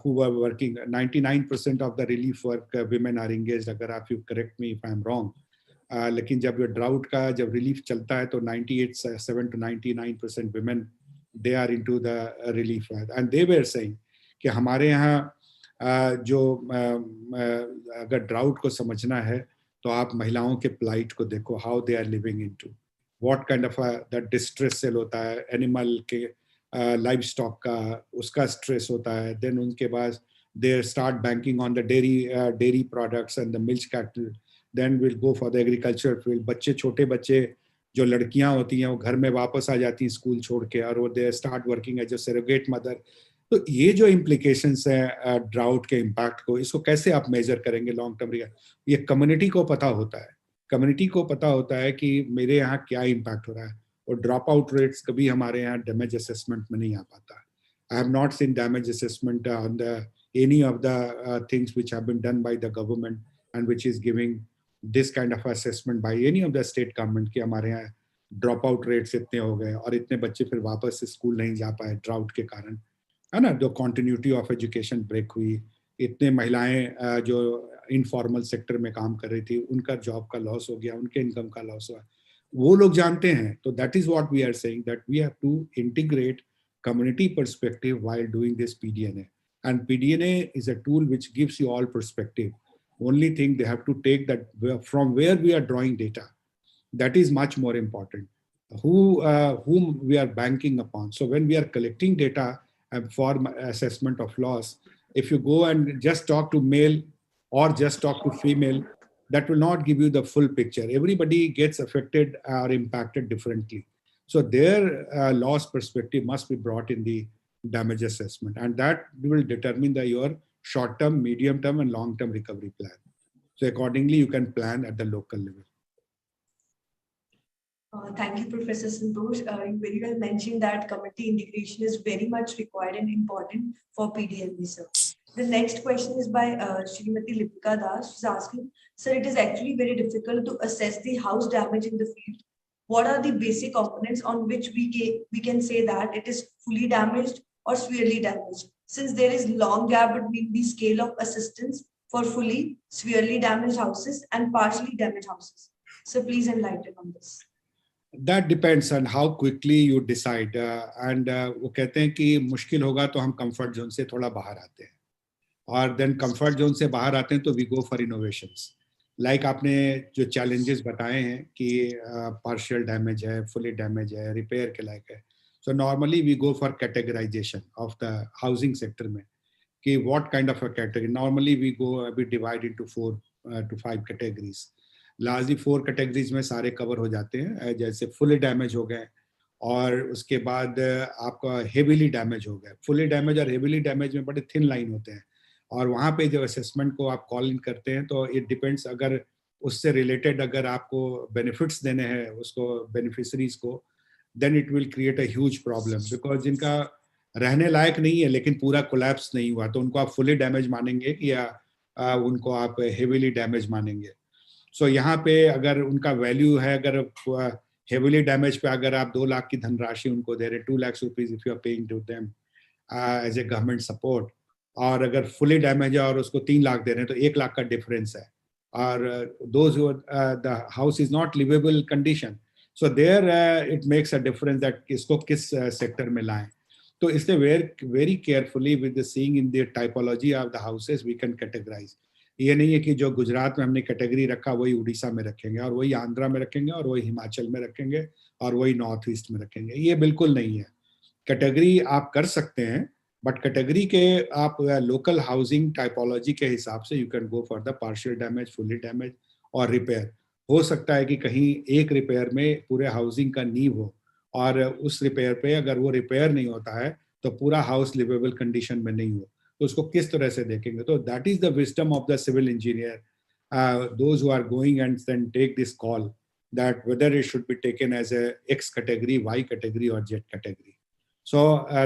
S4: who were working. 99% of the relief work women are engaged. Agar you correct me if I'm wrong. लेकिन जब drought का जब relief चलता है तो 98.7 to 99% women they are into the relief, and they were saying कि हमारे यहाँ जो अगर drought को समझना है तो आप महिलाओं के plight को देखो, how they are living into, what kind of the distress cell होता है, animal के livestock का उसका stress होता है, then उनके बाद they start banking on the dairy products and the milk cattle. Then we'll go for the agriculture field. बच्चे छोटे बच्चे जो लड़कियां होती हैं वो घर में वापस आ जाती हैं स्कूल छोड़ के और वो they start working as a surrogate mother. तो ये जो इम्प्लीकेशंस है ड्राउट के इम्पैक्ट को, इसको कैसे आप मेजर करेंगे लॉन्ग टर्म? ये कम्युनिटी को पता होता है. कम्युनिटी को पता होता है कि मेरे यहाँ क्या इम्पैक्ट हो रहा है. और ड्रॉप आउट रेट्स कभी हमारे यहाँ डैमेज असेसमेंट में नहीं आ पाता. I have not seen damage assessment on the any of the things which have been done by the government and which is giving this kind of assessment by any of the state government कि हमारे यहाँ drop out rates इतने हो गए और इतने बच्चे फिर वापस से स्कूल नहीं जा पाए ड्राउट के कारण, है ना, जो कॉन्टिन्यूटी ऑफ एजुकेशन ब्रेक हुई, इतने महिलाएं जो इनफॉर्मल सेक्टर में काम कर रही थी उनका जॉब का लॉस हो गया, उनके इनकम का लॉस हुआ, वो लोग जानते हैं. तो that is what we are saying that we have to integrate community perspective while doing this PDNA. And PDNA is a tool which gives you all perspective. Only thing they have to take that from where we are drawing data. That is much more important. Whom we are banking upon. So when we are collecting data for assessment of loss, if you go and just talk to male or just talk to female, that will not give you the full picture. Everybody gets affected or impacted differently. So their loss perspective must be brought in the damage assessment, and that will determine your short-term, medium-term, and long-term recovery plan. So accordingly, you can plan at the local level.
S1: Thank you, Professor Santosh. You very well mentioned that community integration is very much required and important for PDNA, sir. The next question is by Srimati Lipika Das. She's asking, sir, it is actually very difficult to assess the house damage in the field. What are the basic components on which we can say that it is fully damaged or severely damaged, since there is long gap between the scale of assistance for fully, severely damaged houses and partially damaged houses? So please enlighten on this.
S4: That depends on how quickly you decide. वो कहते हैं कि मुश्किल होगा तो हम comfort zone से थोड़ा बाहर आते हैं, और then comfort zone से बाहर आते हैं तो we go for innovations. Like आपने जो challenges बताए हैं कि partial damage है, fully damage है, repair के लायक है. So normally we go for categorization of the housing sector में कि what kind of a category. Normally we divide into 4 to 5 categories. Largely 4 categories में सारे cover हो जाते हैं, जैसे fully damage हो गए और उसके बाद आपका heavily damage हो गया. Fully damage और heavily damage में बड़े thin line होते हैं, और वहाँ पे जो असेसमेंट को आप कॉल इन करते हैं तो इट डिपेंड्स, अगर उससे रिलेटेड अगर आपको बेनिफिट्स देने हैं उसको बेनिफिशरीज को, then it will create a huge problem, because जिनका रहने लायक नहीं है लेकिन पूरा कोलैप्स नहीं हुआ तो उनको आप फुली डैमेज मानेंगे या उनको आप हेवीली डैमेज मानेंगे. सो यहाँ पे अगर उनका वैल्यू है, अगर हेवीली डैमेज पे अगर आप 2 लाख की धनराशि उनको दे रहे, 2 lakh rupees if you are paying to them as a government support, और अगर फुली डैमेज है और उसको 3 लाख दे रहे हैं तो 1 लाख का डिफरेंस है, और those the house is not liveable condition. So there it makes a difference that इसको किस सेक्टर में लाएं. तो इसलिए very carefully with seeing in the typology of the houses we can categorise. ये नहीं है कि जो गुजरात में हमने कैटेगरी रखा वही उड़ीसा में रखेंगे और वही आंध्रा में रखेंगे और वही हिमाचल में रखेंगे और वही नॉर्थ ईस्ट में रखेंगे. ये बिल्कुल नहीं है. कैटेगरी आप कर सकते हैं, बट कैटेगरी के आप लोकल हाउसिंग टाइपोलॉजी के हिसाब से you can go for the partial damage, fully damage और रिपेयर. हो सकता है कि कहीं एक रिपेयर में पूरे हाउसिंग का नींव हो और उस रिपेयर पे अगर वो रिपेयर नहीं होता है तो पूरा हाउस लिवेबल कंडीशन में नहीं हो, तो उसको किस तरह से देखेंगे. तो that is the wisdom of the civil engineer, those who are going and then take this call that whether it should be taken as a X category, Y category और Z category. So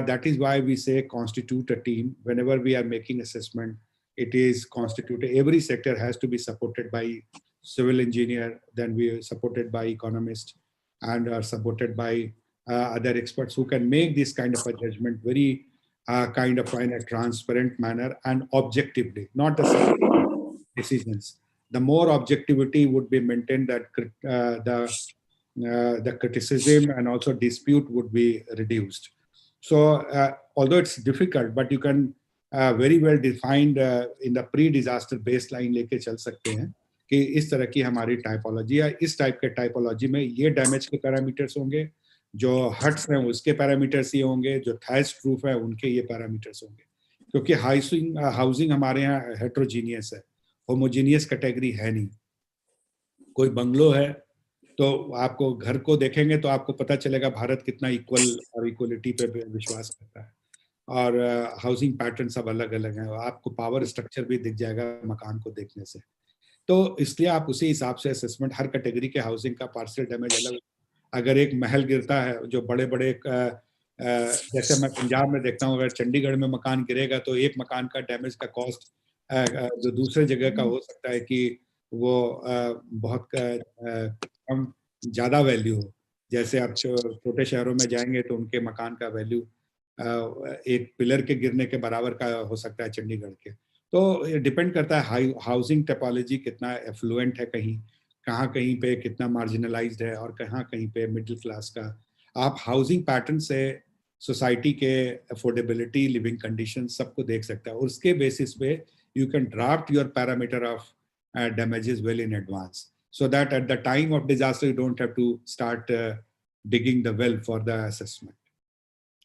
S4: that is why we say constitute a team. Whenever we are making assessment, it is constituted. Every sector has to be supported by civil engineer, then we are supported by economist, and are supported by other experts who can make this kind of a judgment very kind of in a transparent manner and objectively, not the decisions. The more objectivity would be maintained, that the criticism and also dispute would be reduced. So although it's difficult, but you can very well define in the pre-disaster baseline लेके चल सकते हैं कि इस तरह की हमारी typology है. इस टाइप के टाइपोलॉजी में ये डैमेज के पैरामीटर्स होंगे, जो हट्स हैं उसके पैरामीटर्स ये होंगे, जो थैच रूफ है उनके ये पैरामीटर्स होंगे, क्योंकि हाउसिंग हमारे यहाँ हेट्रोजीनियस है, होमोजीनियस कैटेगरी है नहीं. कोई बंगलो है तो आपको घर को देखेंगे तो आपको पता चलेगा भारत कितना इक्वल और इक्वलिटी पे विश्वास करता है, और हाउसिंग पैटर्न सब अलग अलग हैं. आपको पावर स्ट्रक्चर भी दिख जाएगा मकान को देखने से. तो इसलिए आप उसी हिसाब से असेसमेंट, हर कैटेगरी के हाउसिंग का पार्शियल डैमेज अलग. अगर एक महल गिरता है, जो बड़े बड़े जैसे मैं पंजाब में देखता हूँ, अगर चंडीगढ़ में मकान गिरेगा तो एक मकान का डैमेज का कॉस्ट जो दूसरे जगह का हो सकता है कि वो बहुत कम ज़्यादा वैल्यू हो। जैसे आप छोटे शहरों में जाएंगे तो उनके मकान का वैल्यू एक पिलर के गिरने के बराबर का हो सकता है चंडीगढ़ के। तो ये डिपेंड करता है हाउसिंग टेपोलॉजी कितना एफ्लुएंट है, कहाँ कहीं पे कितना मार्जिनलाइज्ड है और कहाँ कहीं पे मिडिल क्लास का। आप हाउसिंग पैटर्न से सोसाइटी के अफोर्डेबिलिटी, लिविंग कंडीशन सबको देख सकते हैं। उसके बेसिस पे you can draft your parameter of damages well in advance, so that at the time of disaster you don't have to start digging the well for the assessment.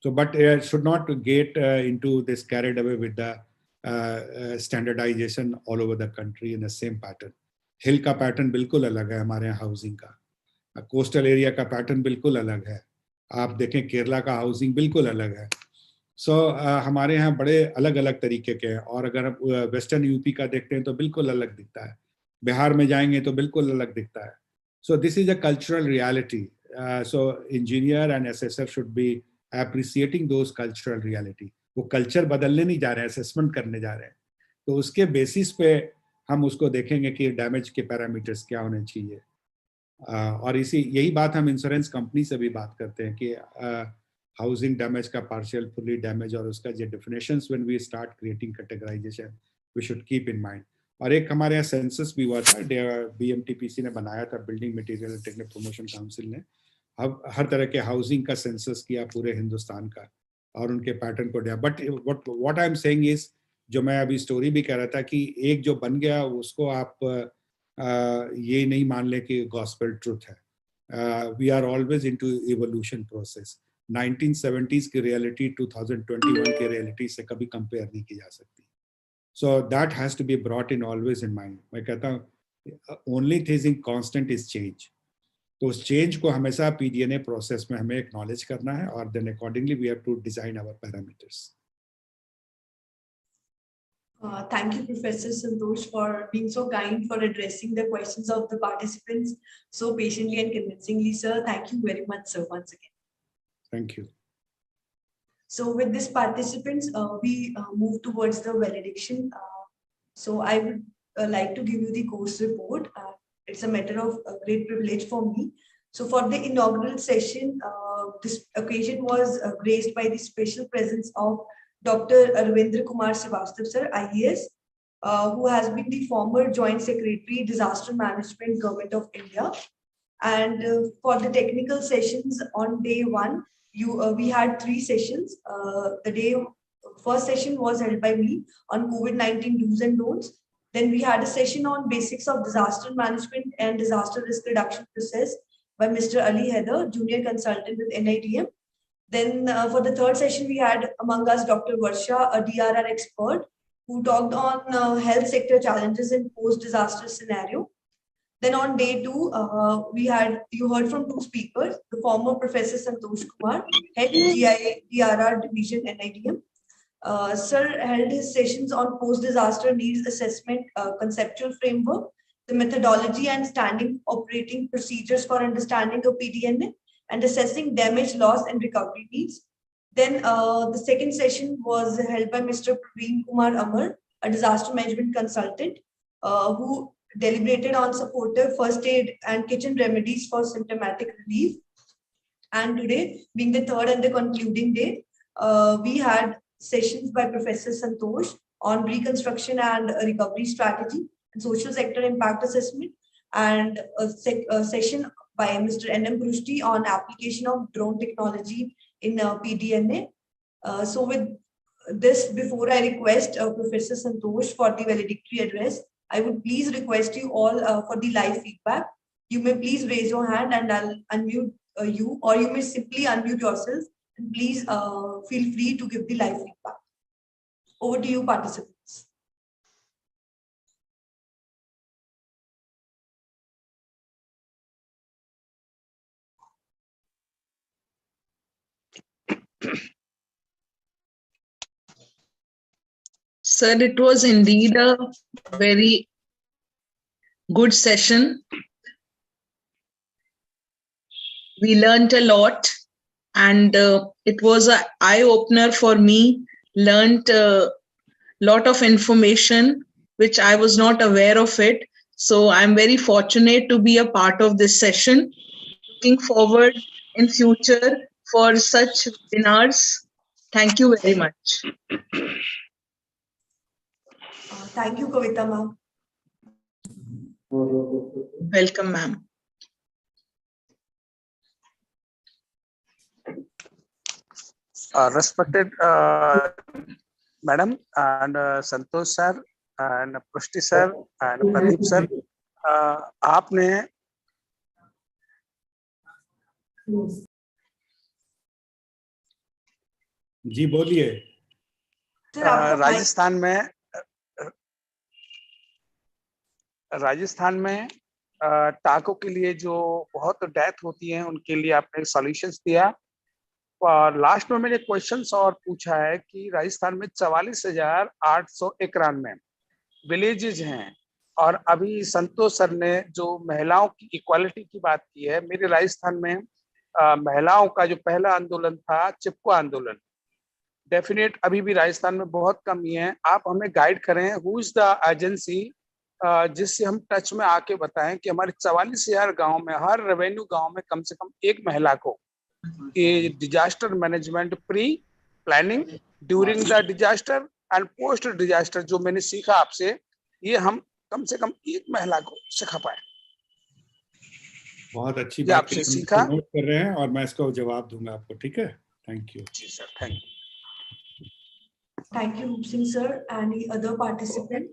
S4: So but should not get into this carried away with the standardization all over the country in the same pattern. Hill का pattern बिल्कुल अलग है हमारे यहाँ housing का, coastal area का pattern बिल्कुल अलग है, आप देखें केरला का housing बिल्कुल अलग है। So हमारे यहाँ बड़े अलग अलग तरीके के हैं, और अगर आप वेस्टर्न यूपी का देखते हैं तो बिल्कुल अलग दिखता है, बिहार में जाएंगे तो बिल्कुल अलग दिखता है। So this is a cultural reality. So engineer and assessor should be appreciating those cultural reality. वो कल्चर बदलने नहीं जा रहे हैं, असेसमेंट करने जा रहे हैं। तो उसके बेसिस पे हम उसको देखेंगे कि डैमेज के पैरामीटर्स क्या होने चाहिए। और यही बात हम इंश्योरेंस कंपनी से भी बात करते हैं कि हाउसिंग डैमेज का पार्शियल, फुली डैमेज, और उसका जो definitions when we start creating categorisation we should keep in mind. और एक हमारे यहाँ सेंसस भी हुआ था, BMTPC ने बनाया था, building material and technical promotion council ने। अब हर तरह के हाउसिंग का सेंसस किया पूरे हिंदुस्तान का और उनके पैटर्न को दिया। But what I am saying is, जो मैं अभी स्टोरी भी कह रहा था कि एक जो बन गया उसको आप ये नहीं मान ले कि गॉस्पेल ट्रुथ है। We are always into evolution process. 1970s की रियलिटी 2021 की रियलिटी से कभी कंपेयर नहीं की जा सकती। So that has to be brought in always in mind. मैं कहता हूँ only thing constant is change. तो उस चेंज को हमेशा PDNA प्रोसेस में हमें एक्नॉलेज करना है, और then accordingly we have to design our parameters.
S1: Thank you, Professor Santosh, for being so kind, for addressing the questions of the participants so patiently and convincingly, sir. Thank you very much, sir, once again.
S4: Thank you.
S1: So with this, participants, we move towards the valediction. So I would like to give you the course report. It's a matter of great privilege for me. So for the inaugural session, this occasion was graced by the special presence of Dr. Arvindra Kumar Srivastav, sir, IAS, who has been the former Joint Secretary, Disaster Management, Govt of India. And for the technical sessions on day one, we had 3 sessions. The first session was held by me on COVID-19 do's and don'ts. Then we had a session on basics of disaster management and disaster risk reduction process by Mr. Ali Heather, junior consultant with NIDM. Then for the third session, we had among us Dr. Varsha, a DRR expert, who talked on health sector challenges in post-disaster scenario. Then on day 2, you heard from 2 speakers, the former Professor Santosh Kumar, head GIA DRR division NIDM. Sir held his sessions on post-disaster needs assessment conceptual framework, the methodology and standing operating procedures for understanding a PDNA, and assessing damage, loss, and recovery needs. Then the second session was held by Mr. Praveen Kumar Amar, a disaster management consultant, who deliberated on supportive first aid and kitchen remedies for symptomatic relief. And today, being the third and the concluding day, we had sessions by Professor Santosh on reconstruction and recovery strategy and social sector impact assessment, and a session by Mr. N.M. Brushti on application of drone technology in PDNA. So with this, before I request Professor Santosh for the valedictory address, I would please request you all for the live feedback. You may please raise your hand and I'll unmute you, or you may simply unmute yourself, and please feel free to give the live feedback. Over to you, participants.
S9: Sir, it was indeed a very good session. We learned a lot, and it was an eye-opener for me. Learned a lot of information which I was not aware of it. So I'm very fortunate to be a part of this session. Looking forward in future for such webinars. Thank you very much.
S1: Thank you, Kavita ma'am.
S9: Welcome, ma'am.
S8: Respected Madam and Santosh sir and Pushti sir and Pradeep sir, आपने
S4: जी बोलिए।
S8: राजस्थान में टाकों के लिए जो बहुत death होती है उनके लिए आपने सॉल्यूशंस दिया। और लास्ट में मैंने क्वेश्चंस और पूछा है कि राजस्थान में 44,891 विलेजेस हैं और अभी संतोष सर ने जो महिलाओं की इक्वालिटी की बात की है, मेरे राजस्थान में महिलाओं का जो पहला आंदोलन था चिपको आंदोलन, डेफिनेट अभी भी राजस्थान में बहुत कमी है। आप हमें गाइड करें, हु इज द एजेंसी जिससे हम टच में आके बताएं कि हमारे 44,000 गांव में, हर रेवेन्यू गांव में कम से कम एक महिला को ये disaster management, pre planning, during the disaster and post disaster जो मैंने सीखा आपसे, ये हम कम से कम एक महिला को सिखा पाए।
S4: बहुत अच्छी बात
S8: आपसे सीखा,
S4: नोट कर रहे हैं और मैं इसको जवाब दूंगा आपको। ठीक है, थैंक यू।
S8: जी sir, thank you.
S1: Thank you, Singh sir. Any other participant?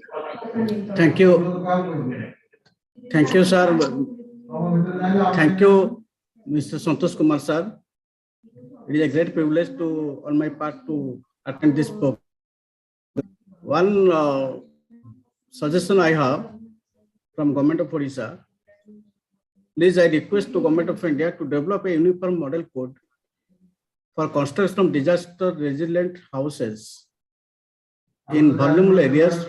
S11: Thank you. Thank you, sir. Thank you, Mr. Santosh Kumar sir. It is a great privilege to, on my part, to attend this program. One suggestion I have from Government of Odisha. Please, I request to Government of India to develop a uniform model code for construction of disaster resilient houses in vulnerable areas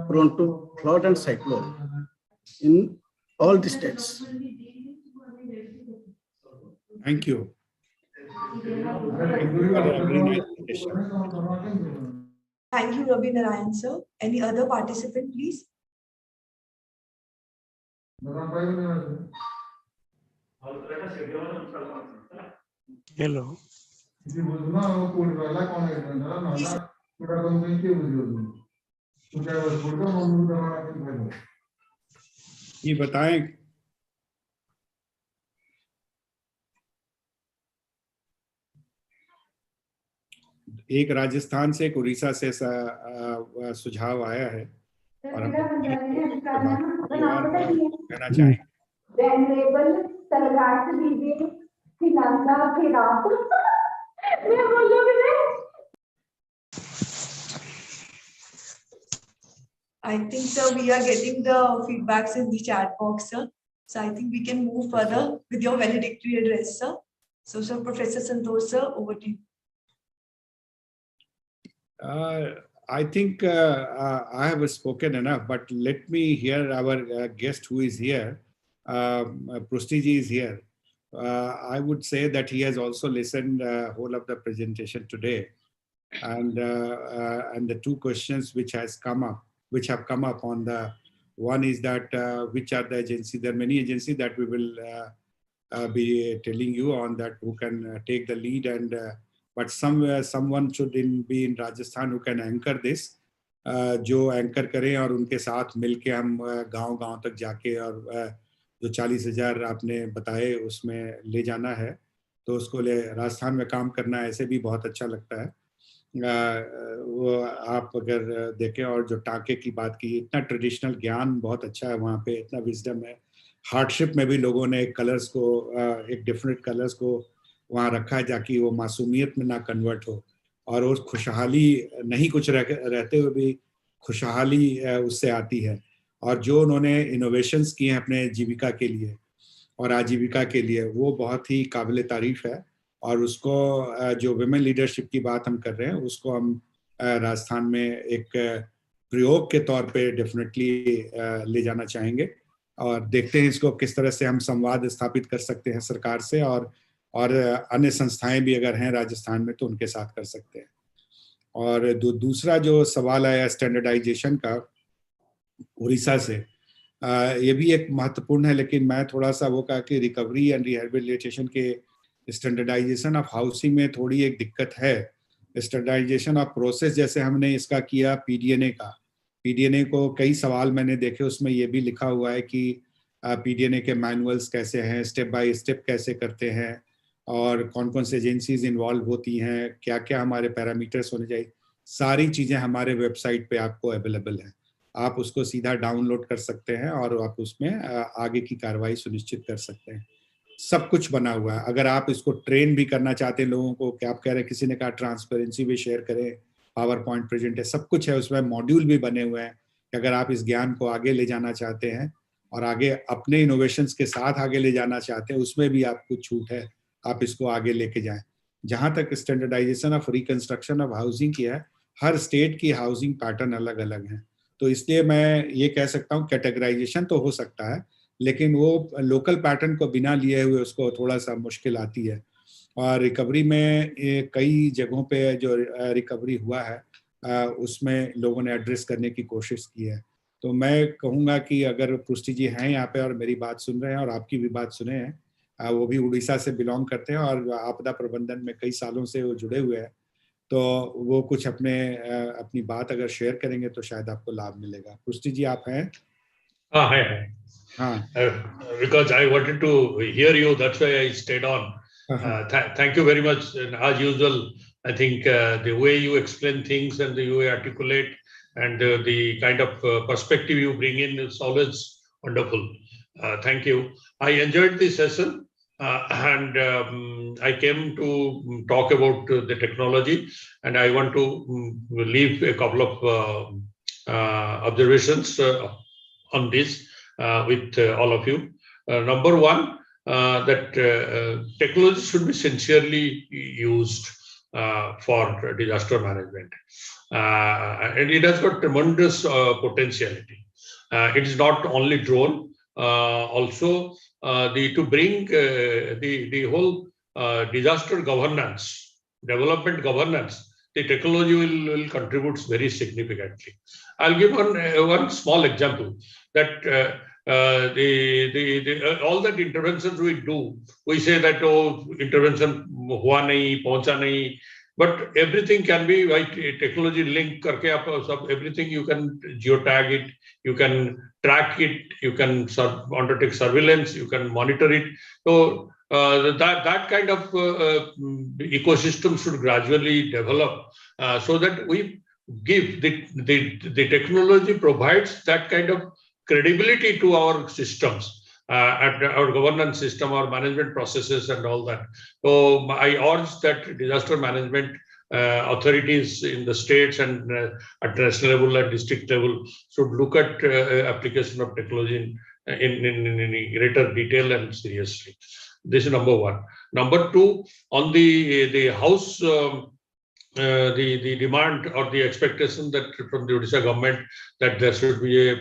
S11: prone to flood and cyclone in all the states.
S4: Thank you.
S1: Thank you, Ravi Narayan sir. Any other participant, please?
S8: Hello.
S4: ये बताएं। एक राजस्थान से, एक उड़ीसा से सुझाव आया है और हम कहना चाहेंगे।
S1: I think, sir, we are getting the feedbacks in the chat box, sir. So I think we can move further with your valedictory address, sir. So, sir, Professor Santosh, sir, over to you.
S4: I think I have spoken enough, but let me hear our guest who is here. Prostiji is here. I would say that he has also listened whole of the presentation today, and the two questions which have come up on the one is that which are the agencies. There are many agencies that we will be telling you on that who can take the lead, and but someone should be in Rajasthan who can anchor this, जो anchor करें और उनके साथ मिलके हम गांव-गांव तक जाके और जो 40,000 आपने बताए उसमें ले जाना है, तो उसको राजस्थान में काम करना ऐसे भी बहुत अच्छा लगता है। वो आप अगर देखें, और जो टाके की बात की, इतना ट्रेडिशनल ज्ञान बहुत अच्छा है वहाँ पे, इतना विजडम है। हार्डशिप में भी लोगों ने कलर्स को, एक डिफरेंट कलर्स को वहाँ रखा है ताकि वो मासूमियत में ना कन्वर्ट हो, और उस खुशहाली नहीं कुछ रहते हुए भी खुशहाली उससे आती है। और जो उन्होंने इनोवेशंस किए हैं अपने जीविका के लिए और आजीविका के लिए, वो बहुत ही काबिल तारीफ है। और उसको जो विमेन लीडरशिप की बात हम कर रहे हैं, उसको हम राजस्थान में एक प्रयोग के तौर पे डेफिनेटली ले जाना चाहेंगे, और देखते हैं इसको किस तरह से हम संवाद स्थापित कर सकते हैं सरकार से, और अन्य संस्थाएं भी अगर हैं राजस्थान में तो उनके साथ कर सकते हैं। और दूसरा जो सवाल आया स्टैंडर्डाइजेशन का, उड़ीसा से। ये भी एक महत्वपूर्ण है, लेकिन मैं थोड़ा सा वो कहा कि रिकवरी एंड रिहेबिलिटेशन के स्टैंडर्डाइजेशन ऑफ हाउसिंग में थोड़ी एक दिक्कत है। स्टैंडर्डाइजेशन ऑफ प्रोसेस जैसे हमने इसका किया पीडीएनए का, पीडीएनए को कई सवाल मैंने देखे, उसमें ये भी लिखा हुआ है कि पीडीएनए के मैनुअल्स कैसे हैं, स्टेप बाय स्टेप कैसे करते हैं, और कौन कौन से एजेंसीज इन्वॉल्व होती हैं, क्या क्या हमारे पैरामीटर्स होने चाहिए, सारी चीज़ें हमारे वेबसाइट पे आपको अवेलेबल है। आप उसको सीधा डाउनलोड कर सकते हैं और आप उसमें आगे की कार्रवाई सुनिश्चित कर सकते हैं। सब कुछ बना हुआ है। अगर आप इसको ट्रेन भी करना चाहते हैं लोगों को, क्या आप कह रहे हैं, किसी ने कहा ट्रांसपेरेंसी भी शेयर करें, पावर पॉइंट प्रेजेंट है, सब कुछ है उसमें, मॉड्यूल भी बने हुए हैं कि अगर आप इस ज्ञान को आगे ले जाना चाहते हैं और आगे अपने इनोवेशंस के साथ आगे ले जाना चाहते हैं, उसमें भी आपको छूट है, आप इसको आगे लेके जाएं। जहां तक standardisation of reconstruction of housing की है, हर स्टेट की हाउसिंग पैटर्न अलग अलग है, तो इसलिए मैं ये कह सकता हूँ कैटेगराइजेशन तो हो सकता है, लेकिन वो लोकल पैटर्न को बिना लिए हुए उसको थोड़ा सा मुश्किल आती है। और रिकवरी में कई जगहों पे जो रिकवरी हुआ है उसमें लोगों ने एड्रेस करने की कोशिश की है। तो मैं कहूँगा कि अगर पृष्टि जी हैं यहाँ पे और मेरी बात सुन रहे हैं और आपकी भी बात सुने हैं, वो भी उड़ीसा से बिलोंग करते हैं और आपदा प्रबंधन में कई सालों से वो जुड़े हुए हैं, तो वो कुछ अपनी बात अगर शेयर करेंगे तो शायद आपको लाभ मिलेगा। पृष्टि जी आप हैं?
S5: हाँ है। Because I wanted to hear you, that's why I stayed on. Thank you very much. And as usual, I think the way you explain things and the way you articulate and the kind of perspective you bring in is always wonderful. Thank you. I enjoyed this session and I came to talk about the technology, and I want to leave a couple of observations on this with all of you. Number one, that technology should be sincerely used for disaster management. And it has got tremendous potentiality. It is not only drone, also to bring the whole disaster governance, development governance, the technology will contribute very significantly. I'll give one small example that all that interventions we do, we say that intervention hua nahi, pahuncha nahi, but everything can be technology linked karke everything you can geotag it, you can track it, you can undertake surveillance, you can monitor it. So that kind of ecosystem should gradually develop so that we give the technology provides that kind of credibility to our systems, our governance system, our management processes and all that. So I urge that disaster management authorities in the states and at national level and district level should look at application of technology in greater detail and seriously. This is number one. Number two, on the house, the demand or the expectation that from the Odisha government that there should be a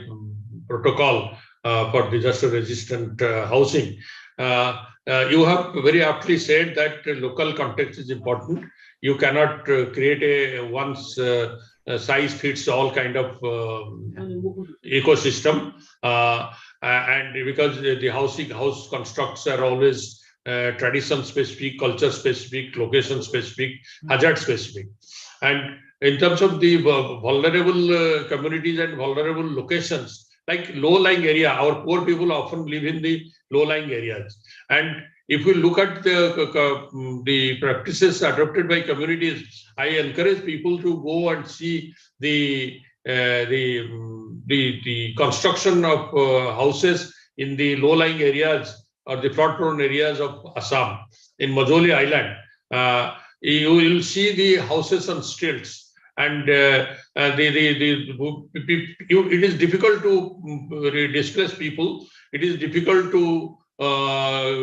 S5: protocol for disaster-resistant housing. You have very aptly said that local context is important. You cannot create a one-size-fits-all kind of ecosystem, and because the house constructs are always tradition-specific, culture-specific, location-specific, hazard-specific, and in terms of the vulnerable communities and vulnerable locations, like low-lying area, our poor people often live in the low-lying areas. And if we look at the practices adopted by communities, I encourage people to go and see the construction of houses in the low-lying areas or the flood-prone areas of Assam, in Majoli Island. You will see the houses on stilts. And it is difficult to displace people. It is difficult to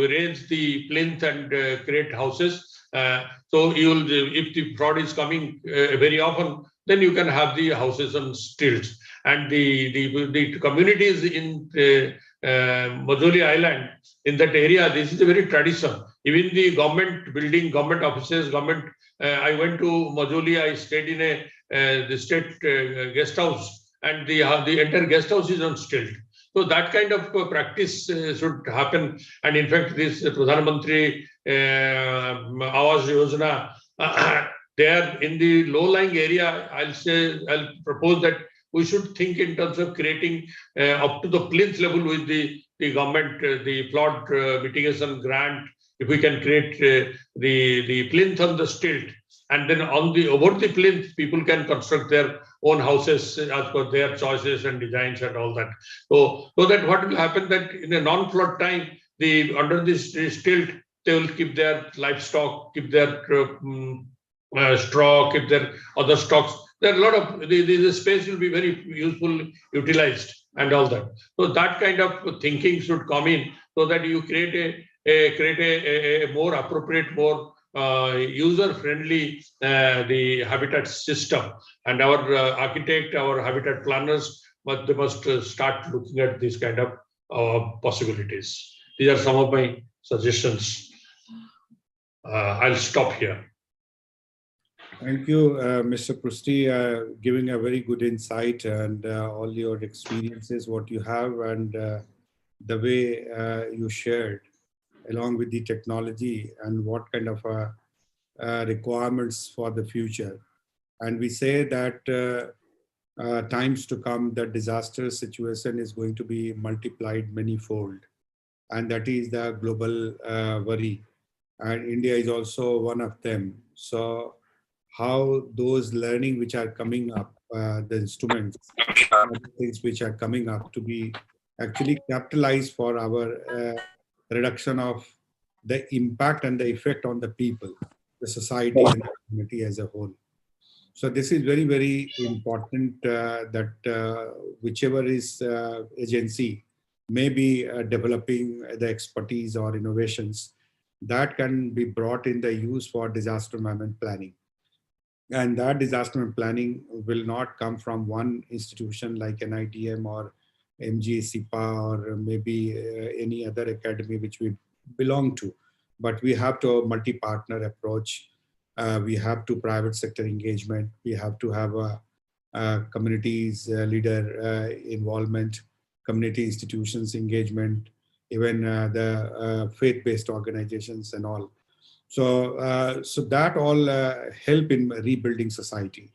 S5: raise the plinth and create houses. So you will, if the fraud is coming very often, then you can have the houses on stilts. And the communities in Majoli Island, in that area, this is a very tradition. Even the government building, government offices, I went to Majoli, I stayed in the state guest house, and the entire guest house is on stilt. So that kind of practice should happen. And in fact, this Pradhan Mantri Awas Yojana, there in the low-lying area, I'll propose that we should think in terms of creating up to the plinth level with the government, the flood mitigation grant. If we can create the plinth on the stilt, and then over the plinth, people can construct their own houses as per their choices and designs and all that. So that what will happen that in a non-flood time, under this stilt, they will keep their livestock, keep their straw, keep their other stocks. There are a lot of the space will be very useful, utilized, and all that. So that kind of thinking should come in, so that you create a more appropriate, more user-friendly the habitat system. And our architect, our habitat planners, they must start looking at these kind of possibilities. These are some of my suggestions. I'll stop here.
S4: Thank you, Mr. Prusti, giving a very good insight and all your experiences, what you have, and the way you shared, along with the technology and what kind of requirements for the future. And we say that times to come, the disaster situation is going to be multiplied manyfold. And that is the global worry. And India is also one of them. So how those learning which are coming up, the instruments, things which are coming up to be actually capitalized for our reduction of the impact and the effect on the people, the society and the community as a whole. So this is very, very important that whichever is agency may be developing the expertise or innovations that can be brought in the use for disaster management planning. And that disaster management planning will not come from one institution like NIDM or MG, SIPA, or maybe any other academy which we belong to. But we have to a multi-partner approach. We have to private sector engagement. We have to have a communities leader involvement, community institutions engagement, even the faith-based organizations and all. So, so that all help in rebuilding society.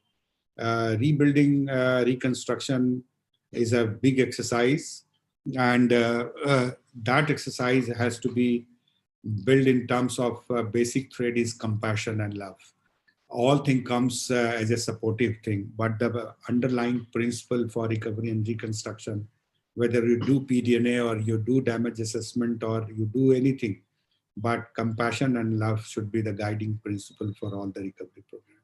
S4: Rebuilding, reconstruction is a big exercise, and that exercise has to be built in terms of basic trait is compassion and love. All thing comes as a supportive thing, but the underlying principle for recovery and reconstruction, whether you do PDNA or you do damage assessment or you do anything, but compassion and love should be the guiding principle for all the recovery program.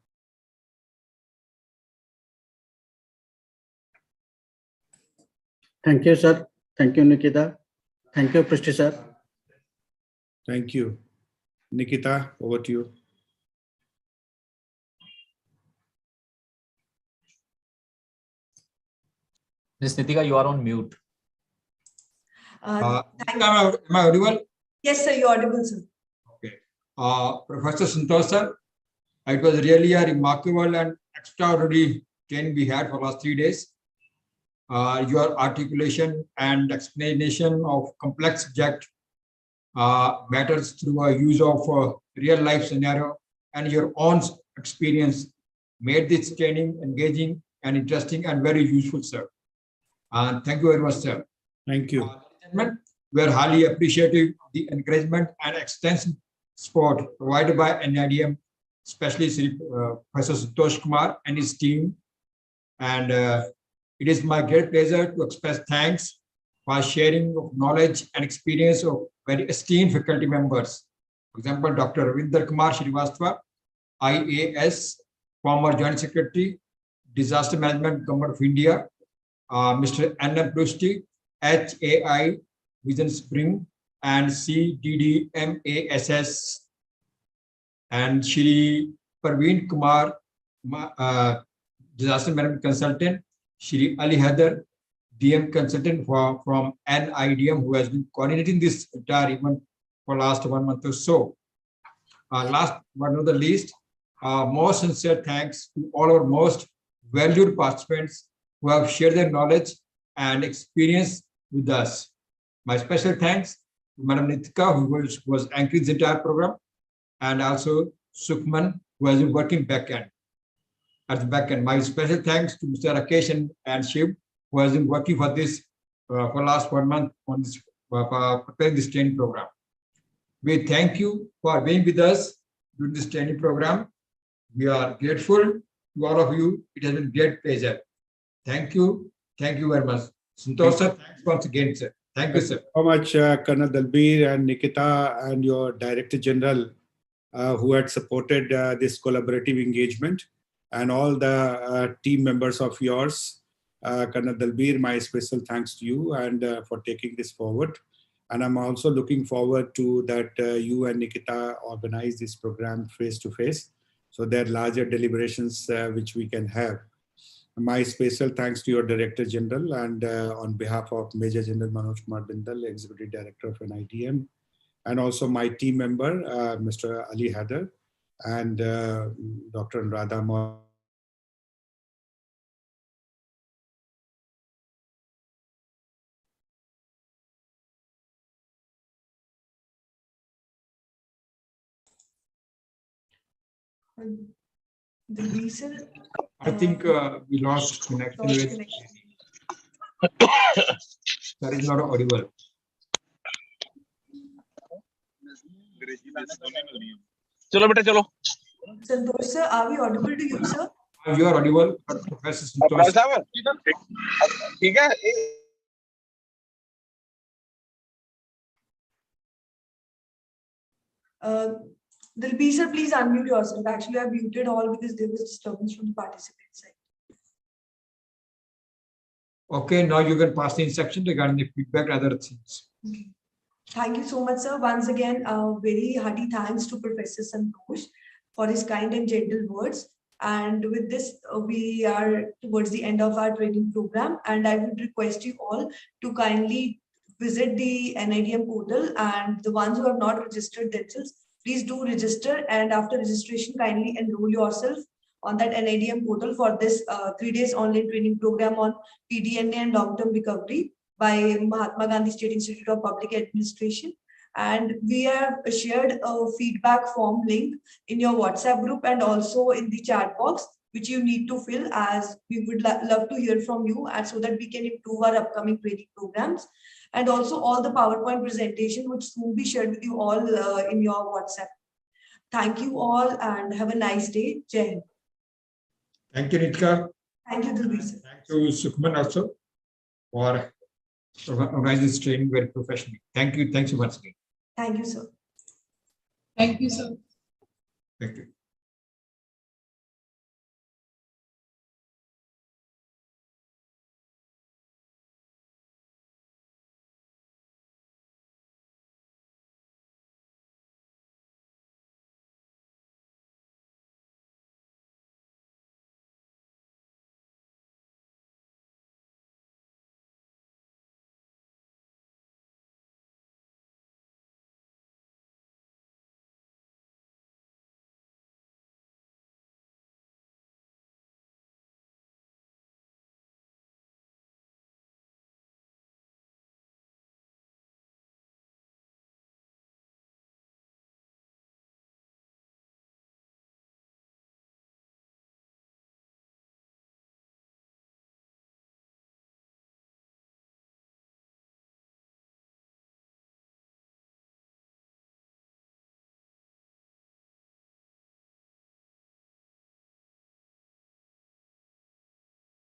S11: Thank you, sir. Thank you, Nikita. Thank you, Prusti, sir.
S4: Thank you. Nikita, over to you.
S2: Ms. Nitika, you are on mute.
S3: Am I audible?
S1: Yes, sir, you're audible, sir.
S3: Okay. Professor Santosh, sir, it was really a remarkable and extraordinary training we had for the last 3 days. Your articulation and explanation of complex subject matters through a use of real life scenario, and your own experience made this training engaging and interesting and very useful, sir. And thank you very much, sir.
S4: Thank you.
S3: We are highly appreciative of the encouragement and extensive support provided by NIDM, especially Professor Santosh Kumar and his team. And it is my great pleasure to express thanks for sharing of knowledge and experience of very esteemed faculty members. For example, Dr. Ravinder Kumar Srivastava, IAS, former Joint Secretary, Disaster Management, Government of India, Mr. N.M. Prusti, HAI, Vision Spring, and CDDMASS, and Shri Parveen Kumar, Disaster Management Consultant, Shri Ali Hadar, DM Consultant from NIDM, who has been coordinating this entire event for last 1 month or so. Last but not the least, most sincere thanks to all our most valued participants who have shared their knowledge and experience with us. My special thanks to Madam Nitika, who was anchoring the entire program, and also Sukhman, who has been working at the back end. My special thanks to Mr. Rakesh and Shiv, who has been working for this for last 1 month on this preparing this training program. We thank you for being with us during this training program. We are grateful to all of you. It has been great pleasure. Thank you. Thank you very much. Santosh sir, thanks once again, sir. Thank you, sir.
S4: So much, Colonel Dalbir and Nikita and your Director General who had supported this collaborative engagement, and all the team members of yours. Colonel Dalbir, my special thanks to you and for taking this forward. And I'm also looking forward to that you and Nikita organize this program face to face, so there are larger deliberations which we can have. My special thanks to your Director General, and on behalf of Major General Manoj Kumar Bindal, Executive Director of NIDM, and also my team member, Mr. Ali Haider, and Dr. Radha Moore.
S1: The reason
S3: I think we lost connection with. That is not audible.
S12: चलो बेटा चलो.
S1: Santosh sir, are we audible to you, sir?
S3: You are audible, Professor Santosh.
S12: ठीक है.
S1: Dalbir sir, please unmute yourself. Actually, I muted all because there was disturbance from the participant side.
S3: Okay, now you can pass the instruction regarding the feedback and other things.
S1: Okay. Thank you so much, sir. Once again, very hearty thanks to Professor Santosh for his kind and gentle words. And with this, we are towards the end of our training program. And I would request you all to kindly visit the NIDM portal, and the ones who have not registered themselves, please do register. And after registration, kindly enroll yourself on that NIDM portal for this 3 days online training program on PDNA and long-term recovery by Mahatma Gandhi State Institute of Public Administration. And we have shared a feedback form link in your WhatsApp group and also in the chat box, which you need to fill, as we would love to hear from you, and so that we can improve our upcoming training programs. And also all the PowerPoint presentation, which will be shared with you all in your WhatsApp. Thank you all and have a nice day. Jai Hind.
S3: Thank you, Nitika.
S1: Thank you, Dalbir sir.
S3: Thank you, Sukhman, also for organizing this training very professionally. Thank you. Thanks once again.
S1: Thank you, sir.
S13: Thank you, sir.
S3: Thank you.